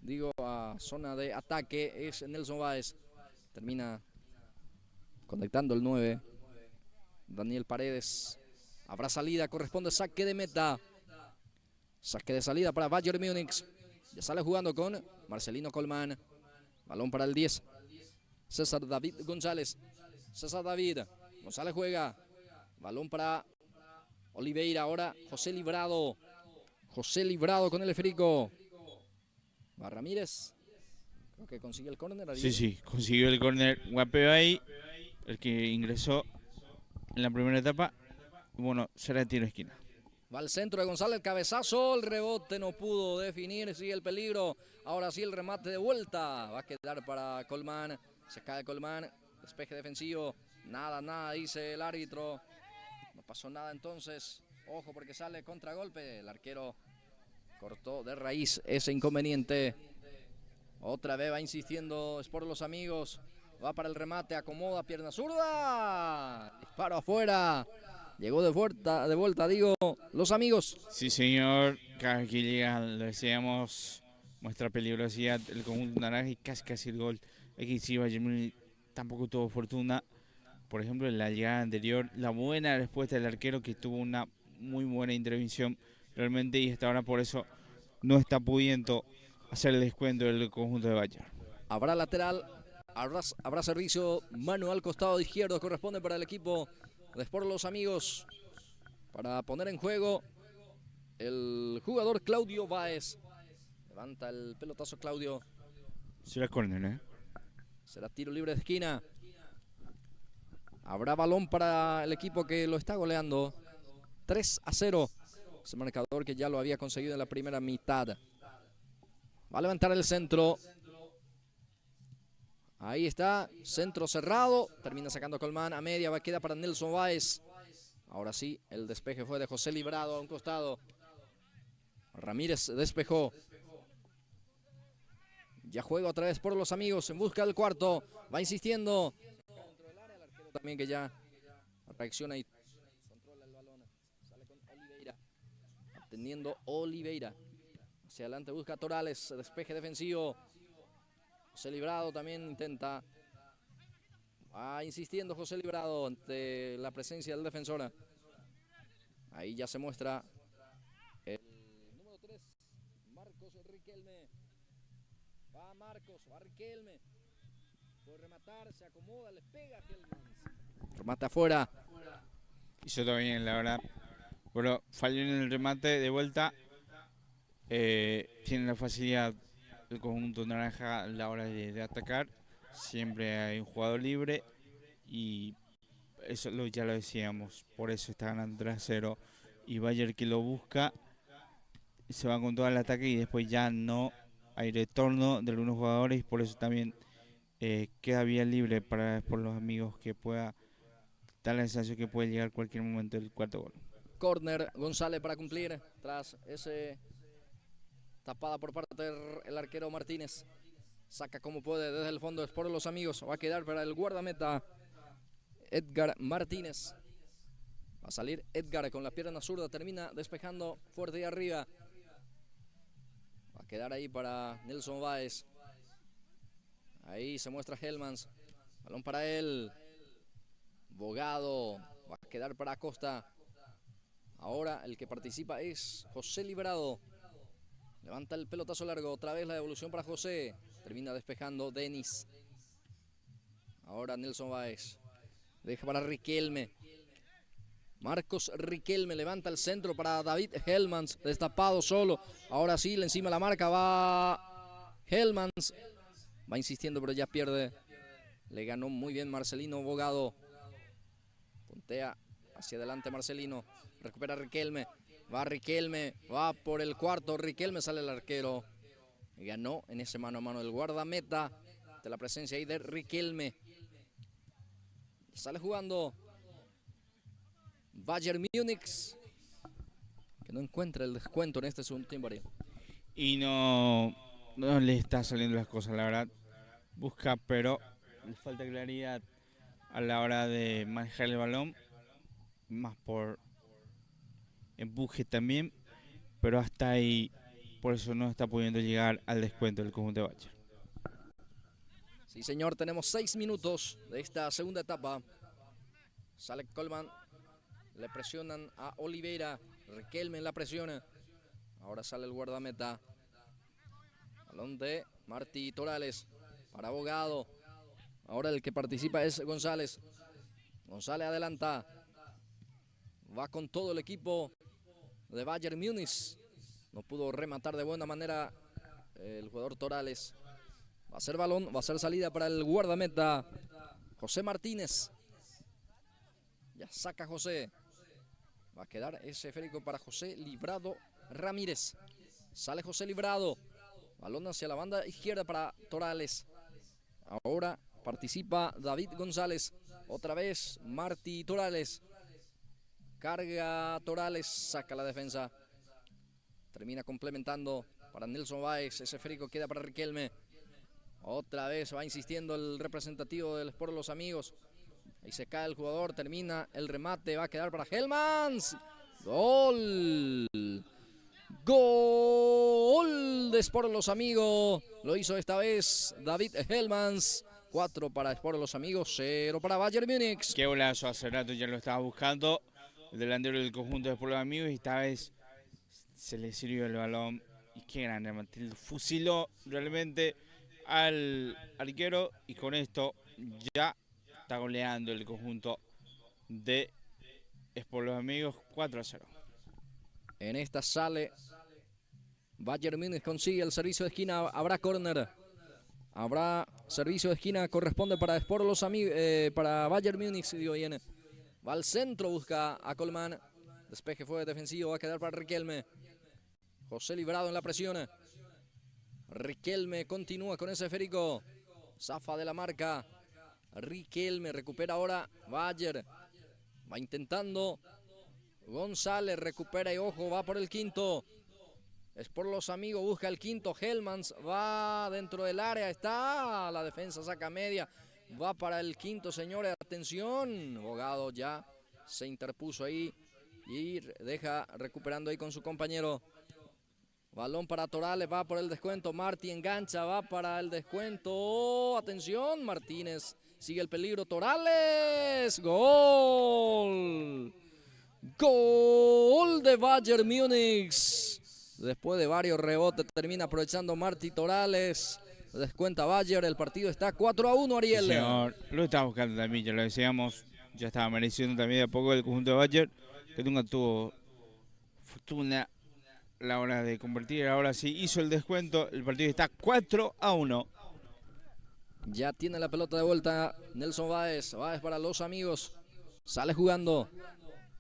digo, a zona de ataque. Es Nelson Báez. Termina conectando el 9. Daniel Paredes. Habrá salida, corresponde saque de meta. Saque de salida para Bayern Múnich. Ya sale jugando con Marcelino Colman. Balón para el 10. César David González. César David. González juega. Balón para Oliveira. Ahora José Librado. José Librado con el esférico. Va Ramírez. Creo que consigue el córner. Sí, consiguió el córner. Guapeo ahí. El que ingresó en la primera etapa. Bueno, será tiro de esquina. Va al centro de González, el cabezazo, el rebote no pudo definir, sigue el peligro. Ahora sí el remate de vuelta, va a quedar para Colman, se cae Colman, despeje defensivo, nada, dice el árbitro. No pasó nada entonces, ojo porque sale contragolpe, el arquero cortó de raíz ese inconveniente. Otra vez va insistiendo Sport Los Amigos, va para el remate, acomoda, pierna zurda, disparo afuera. Llegó de vuelta, digo, Los Amigos. Sí, señor. Cada vez que llega, lo decíamos, muestra peligrosidad el conjunto naranja y casi el gol. Aquí sí, Bayern Múnich tampoco tuvo fortuna. Por ejemplo, en la llegada anterior, la buena respuesta del arquero que tuvo una muy buena intervención realmente y hasta ahora por eso no está pudiendo hacer el descuento del conjunto de Bayern. Habrá lateral, habrá servicio mano al costado izquierdo, corresponde para el equipo de Sport Los Amigos, para poner en juego el jugador Claudio Báez. Levanta el pelotazo Claudio. Será córner, ¿eh? Será tiro libre de esquina. Habrá balón para el equipo que lo está goleando. 3-0. Ese marcador que ya lo había conseguido en la primera mitad. Va a levantar el centro. Ahí está, centro cerrado, termina sacando Colman a media, va a quedar para Nelson Báez. Ahora sí, el despeje fue de José Librado a un costado. Ramírez despejó. Ya juega otra vez por Los Amigos en busca del cuarto. Va insistiendo. También que ya reacciona y controla el balón. Sale con Oliveira. Atendiendo Oliveira. Hacia adelante busca a Torales, despeje defensivo. José Librado también intenta. Va insistiendo José Librado ante la presencia del defensor. Ahí ya se muestra el número 3, Marcos Riquelme. Va Marcos, va Riquelme. Puede rematar, se acomoda, le pega a Hellmans. Remata afuera. Hizo todo bien, la verdad. Pero falló en el remate de vuelta. Tiene la facilidad el conjunto naranja a la hora de atacar. Siempre hay un jugador libre y eso ya lo decíamos, por eso está ganando 3-0 y Bayern que lo busca se va con todo el ataque y después ya no hay retorno de algunos jugadores y por eso también queda vía libre para por Los Amigos que pueda dar la sensación que puede llegar cualquier momento el cuarto gol. Corner, González para cumplir tras ese tapada por parte del arquero Martínez. Saca como puede desde el fondo, es por Los Amigos. Va a quedar para el guardameta Edgar Martínez. Va a salir Edgar con la pierna zurda, termina despejando fuerte y arriba. Va a quedar ahí para Nelson Báez. Ahí se muestra Hellmans. Balón para él. Bogado. Va a quedar para Acosta. Ahora el que participa es José Librado. Levanta el pelotazo largo. Otra vez la devolución para José. Termina despejando Denis. Ahora Nelson Báez. Deja para Riquelme. Marcos Riquelme levanta el centro para David Hellmans. Destapado solo. Ahora sí, le encima la marca va Hellmans. Va insistiendo, pero ya pierde. Le ganó muy bien Marcelino Bogado. Puntea hacia adelante Marcelino. Recupera Riquelme. Va Riquelme. Va por el cuarto. Riquelme, sale el arquero. Ganó en ese mano a mano el guardameta. De la presencia ahí de Riquelme. Sale jugando Bayern Múnich, que no encuentra el descuento en este segundo tiempo. Y no le está saliendo las cosas, la verdad. Busca, pero le falta claridad a la hora de manejar el balón. Más por empuje también. Pero hasta ahí, por eso no está pudiendo llegar al descuento del conjunto de Bayern. Sí, señor, tenemos 6 minutos de esta segunda etapa. Sale Coleman. Le presionan a Oliveira. Riquelme la presiona. Ahora sale el guardameta. Balón de Martí Torales. Para Bogado. Ahora el que participa es González. González adelanta. Va con todo el equipo de Bayern Múnich. No pudo rematar de buena manera el jugador Torales. Va a ser balón, va a ser salida para el guardameta José Martínez. Ya saca José. Va a quedar ese esférico para José Librado Ramírez. Sale José Librado. Balón hacia la banda izquierda para Torales. Ahora participa David González. Otra vez Martí Torales. Carga Torales. Saca la defensa. Termina complementando para Nelson Báez. Ese esférico queda para Riquelme. Otra vez va insistiendo el representativo del Sport Los Amigos. Ahí se cae el jugador, termina el remate, va a quedar para Hellmans. Gol. Gol de Sport Los Amigos. Lo hizo esta vez David Hellmans. 4 para Sport Los Amigos, 0 para Bayern Múnich. Qué golazo, hace rato ya lo estaba buscando el delantero del conjunto de Sport Los Amigos y esta vez se le sirvió el balón. Y qué grande, Matilde. Fusiló realmente al arquero y con esto ya está goleando el conjunto de Sport Los Amigos 4-0. En esta sale Bayern Múnich, consigue el servicio de esquina. Habrá córner. Habrá servicio de esquina, corresponde para Sport Los Amigos, para Bayern Múnich, digo bien. Va al centro, busca a Coleman. Despeje fue defensivo, va a quedar para Riquelme. José Librado en la presión. Riquelme continúa con ese esférico. Zafa de la marca. Riquelme recupera ahora Bayern. Va intentando González, recupera y ojo, va por el quinto. Es por Los Amigos, busca el quinto. Hellmans va dentro del área, está. La defensa saca media. Va para el quinto, señores. Atención. Bogado ya se interpuso ahí y deja recuperando ahí con su compañero. Balón para Torales, va por el descuento. Martí engancha, va para el descuento. Atención, Martínez. Sigue el peligro. Torales. Gol. Gol de Bayern Múnich. Después de varios rebotes termina aprovechando Martí Torales. Descuenta Bayern. El partido está 4-1, Ariel. Sí, señor, lo estaba buscando también, ya lo decíamos. Ya estaba mereciendo también de a poco el conjunto de Bayern, que nunca tuvo fortuna a la hora de convertir. Ahora sí hizo el descuento. El partido está 4-1. Ya tiene la pelota de vuelta Nelson Báez. Báez para Los Amigos. Sale jugando.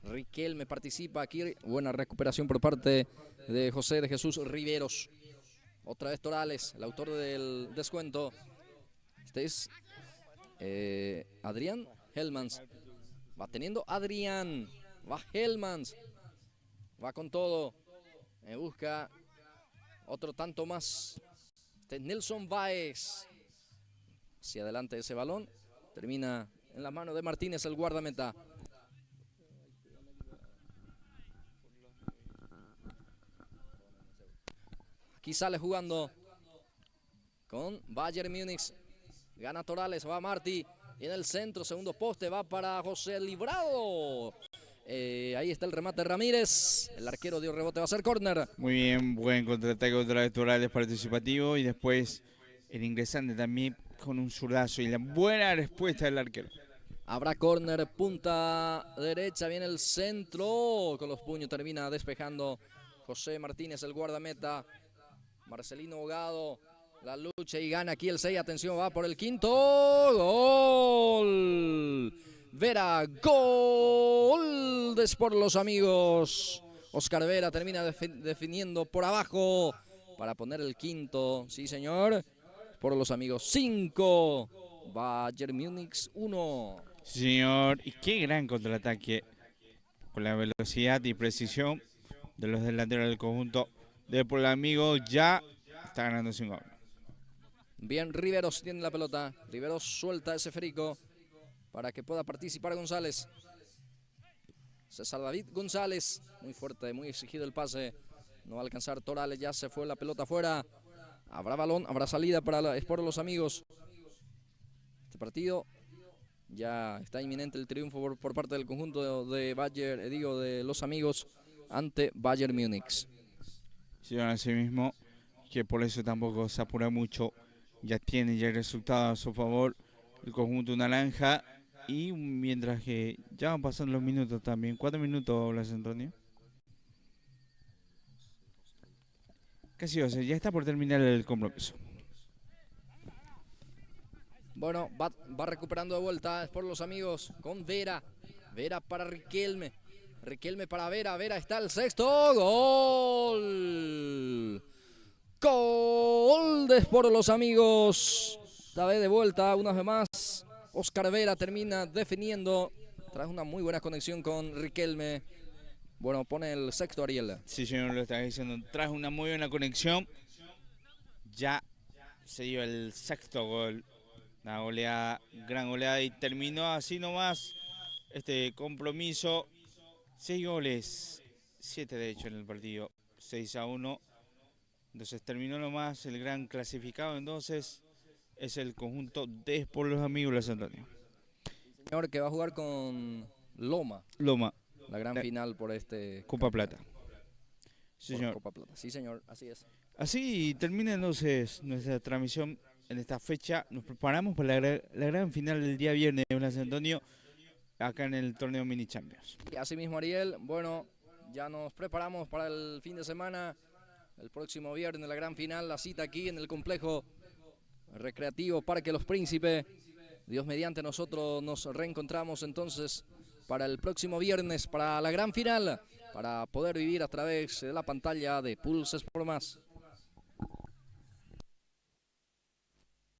Riquelme participa aquí. Buena recuperación por parte de José de Jesús Riveros. Otra vez Torales, el autor del descuento. Este es Adrián Hellmans. Va teniendo Adrián. Va Hellmans. Va con todo. Busca otro tanto más. Este es Nelson Báez. Hacia adelante ese balón. Termina en la mano de Martínez, el guardameta. Aquí sale jugando con Bayern Múnich. Gana Torales, va Martí. Y en el centro, segundo poste, va para José Librado. Ahí está el remate de Ramírez. El arquero dio rebote, va a ser córner. Muy bien, buen contraataque contra los Torales participativo. Y después el ingresante también con un zurdazo. Y la buena respuesta del arquero. Habrá córner, punta derecha, viene el centro. Con los puños termina despejando José Martínez, el guardameta. Marcelino Hogado. La lucha y gana aquí el 6. Atención, va por el quinto. ¡Gol! Vera, gol por los amigos. Oscar Vera termina definiendo por abajo para poner el quinto. Sí, señor. Por los amigos. 5. Bayern Múnich 1. Sí, señor. Y qué gran contraataque con la velocidad y precisión de los delanteros del conjunto de por el amigo. Ya está ganando 5-1. Bien, Riveros tiene la pelota. Riveros suelta ese frico para que pueda participar González. César David González. Muy fuerte, muy exigido el pase. No va a alcanzar Torales, ya se fue la pelota afuera. Habrá balón, habrá salida para Sport Los Amigos. Este partido ya está inminente el triunfo por parte del conjunto de Bayern, de Los Amigos ante Bayern Múnich. Sí, así mismo, que por eso tampoco se apura mucho. Ya tiene ya el resultado a su favor el conjunto naranja. Y mientras que ya van pasando los minutos también. 4 minutos, Blas Antonio. Casi 12, ya está por terminar el compromiso. Bueno, va recuperando de vuelta por Los Amigos con Vera. Vera para Riquelme. Riquelme para Vera. Vera está el sexto. ¡Gol! Gol de Sport Los Amigos. Esta vez de vuelta, una vez más. Oscar Vera termina definiendo tras una muy buena conexión con Riquelme. Bueno, pone el sexto Ariel. Sí, señor, lo está diciendo. Tras una muy buena conexión, ya se dio el sexto gol. Una goleada, gran goleada, y terminó así nomás este compromiso. 6 goles, 7 de hecho en el partido, 6-1. Entonces terminó nomás el gran clasificado. Entonces es el conjunto de Sport Los Amigos, Blas Antonio. Señor, que va a jugar con Loma. Loma. La gran final por este... Copa Plata. Sí, señor. Copa Plata. Sí, señor, así es. Así termina entonces nuestra transmisión en esta fecha. Nos preparamos para la gran final del día viernes de Blas Antonio, acá en el torneo Mini Champions. Y así mismo, Ariel, bueno, ya nos preparamos para el fin de semana. El próximo viernes la gran final, la cita aquí en el complejo recreativo Parque Los Príncipes. Dios mediante, nosotros nos reencontramos entonces para el próximo viernes, para la gran final, para poder vivir a través de la pantalla de Pulse Sport Más.